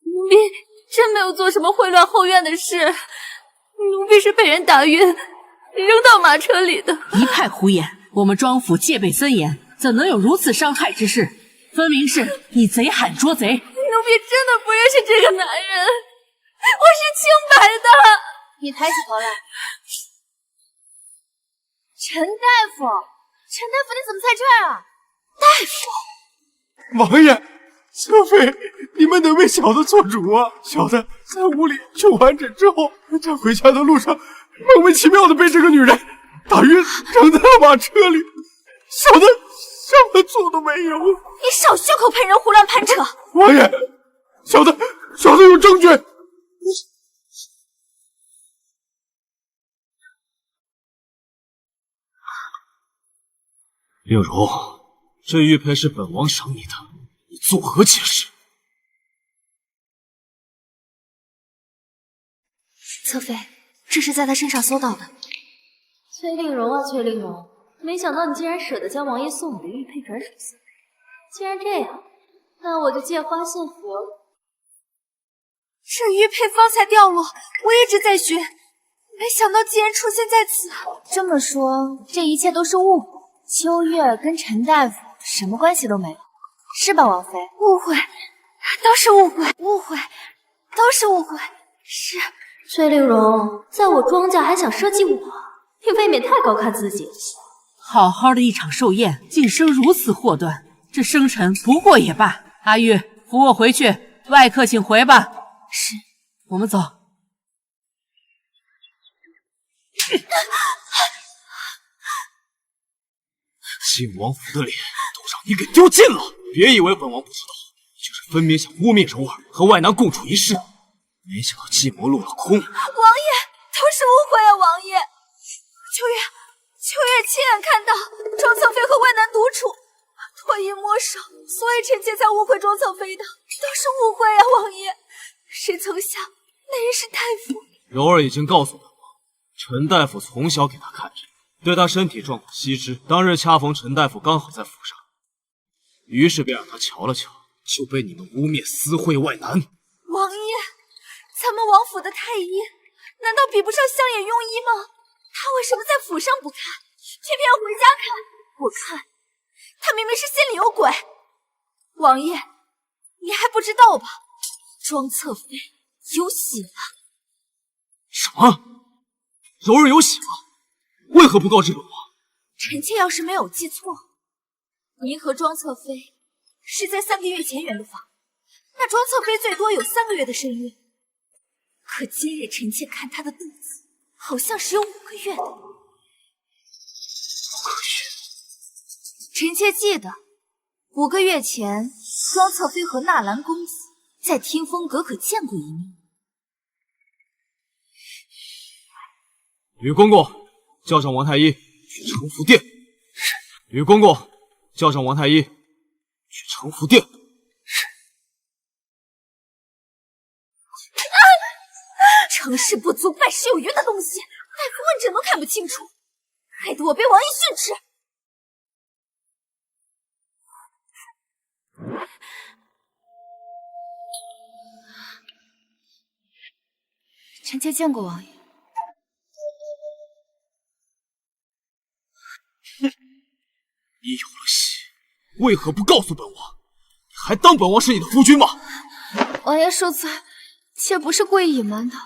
奴婢真没有做什么秽乱后院的事，奴婢是被人打晕，扔到马车里的。一派胡言！我们庄府戒备森严，怎能有如此伤害之事？分明是你贼喊捉贼！奴婢真的不认识这个男人，我是清白的。你抬起头来。陈大夫，陈大夫，你怎么在这儿啊？大夫，王爷，侧妃，你们得为小的做主啊！小的在屋里求完诊之后，在回家的路上，莫名其妙的被这个女人打晕，扔在了马车里。小的什么错都没有。你少血口喷人，胡乱攀扯！王爷，小的有证据。令荣，这玉佩是本王赏你的，你作何解释？侧妃，这是在他身上搜到的。崔令荣啊，崔令荣，没想到你竟然舍得将王爷送你的玉佩转手相陪。既然这样，那我就借花献佛了。这玉佩方才掉落，我一直在寻，没想到竟然出现在此。这么说，这一切都是误会。秋月跟陈大夫什么关系都没有，是吧，王妃？误会，都是误会，误会，都是误会。是崔令荣，在我庄家还想设计我，你未免太高看自己了。好好的一场寿宴，竟生如此祸端，这生辰不过也罢。阿玉，扶我回去，外客请回吧。是，我们走。晋王府的脸都让你给丢尽了！别以为本王不知道，你就是分明想污蔑柔儿和外男共处一室。没想到计谋落了空。王爷，都是误会啊！王爷，秋月亲眼看到庄侧妃和外男独处，脱衣摸手，所以臣妾才误会庄侧妃的，都是误会啊！王爷，谁曾想那人是太傅。柔儿已经告诉本王，陈大夫从小给他看着，对他身体状况悉知。当日恰逢陈大夫刚好在府上，于是便让他瞧了瞧，就被你们污蔑私会外男。王爷，咱们王府的太医难道比不上乡野庸医吗？他为什么在府上不看，偏偏要回家看？我看他明明是心里有鬼。王爷，你还不知道吧？庄侧妃有喜了。什么？柔儿有喜了？为何不告知本王？臣妾要是没有记错，您和庄侧妃是在3个月前圆的房，那庄侧妃最多有3个月的身孕，可今日臣妾看她的肚子，好像是有5个月的。5个月？臣妾记得5个月前，庄侧妃和纳兰公子在听风阁可见过一面。吕公公，叫上王太医去承福殿。是。吕公公，叫上王太医去承福殿。是。成事不足败事有余的东西，大夫问诊都看不清楚，害得我被王爷训斥。臣妾见过王爷。你有了喜，为何不告诉本王？你还当本王是你的夫君吗？王爷恕罪，妾不是故意隐瞒的，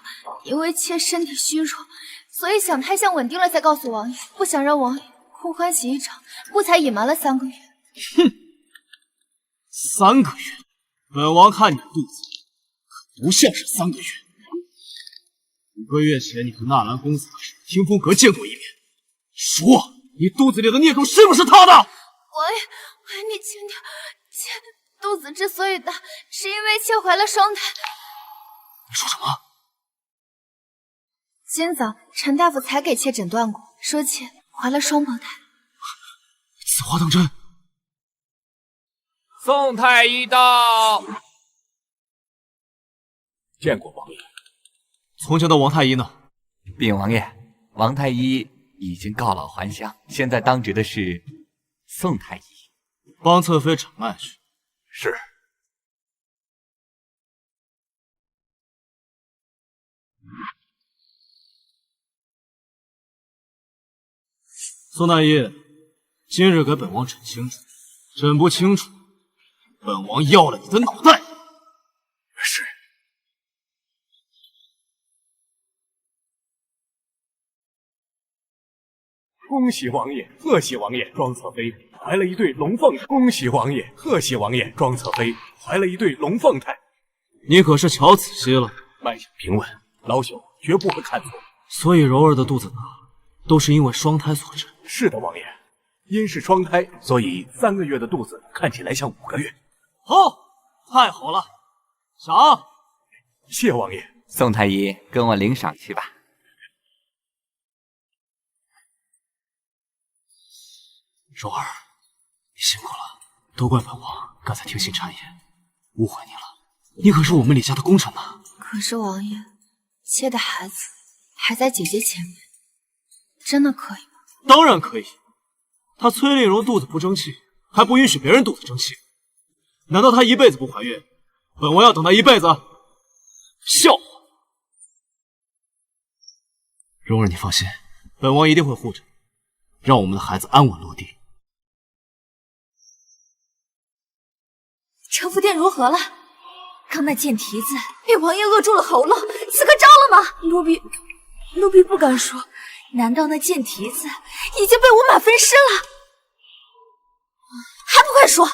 因为妾身体虚弱，所以想胎相稳定了才告诉王爷，不想让王爷空欢喜一场，故才隐瞒了3个月。哼，3个月，本王看你的肚子，可不像是3个月。5个月前，你和纳兰公子在听风阁见过一面，说。你肚子里的孽种是不是他的？王爷，你轻点。妾肚子之所以大，是因为妾怀了双胎。你说什么？今早陈大夫才给妾诊断过，说妾怀了双胞胎。此话当真？宋太医到。见过王爷。从前的王太医呢？禀王爷，王太医已经告老还乡，现在当值的是宋太医。帮侧妃诊脉去。是。宋太医，今日给本王诊清楚，诊不清楚，本王要了你的脑袋。是。恭喜王爷，贺喜王爷，庄侧妃怀了一对龙凤。恭喜王爷，贺喜王爷，庄侧妃怀了一对龙凤胎。你可是瞧仔细了？慢下平问，老朽绝不会看错。所以柔儿的肚子大，都是因为双胎所致。是的，王爷，因是双胎，所以3个月的肚子看起来像5个月。好，太好了，赏。谢王爷。宋太医，跟我领赏去吧。柔儿，辛苦了，都怪本王刚才听信谗言，误会你了。你可是我们李家的功臣呐。可是王爷，妾的孩子还在姐姐前面，真的可以吗？当然可以。她崔令荣肚子不争气，还不允许别人肚子争气。难道她一辈子不怀孕？本王要等她一辈子？笑话！蓉儿，你放心，本王一定会护着你，让我们的孩子安稳落地。城府殿如何了？刚那贱蹄子被王爷扼住了喉咙，此刻招了吗？奴婢不敢说。难道那贱蹄子已经被五马分尸了？还不快说！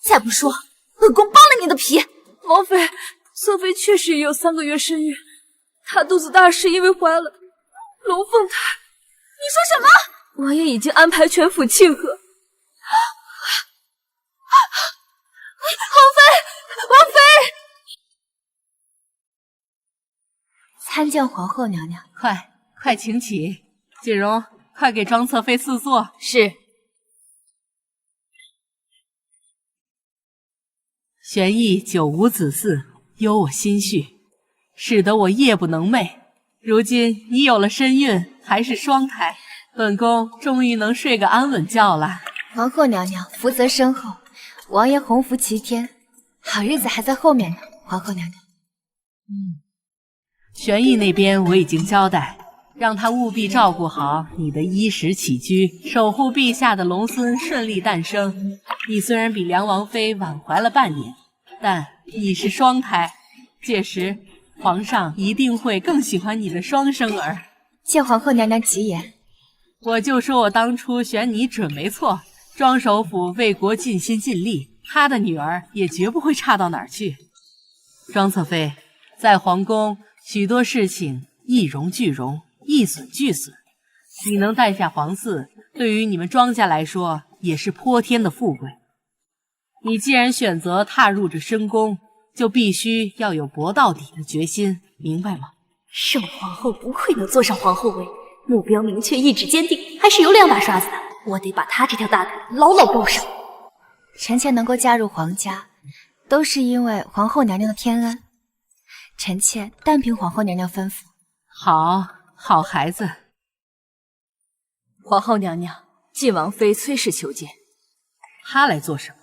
再不说，本宫剥了你的皮！王妃，侧妃确实也有3个月身孕，她肚子大是因为怀了龙凤胎。你说什么？王爷已经安排全府庆贺。王妃！参见皇后娘娘。快请起。锦荣，快给庄侧妃赐座。是。玄义久无子嗣，忧我心绪，使得我夜不能寐。如今你有了身孕，还是双胎，本宫终于能睡个安稳觉了。皇后娘娘福泽深厚，王爷洪福齐天，好日子还在后面呢。皇后娘娘，玄义那边我已经交代，让他务必照顾好你的衣食起居，守护陛下的龙孙顺利诞生。你虽然比梁王妃晚怀了半年，但你是双胎，届时皇上一定会更喜欢你的双生儿。谢皇后娘娘吉言。我就说我当初选你准没错，庄首府为国尽心尽力，他的女儿也绝不会差到哪儿去。庄侧妃，在皇宫许多事情一荣俱荣，一损俱损，你能诞下皇嗣，对于你们庄家来说也是泼天的富贵。你既然选择踏入这深宫，就必须要有搏到底的决心，明白吗？圣皇后不愧能坐上皇后位，目标明确，意志坚定，还是有2把刷子的。我得把她这条大腿牢牢抱上。臣妾能够加入皇家，都是因为皇后娘娘的天恩。臣妾但凭皇后娘娘吩咐。好孩子。皇后娘娘，晋王妃崔氏求见。她来做什么？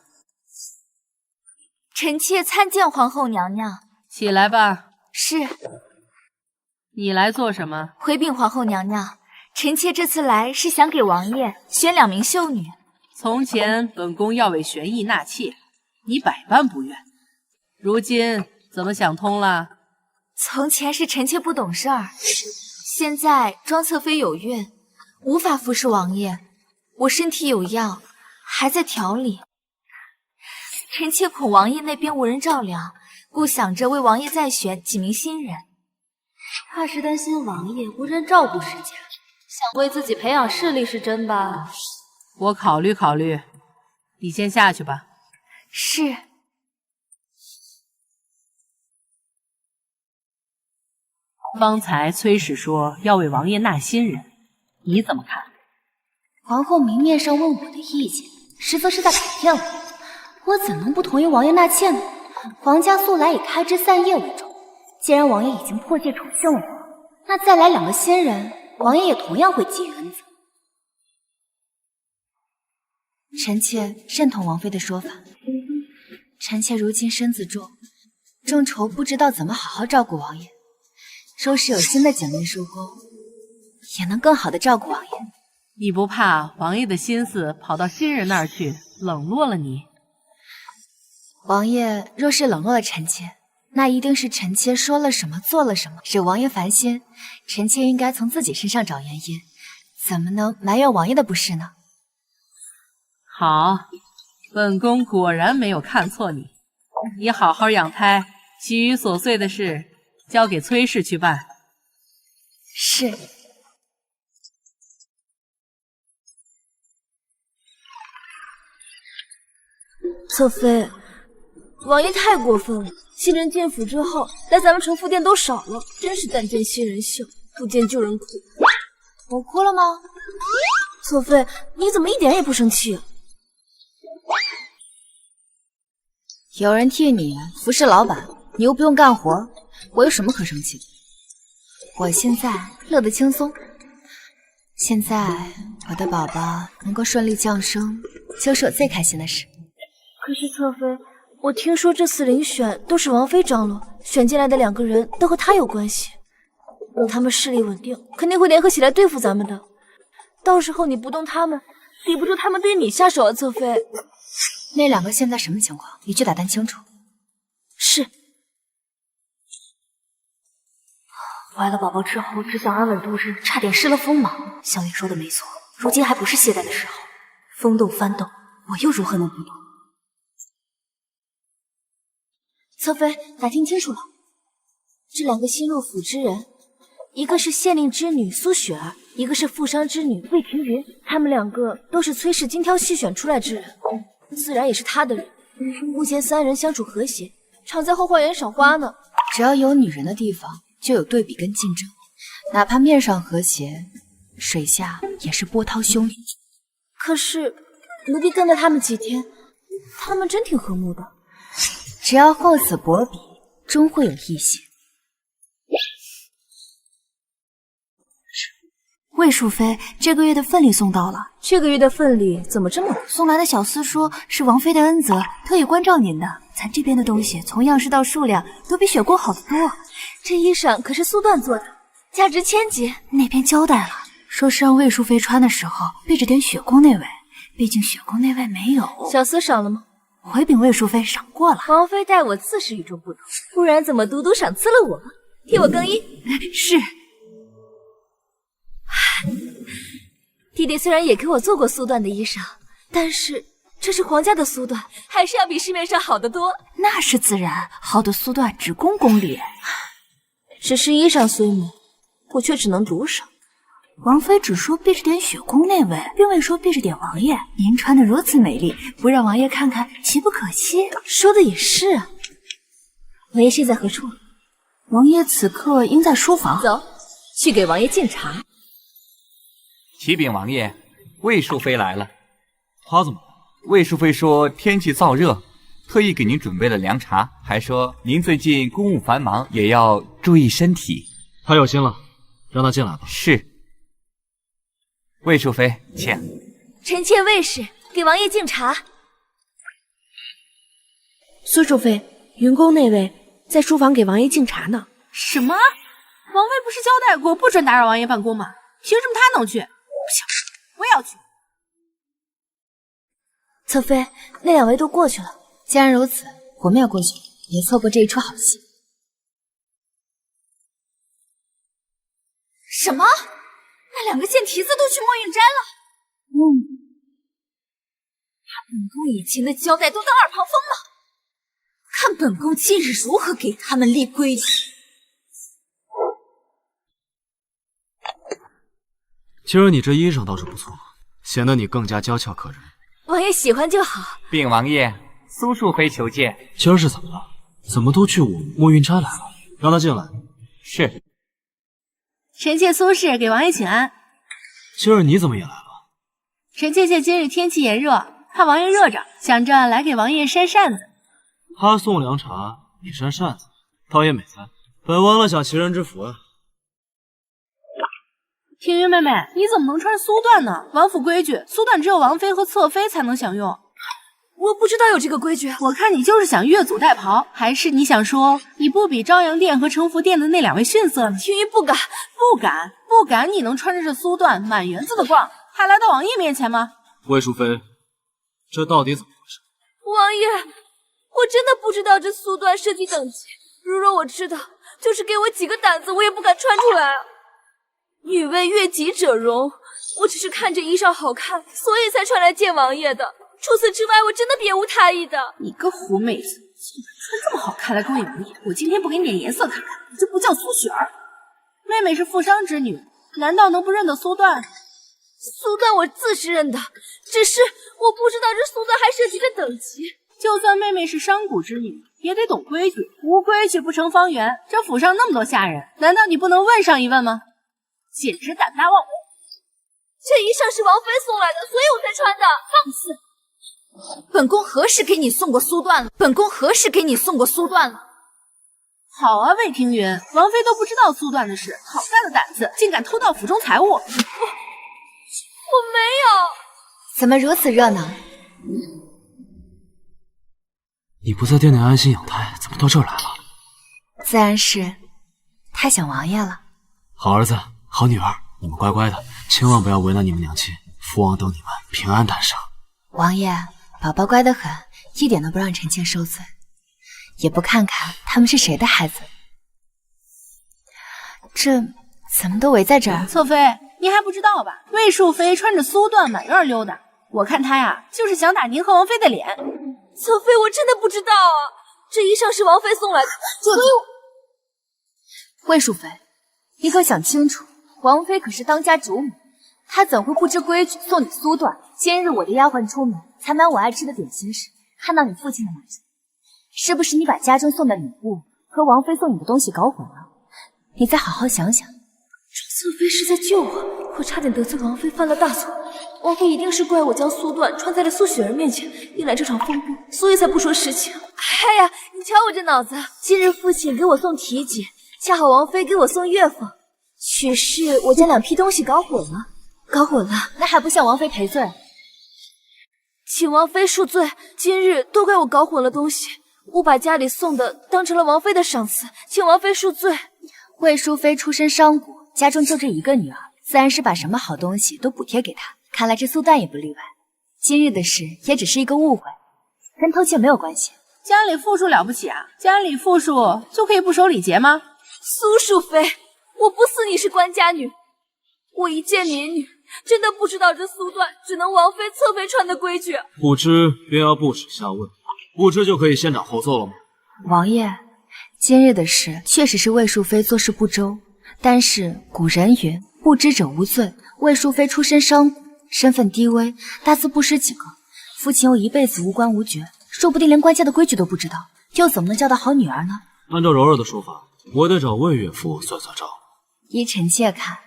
臣妾参见皇后娘娘。起来吧。是。你来做什么？回禀皇后娘娘，臣妾这次来是想给王爷选2名秀女。从前本宫要为玄义纳妾，你百般不愿，如今怎么想通了？从前是臣妾不懂事儿，现在庄侧妃有孕，无法服侍王爷，我身体有恙，还在调理。臣妾恐王爷那边无人照料，故想着为王爷再选几名新人。怕是担心王爷无人照顾世家，想为自己培养势力是真吧？我考虑考虑，你先下去吧。是。方才崔氏说要为王爷纳新人，你怎么看？皇后明面上问我的意见，实则是在考验我怎能不同意王爷纳妾呢？皇家素来以开枝散叶为重，既然王爷已经迫切宠幸了我，那再来2个新人，王爷也同样会给予恩泽。臣妾认同王妃的说法。臣妾如今身子重，正愁不知道怎么好好照顾王爷。若是有新的姐妹入宫，也能更好的照顾王爷。你不怕王爷的心思跑到新人那儿去，冷落了你？王爷若是冷落了臣妾，那一定是臣妾说了什么做了什么，惹王爷烦心。臣妾应该从自己身上找原因，怎么能埋怨王爷的不是呢？好，本宫果然没有看错你。你好好养胎，其余琐碎的事交给崔氏去办。是。侧妃，王爷太过分了！新人进府之后，来咱们城府殿都少了，真是但见新人笑，不见旧人哭。我哭了吗？侧妃，你怎么一点也不生气？有人替你服侍老板，你又不用干活，我有什么可生气的？我现在乐得轻松。现在我的宝宝能够顺利降生，就是我最开心的事。可是侧妃，我听说这次遴选都是王妃张罗，选进来的2个人都和她有关系。等他们势力稳定，肯定会联合起来对付咱们的。到时候你不动他们，抵不住他们对你下手啊，侧妃。那2个现在什么情况？你去打探清楚。是。怀了宝宝之后，只想安稳度日，差点失了锋芒。香菱说的没错，如今还不是懈怠的时候。风动翻动，我又如何能不动？侧妃，打听清楚了，这2个新入府之人，一个是县令之女苏雪儿，一个是富商之女魏庭云。他们2个都是崔氏精挑细选出来之人，自然也是他的人。目前3人相处和谐，常在后花园赏花呢。只要有女人的地方，就有对比跟竞争，哪怕面上和谐，水下也是波涛汹涌。可是奴婢跟了他们几天，他们真挺和睦的。只要厚此薄彼，终会有异性。魏淑妃，这个月的份礼送到了。这个月的份礼怎么这么多？送来的小厮说是王妃的恩泽，特意关照您的。咱这边的东西从样式到数量都比雪宫好得多。这衣裳可是苏缎做的，价值1000金。那边交代了，说是让魏淑妃穿的时候备着点雪宫那位，毕竟雪宫那位没有。小厮赏了吗？回禀魏淑妃，赏过了。王妃待我自是与众不同，不然怎么独独赏赐了我？替我更衣。是。弟弟虽然也给我做过苏缎的衣裳，但是这是皇家的苏缎，还是要比市面上好得多。那是自然，好的苏缎只供宫里。只是衣裳虽美，我却只能独赏。王妃只说避着点雪宫那位，并未说避着点王爷。您穿得如此美丽，不让王爷看看，岂不可惜？说的也是啊。王爷现在何处？王爷此刻应在书房。走，去给王爷敬茶。启禀王爷，魏淑妃来了。她怎么了？魏淑妃说天气燥热，特意给您准备了凉茶，还说您最近公务繁忙，也要注意身体。她有心了，让她进来吧。是。魏淑妃，请。臣妾魏氏给王爷敬茶。苏淑妃，云宫那位在书房给王爷敬茶呢。什么？王妃不是交代过不准打扰王爷办公吗？凭什么他能去？不行，我也要去。侧妃，那2位都过去了。既然如此，我们也过去，别错过这一出好戏。什么？那2个贱蹄子都去墨韵斋了？把本宫以前的交代都当耳旁风了。看本宫今日如何给他们立规矩。今儿你这衣裳倒是不错，显得你更加娇俏可人。王爷喜欢就好。禀王爷，苏淑妃求见。今儿是怎么了？怎么都去我墨韵斋来了？让她进来。是。臣妾苏氏给王爷请安。今儿你怎么也来了？臣妾见今日天气炎热，怕王爷热着，想着来给王爷扇扇子。他送凉茶，你扇扇子，倒也美哉。本王乐享其人之福啊。庭云妹妹，你怎么能穿苏缎呢？王府规矩，苏缎只有王妃和侧妃才能享用。我不知道有这个规矩。我看你就是想越俎代庖，还是你想说你不比朝阳殿和承福殿的那2位逊色呢？庭云不敢，不敢！你能穿着这苏缎满园子的逛，还来到王爷面前吗？魏淑妃，这到底怎么回事？王爷，我真的不知道这苏缎设计等级。如若我知道，就是给我几个胆子，我也不敢穿出来啊。女为悦己者容，我只是看着衣裳好看，所以才穿来见王爷的。除此之外，我真的别无他意的。你个狐妹子，竟然穿这么好看来勾引王爷！我今天不给你点颜色看看，你就不叫苏雪儿。妹妹是富商之女，难道能不认得苏缎？苏缎我自是认得，只是我不知道这苏缎还涉及着等级。就算妹妹是商贾之女，也得懂规矩，无规矩不成方圆。这府上那么多下人，难道你不能问上一问吗？简直胆大妄为！这衣裳是王妃送来的，所以我才穿的。放肆！本宫何时给你送过苏段了？本宫何时给你送过苏段了？好啊，魏庭云，王妃都不知道苏段的事，好大的胆子，竟敢偷盗府中财物！我没有。怎么如此热闹？你不在店内安心养胎，怎么到这儿来了？自然是太想王爷了。好儿子，好女儿，你们乖乖的，千万不要为难你们娘亲。父王等你们平安诞生。王爷，宝宝乖得很，一点都不让臣妾受罪，也不看看他们是谁的孩子。这怎么都围在这儿？侧妃，你还不知道吧？魏淑妃穿着苏缎满院溜达，我看她呀，就是想打您和王妃的脸。侧妃，我真的不知道啊，这衣裳是王妃送来的。魏淑妃，你可想清楚，王妃可是当家主母，她怎会不知规矩送你苏缎？今日我的丫鬟出门，才买我爱吃的点心时，看到你父亲的马车，是不是你把家中送的礼物和王妃送你的东西搞混了？你再好好想想。侧妃是在救我，我差点得罪王妃，犯了大错。王妃一定是怪我将苏缎穿在了苏雪儿面前，引来这场风波，所以才不说实情。哎呀，你瞧我这脑子！今日父亲给我送提姐，恰好王妃给我送月凤，许是我将两批东西搞混了。那还不向王妃赔罪？请王妃恕罪，今日都怪我搞混了东西，我把家里送的当成了王妃的赏赐，请王妃恕罪。魏淑妃出身商贾，家中就这一个女儿，自然是把什么好东西都补贴给她。看来这苏缎也不例外。今日的事也只是一个误会，跟偷窃没有关系。家里富庶了不起啊？家里富庶就可以不守礼节吗？苏淑妃，我不似你是官家女，我一介民女，真的不知道这苏缎只能王妃、侧妃穿的规矩。不知便要不耻下问，不知就可以先斩后奏了吗？王爷，今日的事确实是魏淑妃做事不周，但是古人云不知者无罪。魏淑妃出身商贾，身份低微，大字不识几个，父亲又一辈子无官无爵，说不定连官家的规矩都不知道，又怎么能教导好女儿呢？按照柔儿的说法，我得找魏岳父算账。依臣妾看，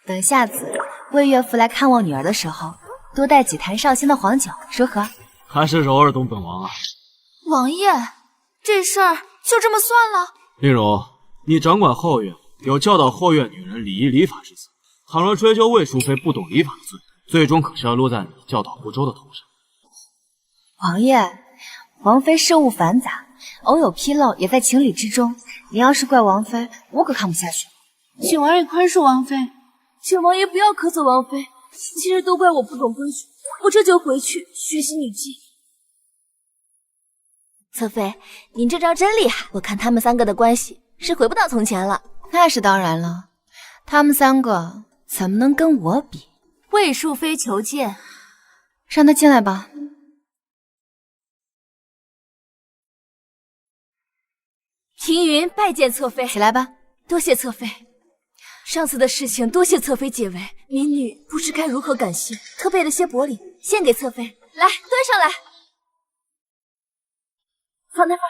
等下次魏岳父来看望女儿的时候，多带几坛绍兴的黄酒，如何？还是柔儿懂本王啊。王爷，这事儿就这么算了？令柔，你掌管后院，有教导后院女人礼仪礼法之责。倘若追究魏淑妃不懂礼法的罪，最终可是要落在你教导不周的头上。王爷，王妃事务繁杂，偶有纰漏也在情理之中。你要是怪王妃，我可看不下去。请王爷宽恕王妃，请王爷不要苛责王妃，今日都怪我不懂规矩，我这就回去学习女技。侧妃，您这招真厉害，我看他们三个的关系是回不到从前了。那是当然了，他们三个怎么能跟我比？魏淑妃求见，让他进来吧。庭云拜见侧妃。起来吧。多谢侧妃。上次的事情多谢侧妃解围，民女不知该如何感谢，特备了些薄礼献给侧妃。来，端上来。放那放那。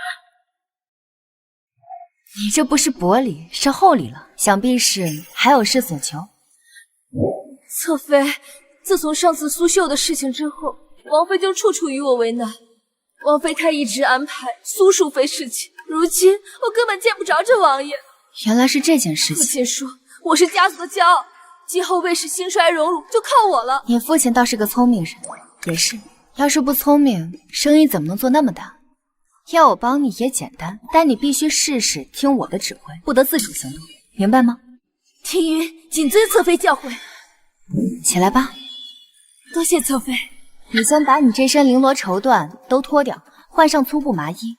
你这不是薄礼，是厚礼了，想必是还有事所求。侧妃，自从上次苏绣的事情之后，王妃就处处与我为难。王妃她一直安排苏淑妃事情，如今我根本见不着这王爷。原来是这件事情。父亲说我是家族的骄傲，今后魏氏兴衰荣辱就靠我了。你父亲倒是个聪明人，也是，要是不聪明，生意怎么能做那么大？要我帮你也简单，但你必须事事听我的指挥，不得自主行动，明白吗？庭云谨遵侧妃教诲。起来吧。多谢侧妃。你先把你这身绫罗绸缎都脱掉，换上粗布麻衣，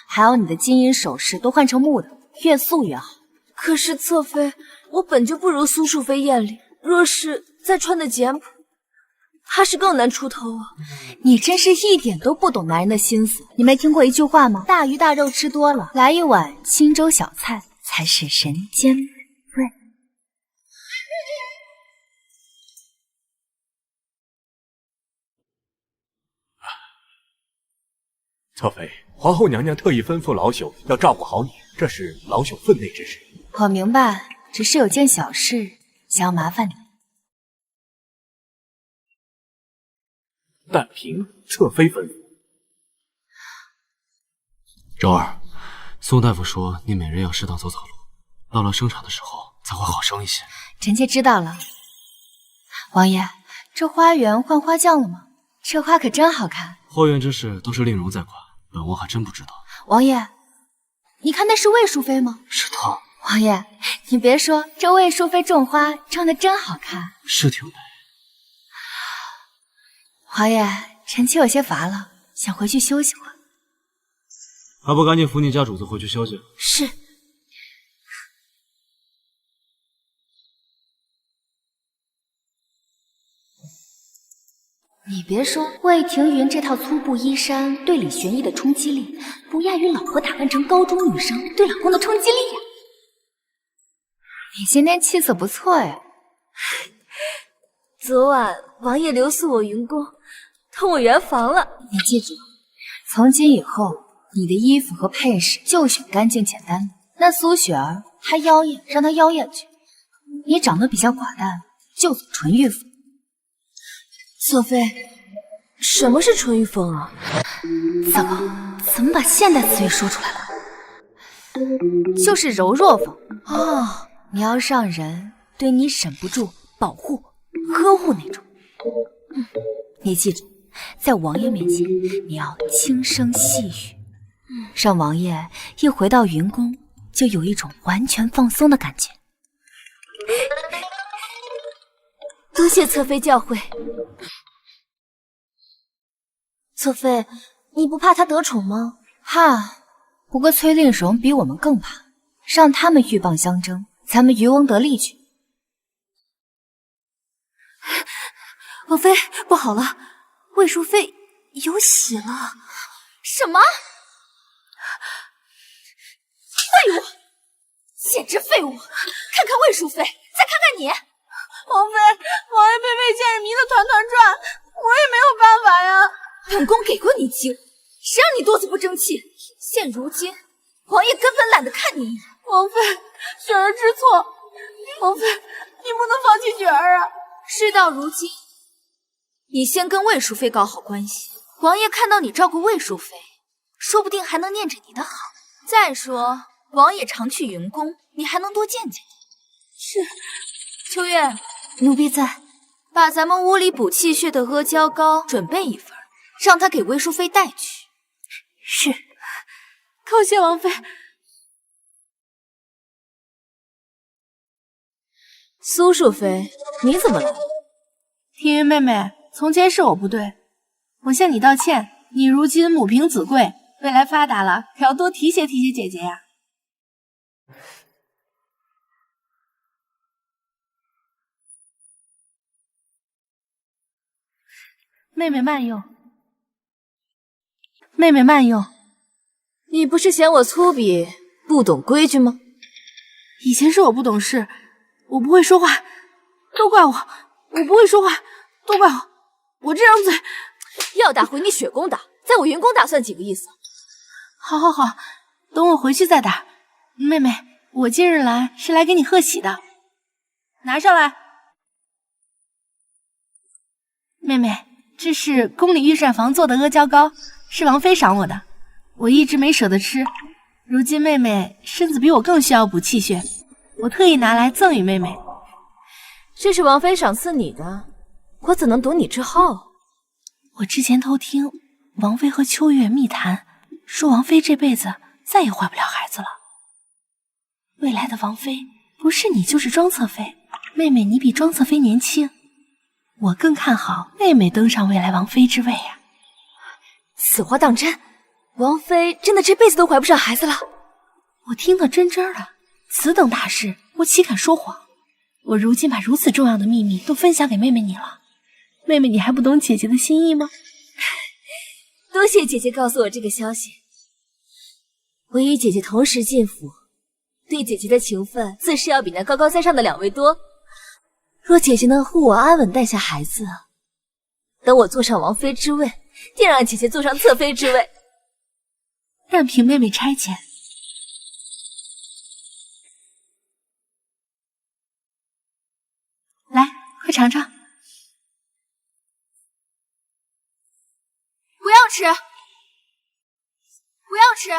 还有你的金银首饰都换成木的，越素越好。可是侧妃，我本就不如苏淑妃艳丽，若是再穿的简朴，怕是更难出头啊。你真是一点都不懂男人的心思。你没听过一句话吗？大鱼大肉吃多了，来一碗清粥小菜才是人间美味。侧妃，皇后娘娘特意吩咐老朽要照顾好你，这是老朽分内之事。我明白，只是有件小事想要麻烦你。但凭侧妃吩咐。柔儿，宋大夫说你每日要适当走走路，到了生产的时候才会好生一些。臣妾知道了。王爷，这花园换花匠了吗？这花可真好看。后院之事都是令荣在管，本王还真不知道。王爷，你看那是魏淑妃吗？是她。王爷，你别说，这魏淑妃种花种得真好看。是挺美。王爷，臣妾有些乏了，想回去休息会儿。还不赶紧扶你家主子回去休息？是。你别说，魏庭云这套粗布衣衫对李玄逸的冲击力，不亚于老婆打扮成高中女生对老公的冲击力呀。你今天气色不错呀。昨晚王爷留宿我云宫，同我圆房了。你记住，从今以后，你的衣服和配饰就选干净简单的。那苏雪儿她妖艳，让她妖艳去；你长得比较寡淡，就走纯欲风。侧妃，什么是纯欲风啊？怎么把现代词语说出来了？就是柔弱风哦，你要让人对你忍不住保护、呵护那种。你记住，在王爷面前你要轻声细语，让王爷一回到云宫就有一种完全放松的感觉。多谢侧妃教诲。侧妃，你不怕他得宠吗？怕，不过崔令荣比我们更怕，让他们鹬蚌相争，咱们渔翁得利去。王妃，不好了，魏淑妃有喜了。什么？废物，简直废物！看看魏淑妃，再看看你。王妃，王爷被魏建日迷得团团转，我也没有办法呀。本宫给过你机会，谁让你多次不争气？现如今，王爷根本懒得看你一眼。王妃，雪儿知错。王妃，你不能放弃雪儿啊！事到如今，你先跟魏淑妃搞好关系，王爷看到你照顾魏淑妃，说不定还能念着你的好。再说，王爷常去云宫，你还能多见见。是。秋月，奴婢在，把咱们屋里补气血的阿胶糕准备一份，让她给魏淑妃带去。是，叩谢王妃。苏淑妃，你怎么了？庭云妹妹，从前是我不对，我向你道歉。你如今母凭子贵，未来发达了，可要多提携提携姐姐呀。妹妹慢用，妹妹慢用。你不是嫌我粗鄙、不懂规矩吗？以前是我不懂事，我不会说话，都怪我。我不会说话，都怪我。我这张嘴要打回你雪宫打，在我云宫打算几个意思？好，好，好，等我回去再打。妹妹，我今日来是来给你贺喜的，拿上来。妹妹。这是宫里御膳房做的阿胶糕，是王妃赏我的，我一直没舍得吃。如今妹妹身子比我更需要补气血，我特意拿来赠与妹妹。这是王妃赏赐你的，我怎能夺你之好？我之前偷听王妃和秋月密谈，说王妃这辈子再也怀不了孩子了。未来的王妃不是你就是庄侧妃，妹妹你比庄侧妃年轻。我更看好妹妹登上未来王妃之位呀！此话当真？王妃真的这辈子都怀不上孩子了？我听得真真的，此等大事，我岂敢说谎？我如今把如此重要的秘密都分享给妹妹你了，妹妹你还不懂姐姐的心意吗？多谢姐姐告诉我这个消息。我与姐姐同时进府，对姐姐的情分自是要比那高高在上的两位多。若姐姐能护我安稳带下孩子，等我坐上王妃之位，定让姐姐坐上侧妃之位。但凭妹妹差遣。来，快尝尝。吃，不要吃！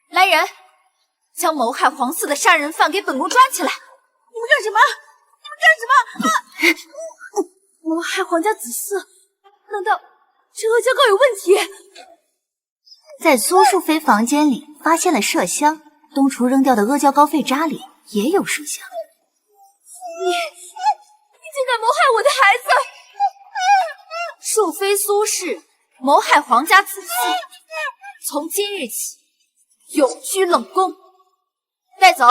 来人，将谋害皇嗣的杀人犯给本宫抓起来！你们干什么？你们干什么？谋害皇家子嗣？难道这阿胶糕有问题？在苏淑妃房间里发现了麝香，东厨扔掉的阿胶糕废渣里也有麝香。你竟敢谋害我的孩子！庶妃苏氏谋害皇家子嗣，从今日起永居冷宫，带走。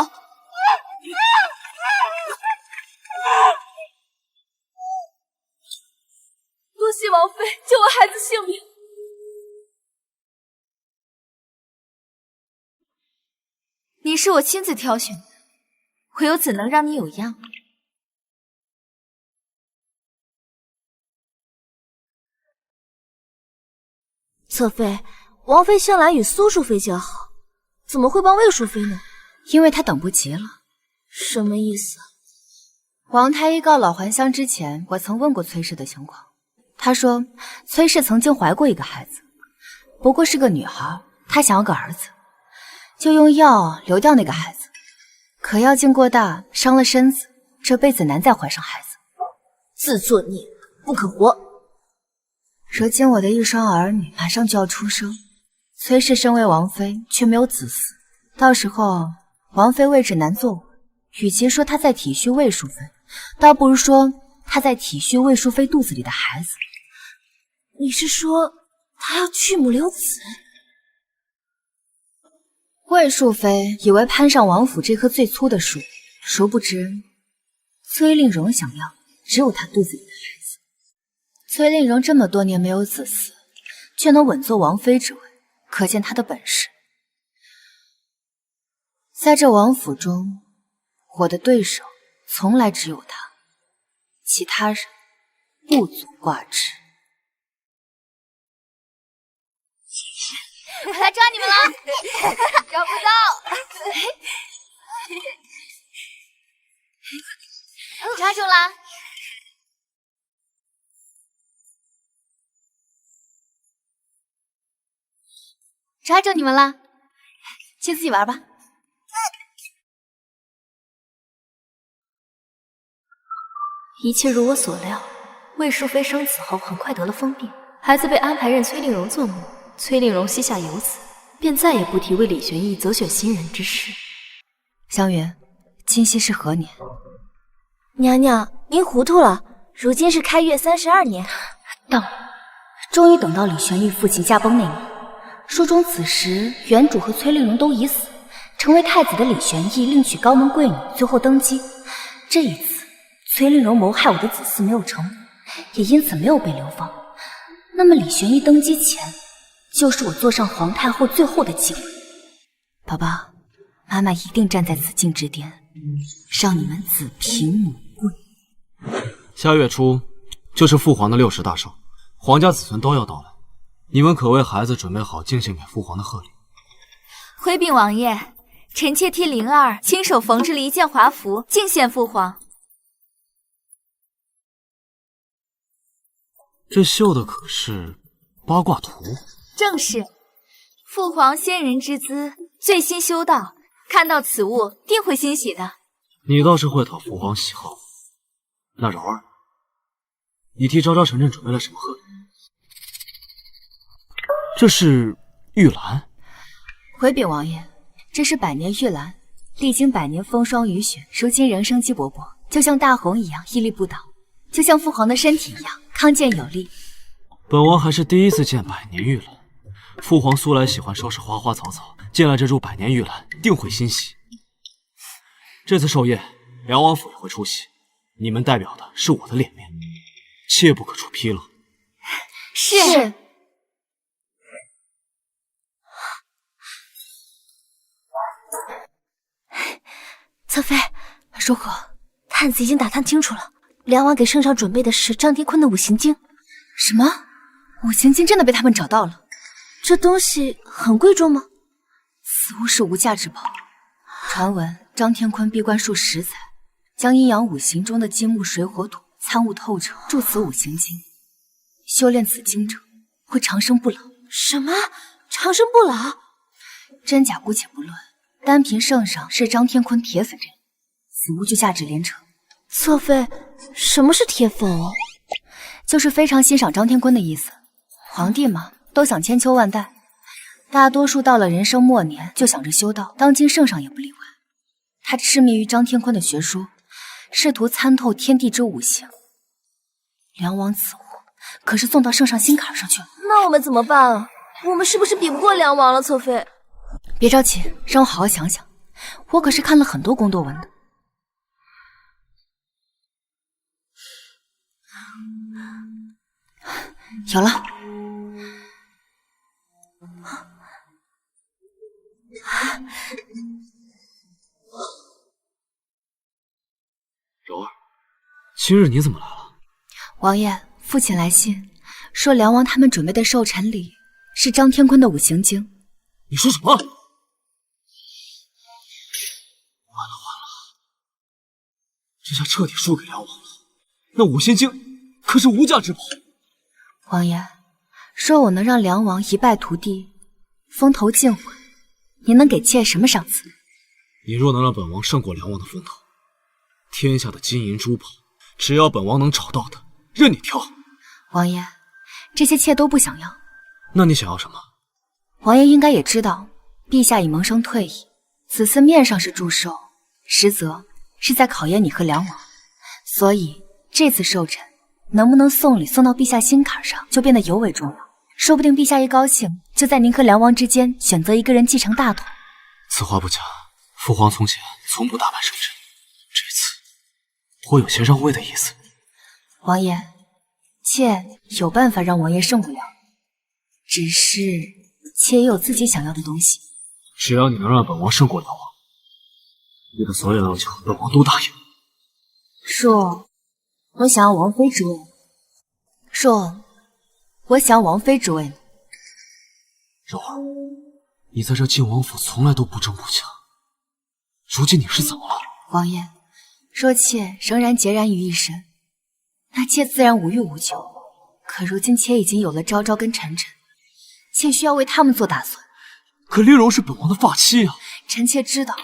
多谢王妃救我孩子性命。你是我亲自挑选的，我又怎能让你有恙？侧妃，王妃向来与苏淑妃交好，怎么会帮魏淑妃呢？因为她等不及了。什么意思？王太医告老还乡之前，我曾问过崔氏的情况。他说，崔氏曾经怀过一个孩子，不过是个女孩，她想要个儿子，就用药流掉那个孩子。可药劲过大，伤了身子，这辈子难再怀上孩子。自作孽，不可活！如今我的一双儿女马上就要出生，崔氏身为王妃，却没有子嗣，到时候王妃位置难坐稳。与其说她在体恤魏淑妃，倒不如说她在体恤魏淑妃肚子里的孩子。你是说她要去母留子？魏淑妃以为攀上王府这棵最粗的树，殊不知崔令荣想要只有她肚子里的孩子。崔令荣这么多年没有子嗣，却能稳坐王妃之位，可见他的本事。在这王府中，我的对手从来只有他，其他人不足挂齿。我来抓你们了！抓不到，抓住啦！抓住你们啦！去自己玩吧。一切如我所料，魏淑妃生子后很快得了疯病，孩子被安排认崔令荣做母。崔令荣膝下有子，便再也不提为李玄义择选新人之事。湘云，今夕是何年？娘娘，您糊涂了，如今是开月32年。到，终于等到李玄义父亲驾崩那年。书中此时原主和崔令荣都已死，成为太子的李玄义另娶高门贵女，最后登基。这一次，崔令荣谋害我的子嗣没有成功，也因此没有被流放。那么李玄义登基前，就是我坐上皇太后最后的机会。宝宝，妈妈一定站在紫禁之巅，让你们子凭母贵。下月初就是父皇的60大寿，皇家子孙都要到来，你们可为孩子准备好敬献给父皇的贺礼。回禀王爷，臣妾替灵儿亲手缝制了一件华服，敬献父皇。这绣的可是八卦图？正是，父皇仙人之姿，最新修道，看到此物定会欣喜的。你倒是会讨父皇喜好。那柔儿，你替昭昭臣臣准备了什么贺礼？这是玉兰。回禀王爷，这是百年玉兰，历经100年风霜雨雪，如今仍生机勃勃，就像大红一样屹立不倒，就像父皇的身体一样康健有力。本王还是第一次见百年玉兰，父皇素来喜欢收拾花花草草，见了这株百年玉兰，定会欣喜。这次寿宴，梁王府也会出席，你们代表的是我的脸面，切不可出纰漏。是。侧妃，如何？探子已经打探清楚了，梁王给圣上准备的是张天坤的五行经。什么？五行经真的被他们找到了？这东西很贵重吗？此物是无价之宝。传闻张天坤闭关数10载，将阴阳五行中的金木水火土参悟透彻，著此五行经。修炼此经者会长生不老。什么？长生不老？真假姑且不论，单凭圣上是张天坤铁粉这个，此物就价值连城。侧妃，什么是铁粉？就是非常欣赏张天坤的意思。皇帝嘛，都想千秋万代，大多数到了人生末年就想着修道，当今圣上也不例外。他痴迷于张天坤的学说，试图参透天地之五行。梁王此物可是送到圣上心坎上去了。那我们怎么办啊？我们是不是比不过梁王了？侧妃，别着急，让我好好想想。我可是看了很多宫斗文的。有了。柔儿，今日你怎么来了？王爷，父亲来信说梁王他们准备的寿辰礼是张天坤的五行经。你说什么？完了，这下彻底输给梁王了。那五行经可是无价之宝。王爷说我能让梁王一败涂地，风头尽毁，您能给妾什么赏赐？你若能让本王胜过梁王的风头，天下的金银珠宝，只要本王能找到的，任你挑。王爷，这些妾都不想要。那你想要什么？王爷应该也知道，陛下已萌生退意，此次面上是祝寿，实则是在考验你和梁王。所以这次寿辰能不能送礼送到陛下心坎上，就变得尤为重要。说不定陛下一高兴，就在您和梁王之间选择一个人继承大统。此话不假，父皇从前从不大办寿辰，这次颇有些让位的意思。王爷，妾有办法让王爷胜不了，只是妾也有自己想要的东西。只要你能让本王胜过梁王，你的所有要求本王都答应。说我想要王妃之位。说我想要王妃之位。柔儿，你在这晋王府从来都不争不抢，如今你是怎么了？王爷，若妾仍然孑然于一身，那妾自然无欲无求。可如今妾已经有了昭昭跟晨晨，妾需要为他们做打算。可丽柔是本王的发妻啊！臣妾知道，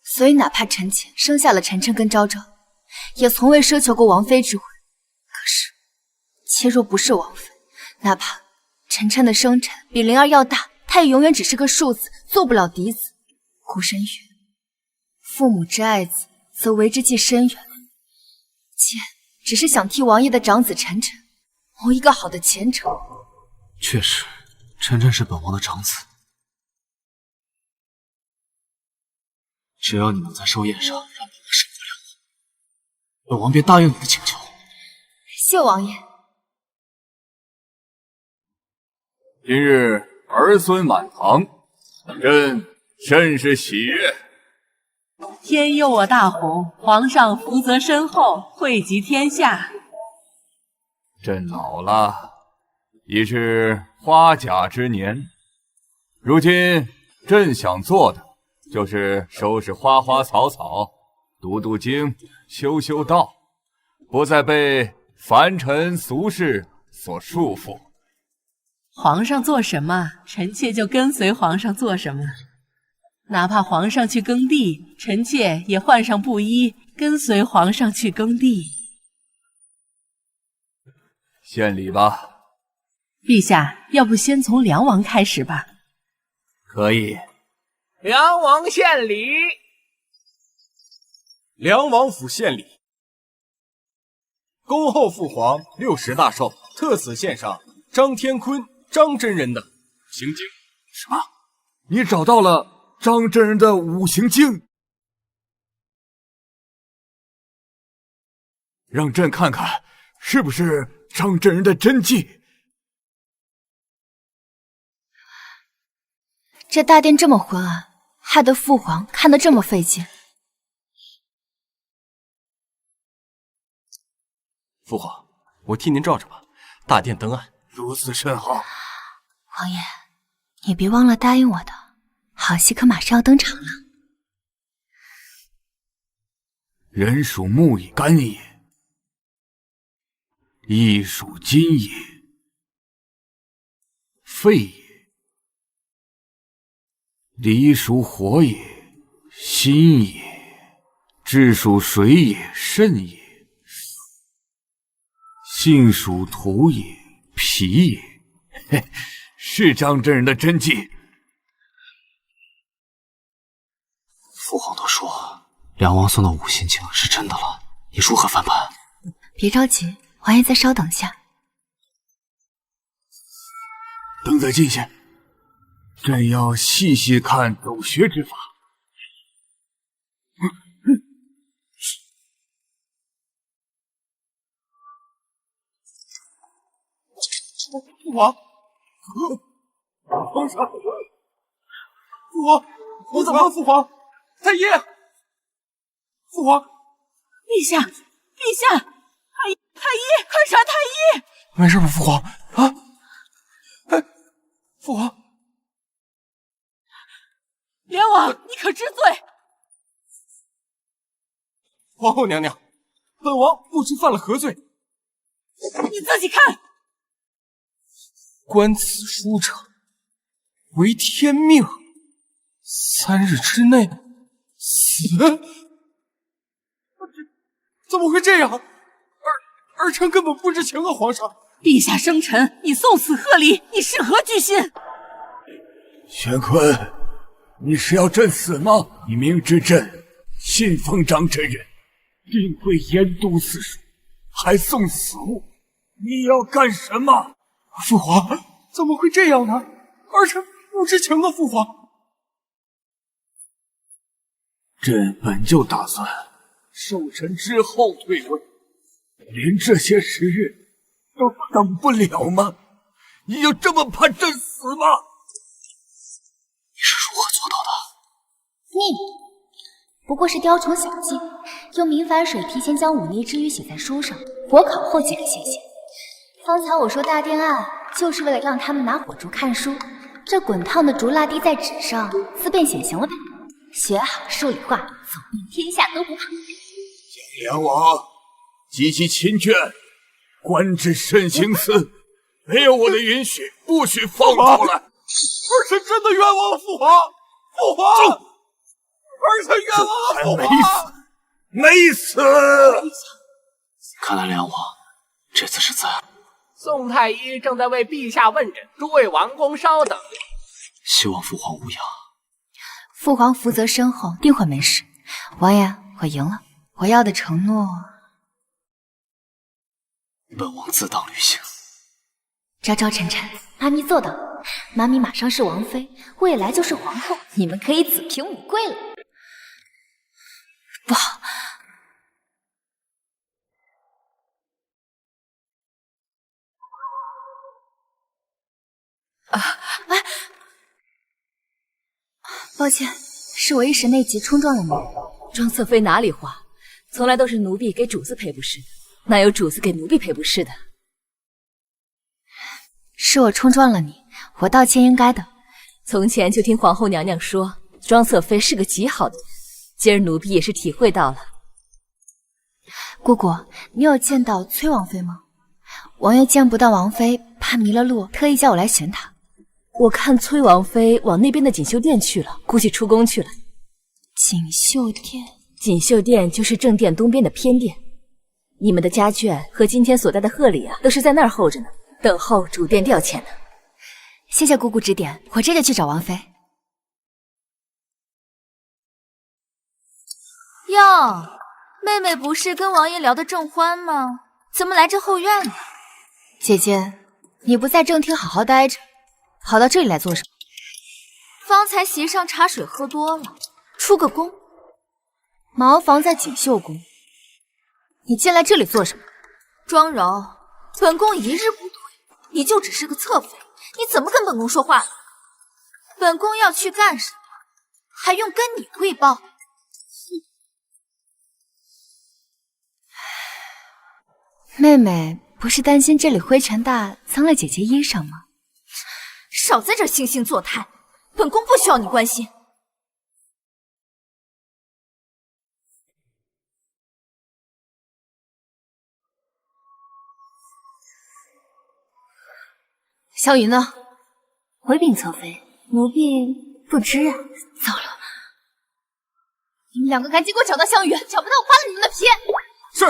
所以哪怕臣妾生下了晨晨跟昭昭，也从未奢求过王妃之位。可是，妾若不是王妃，哪怕晨晨的生辰比灵儿要大，她也永远只是个庶子，做不了嫡子。古神曰：“父母之爱子，则为之计深远。”妾只是想替王爷的长子晨晨谋一个好的前程。确实，晨晨是本王的长子。只要你能在寿宴上让本王胜过梁王，本王便答应你的请求。谢王爷。今日儿孙满堂，朕甚是喜悦。天佑我大洪，皇上福泽深厚，惠及天下。朕老了，已是花甲之年，如今朕想做的就是收拾花花草草，读读经，修修道，不再被凡尘俗世所束缚。皇上做什么，臣妾就跟随皇上做什么。哪怕皇上去耕地，臣妾也换上布衣，跟随皇上去耕地。献礼吧。陛下，要不先从梁王开始吧？可以。梁王献礼。梁王府献礼。恭候父皇60大寿，特此献上张天坤张真人的五行经。什么？你找到了张真人的五行经？让朕看看，是不是张真人的真迹？这大殿这么昏暗，害得父皇看得这么费劲。父皇，我替您照着吧。大殿灯暗，如此甚好。王爷，你别忘了答应我的，好戏可马上要登场了。人属木也，干也；一属金也，肺也，离属火也，心也，志属水也，肾也，性属土也，脾也。嘿，是张真人的真迹。父皇都说梁王送的五心经是真的了，你如何翻盘？别着急，王爷再稍等下。等在近些，朕要细细看走穴之法。父皇，皇上，父皇，你怎么了？父皇，太医，父皇，陛下，陛下，太医，快传太医！没事吧，父皇？啊，哎，父皇，梁王，你可知罪？皇后娘娘，本王不知犯了何罪。你自己看。观此书者，为天命，3日之内死。怎么会这样？儿臣根本不知情啊，皇上。陛下生辰，你送死贺礼，你是何居心？玄坤，你是要朕死吗？你明知朕信奉张真人，定会研读此书，还送死物，你要干什么？父皇，怎么会这样呢？儿臣不知情啊，父皇。朕本就打算授臣之后退位，连这些时日都等不了吗？你就这么怕朕死吗？你是如何做到的？命，不过是雕虫小技，用明矾水提前将忤逆之语写在书上，火烤后即可现形。方才我说大殿案，就是为了让他们拿火烛看书，这滚烫的竹蜡滴在纸上，自便显形了吧？学好数理化，走遍天下都不怕。梁王及其亲眷，官至慎行此，没有我的允许，不许放出来。儿臣真的冤枉了父皇，父皇，儿臣冤枉了父皇。没死。看来梁王这次是在。宋太医正在为陛下问诊，诸位王公稍等。希望父皇无恙。父皇福泽深厚，定会没事。王爷，我赢了，我要的承诺，本王自当履行。昭昭臣臣，妈咪做到。妈咪马上是王妃，未来就是皇后，你们可以子凭母贵了。不好。抱歉，是我一时内急冲撞了你。庄侧妃哪里话，从来都是奴婢给主子赔不是的，哪有主子给奴婢赔不是的？是我冲撞了你，我道歉应该的。从前就听皇后娘娘说，庄侧妃是个极好的人，今儿奴婢也是体会到了。姑姑，你有见到崔王妃吗？王爷见不到王妃，怕迷了路，特意叫我来寻她。我看崔王妃往那边的锦绣殿去了，估计出宫去了。锦绣殿，锦绣殿就是正殿东边的偏殿，你们的家眷和今天所带的贺礼啊，都是在那儿候着呢，等候主殿调遣呢。谢谢姑姑指点，我这就去找王妃。哟，妹妹不是跟王爷聊得正欢吗？怎么来这后院呢？姐姐，你不在正厅好好待着，跑到这里来做什么？方才席上茶水喝多了，出个宫。茅房在锦绣宫，你进来这里做什么？庄柔，本宫一日不退，你就只是个侧妃，你怎么跟本宫说话呢？本宫要去干什么，还用跟你汇报？妹妹不是担心这里灰尘大，脏了姐姐衣裳吗？少在这惺惺作态，本宫不需要你关心。小雨呢？回禀侧妃，奴婢不知啊。糟了，你们两个赶紧给我找到项羽，找不到我扒了你们的皮！是。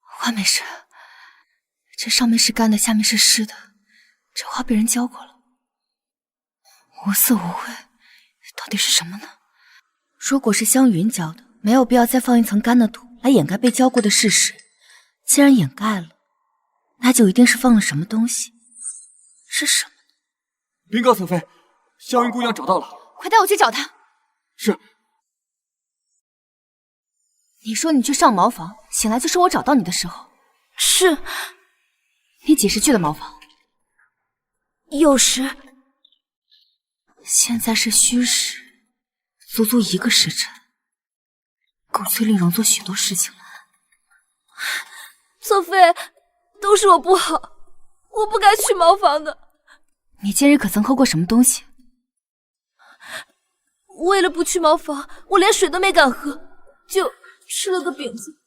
花没事，这上面是干的，下面是湿的，这花被人浇过了。无色无味，到底是什么呢？如果是香云浇的，没有必要再放一层干的土来掩盖被浇过的事实。既然掩盖了，那就一定是放了什么东西。是什么？禀告侧妃，香云姑娘找到了。快带我去找她。是。你说你去上茅房，醒来就是我找到你的时候。是。你几时去的茅房？酉时。现在是戌时，足足1个时辰，够崔令荣做许多事情了。侧妃，都是我不好，我不该去茅房的。你今日可曾喝过什么东西？为了不去茅房，我连水都没敢喝，就吃了个饼子。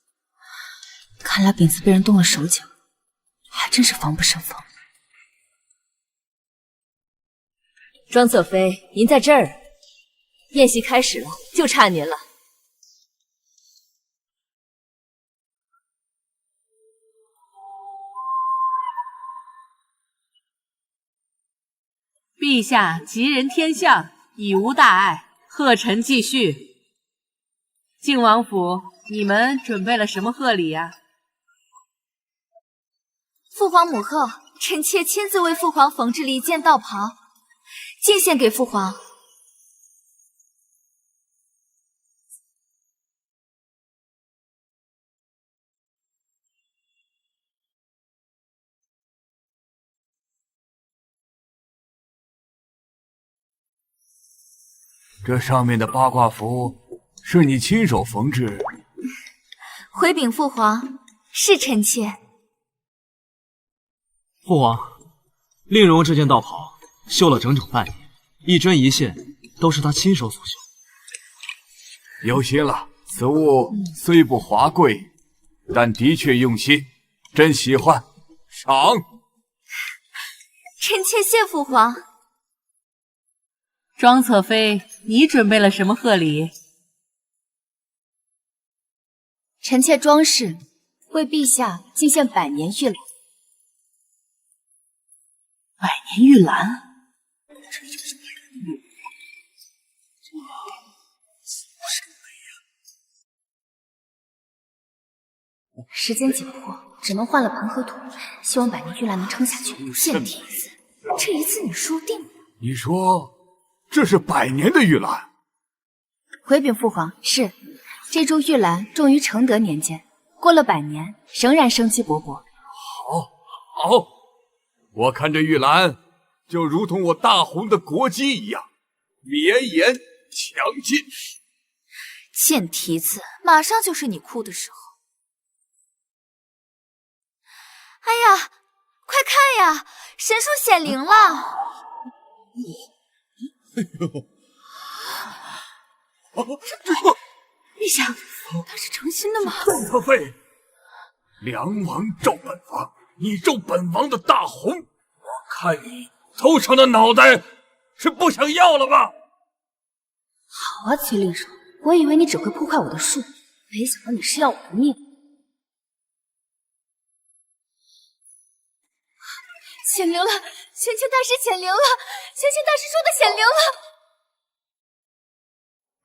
看来饼子被人动了手脚，还真是防不胜防。庄侧妃，您在这儿，宴席开始了，就差您了。陛下吉人天相，已无大碍，贺臣继续。靖王府，你们准备了什么贺礼呀？父皇母贺，臣妾亲自为父皇缝制了一件道袍，进献给父皇。这上面的八卦符是你亲手缝制？回禀父皇，是臣妾。父皇，令荣这件道袍绣了整整半年，一针一线都是他亲手所绣。有心了，此物虽不华贵，但的确用心，真喜欢，赏。臣妾谢父皇。庄侧妃，你准备了什么贺礼？臣妾庄氏为陛下进献100年玉兰。100年玉兰？时间紧迫，只能换了盆和土，希望100年玉兰能撑下去。见体子，这一次你输定了。你说这是100年的玉兰？回禀父皇，是这株玉兰种于承德年间，过了100年仍然生机勃勃。好，我看这玉兰就如同我大红的国基一样，绵延强劲。贱蹄子，马上就是你哭的时候。哎呀，快看呀，神树显灵了！哎呦！陛下，他是诚心的吗？庄侧妃，梁王咒本王，你咒本王的大红，我看你头上的脑袋是不想要了吧？好啊，崔令荣，我以为你只会破坏我的树，没想到你是要我的命。显灵了，玄清大师显灵了，玄清大师说的显灵了。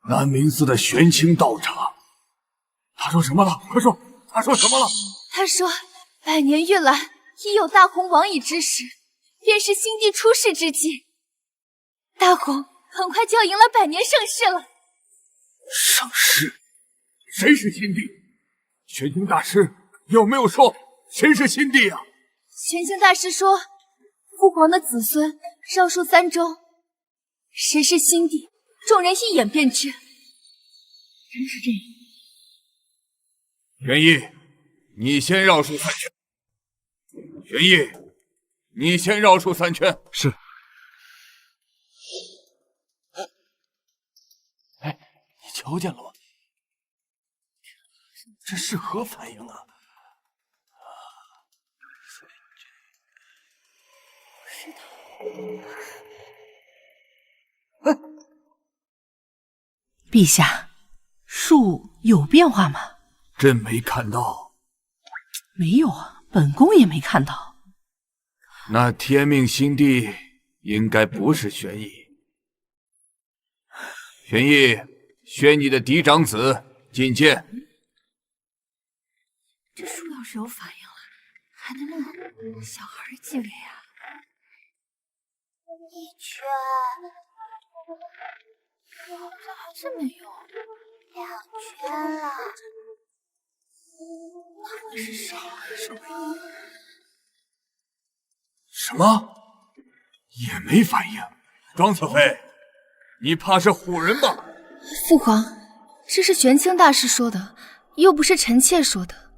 南明寺的玄清道长，他说什么了？快说，他说什么了？他说，100年玉兰已有大红王矣之时，便是新帝出世之际。大红很快就要迎来100年盛世了。盛世？谁是新帝？玄清大师有没有说谁是新帝啊？玄清大师说，父皇的子孙绕树3周，谁是新帝，众人一眼便知。真是这样。玄烨，你先绕树3圈。玄烨，你先绕树3圈。是。哎，你瞧见了吗？这是何反应啊？陛下，树有变化吗？朕没看到。没有啊，本宫也没看到。那天命心地应该不是玄逸。玄逸，宣你的嫡长子觐见。这树要是有反应了，还能让小孩继位啊？一圈，好像还是没有。2圈了。那会是谁？什么？也没反应。庄侧妃，你怕是唬人吧？父皇，这是玄清大师说的，又不是臣妾说的。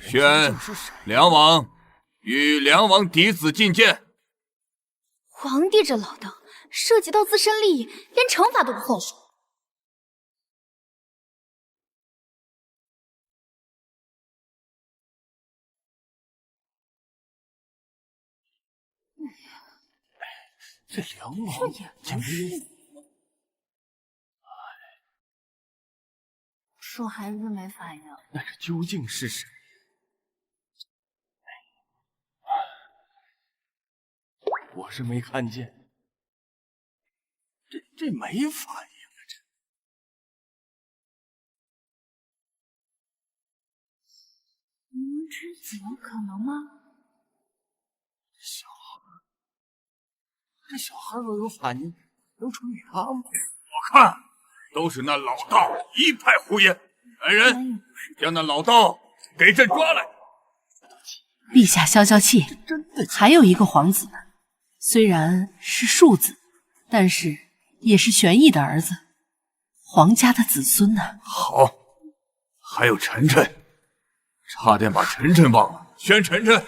宣梁王与梁王嫡子觐见。皇帝这老道，涉及到自身利益，连惩罚都不算数。这梁王简直……树还是没反应。那这究竟是谁？我是没看见，这没反应啊！灵之子有可能吗？这小孩若有反应，能传给他吗？我看都是那老道一派胡言。来人，将那老道给朕抓来！陛下消消气，还有一个皇子呢，虽然是庶子，但是也是玄逸的儿子，皇家的子孙呢。好，还有晨晨，差点把晨晨忘了。宣晨晨。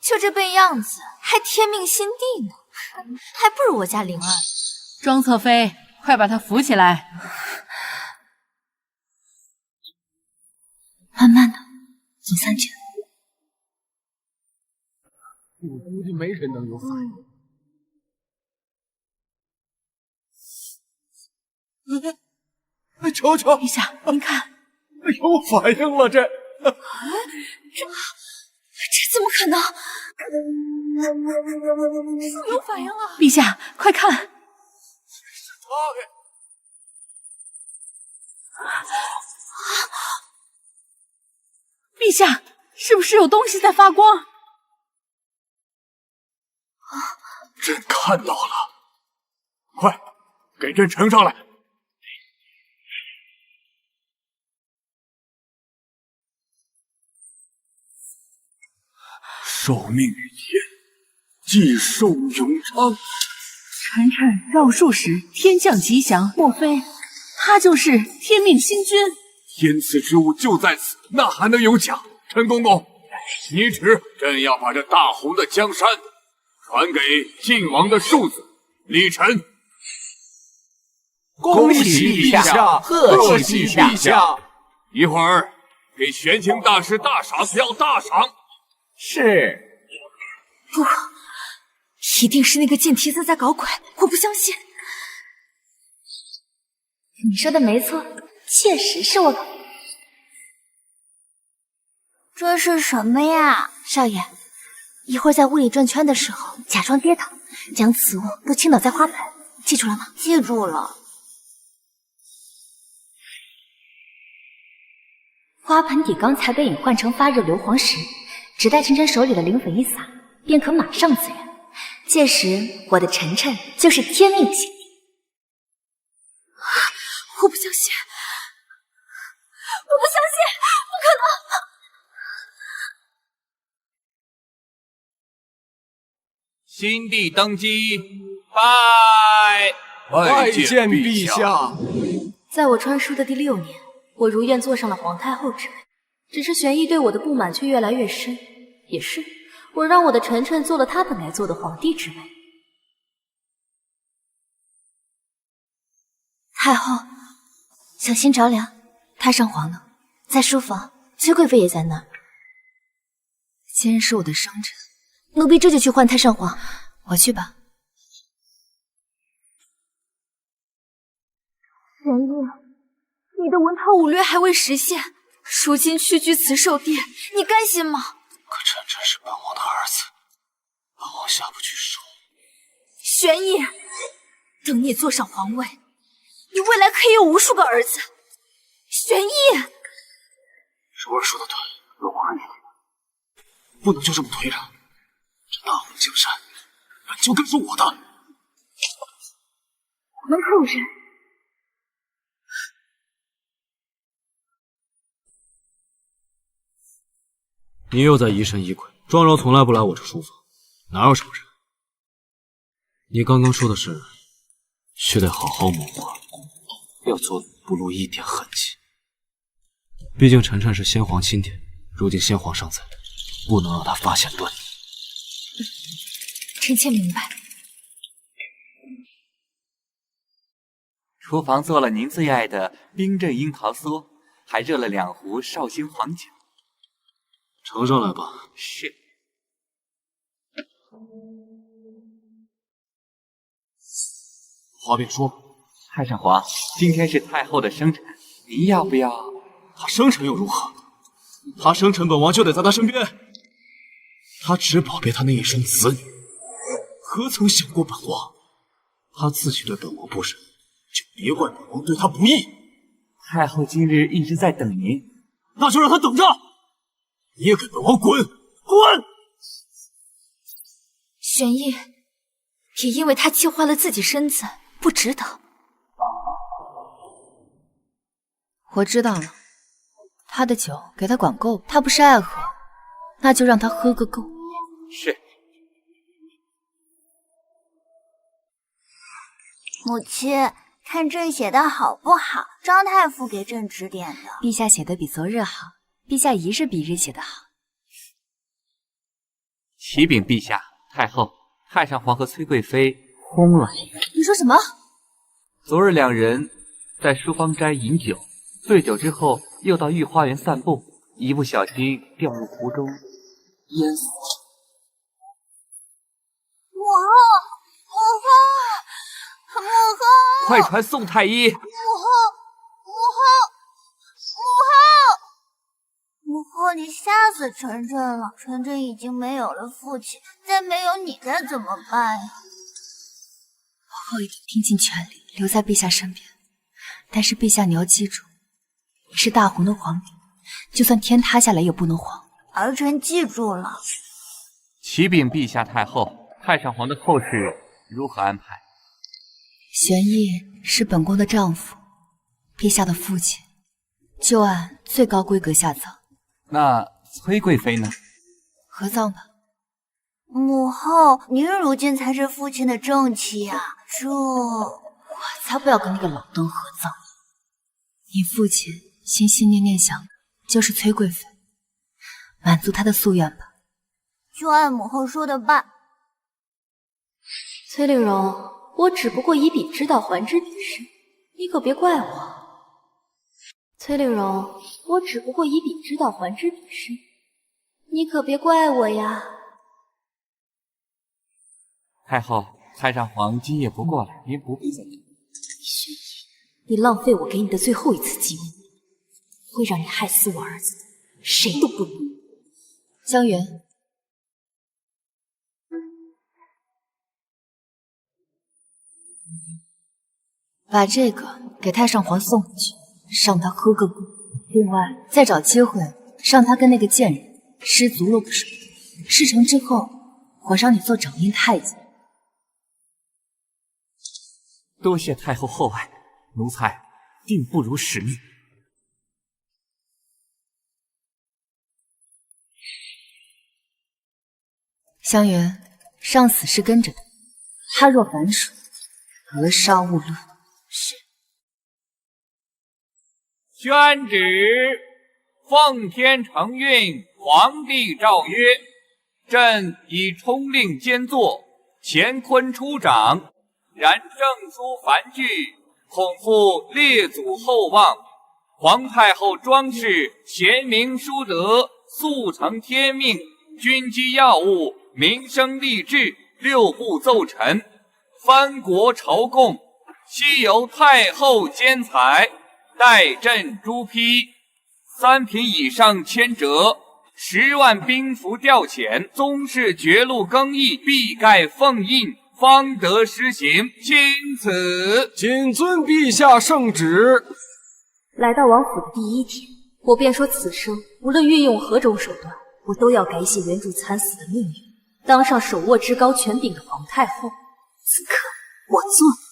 就这笨样子，还天命心地呢，还不如我家灵儿。庄侧妃，快把他扶起来。慢慢的，走3圈。我估计没人能有反应。瞧瞧，陛下，您看，有反应了，这怎么可能？树有反应了！陛下，快看！陛下，是不是有东西在发光？朕看到了，快给朕呈上来！受命于天，既寿永昌。晨晨绕树时天降吉祥，莫非他就是天命星君？天赐之物就在此，那还能有假？陈公公，你旨，朕要把这大红的江山传给晋王的庶子李晨。恭喜陛下，贺喜陛下！一会儿给玄清大师大赏，要大赏。是。不，一定是那个贱蹄子在搞鬼，我不相信。你说的没错，确实是我搞。这是什么呀？少爷，一会儿在屋里转圈的时候，假装跌倒，将此物都倾倒在花盆，记住了吗？记住了。花盆底刚才被隐换成发热硫磺石，只待晨晨手里的灵粉一撒，便可马上自燃。届时我的晨晨就是天命星帝。我不相信，我不相信，不可能！新帝登基，拜见陛下。在我传书的第6年，我如愿坐上了皇太后之位。只是玄逸对我的不满却越来越深。也是，我让我的晨晨做了他本该做的皇帝之位。太后，小心着凉。太上皇呢，在书房，崔贵妃也在那儿。今日是我的生辰，奴婢这就去唤太上皇。我去吧。玄烨，你的文韬武略还未实现，如今屈居慈寿殿，你甘心吗？可晨晨是本王的儿子，本王下不去手。玄烨，等你坐上皇位，你未来可以有无数个儿子。玄烨，柔儿说的对，本王爱你，不能就这么推着。这大红江山本就该是我的。门口有人。你又在疑神疑鬼。庄柔从来不来我这书房，哪有什么人？你刚刚说的是，须得好好谋划，要做不露一点痕迹。毕竟晨晨是先皇钦点，如今先皇尚在，不能让他发现端倪。臣妾明白。厨房做了您最爱的冰镇樱桃酥，还热了2壶绍兴黄酒。呈上来吧。是。话便说，太上皇，今天是太后的生辰，您要不要？她生辰又如何？她生辰，本王就得在她身边。她只宝贝她那一双子女，何曾想过本王？她自己对本王不仁，就别怪本王对她不义。太后今日一直在等您，那就让她等着。你也给本王滚！滚！玄烨，别因为他气坏了自己身子，不值得。我知道了，他的酒给他管够，他不是爱喝，那就让他喝个够。是。母亲，看朕写的好不好？张太傅给朕指点的。陛下写的比昨日好，陛下一日比一日写的好。启禀陛下，太后、太上皇和崔贵妃轰了。你说什么？昨日2人在书芳斋饮酒，醉酒之后又到御花园散步，一不小心掉入湖中，淹死。母后，快传宋太医！母后，你吓死晨晨了！晨晨已经没有了父亲，再没有你该怎么办呀？皇后一定拼尽全力留在陛下身边，但是陛下你要记住，你是大红的皇帝，就算天塌下来也不能黄。儿臣记住了。启禀陛下太后，太上皇的后事如何安排？玄烨是本宫的丈夫，陛下的父亲，就按最高规格下葬。那崔贵妃呢？合葬吧。母后，您如今才是父亲的正妻呀，我才不要跟那个老登合葬。你父亲心心念念想的就是崔贵妃，满足他的夙愿吧。就按母后说的办。崔令荣，我只不过以彼之道还之彼身，你可别怪我。崔令荣，我只不过以彼之道还之彼身，你可别怪我呀。太后，太上皇今夜不过来，您不必再等。玄烨，你浪费我给你的最后一次机会，会让你害死我儿子，谁都不能。江源，把这个给太上皇送回去，让他喝个够。另外，再找机会让他跟那个贱人失足落个水。事成之后，我让你做掌印太子。多谢太后厚爱，奴才定不辱使命。香云，上死是跟着的，他若反水，格杀勿论。是。宣旨：奉天承运，皇帝诏曰：朕以冲令兼作，乾坤出掌，然圣书繁句，恐负列祖厚望。皇太后庄氏贤明淑德，速成天命，军机要务、民生励志6部奏陈，藩国朝贡，悉由太后监裁，代朕朱批。3品以上签折，10万兵符调遣，宗室爵禄更易，必盖奉印，方得施行。钦此。谨遵陛下圣旨。来到王府的第1天，我便说此生无论运用何种手段，我都要改写原主惨死的命运，当上手握至高权柄的皇太后。此刻，我做到。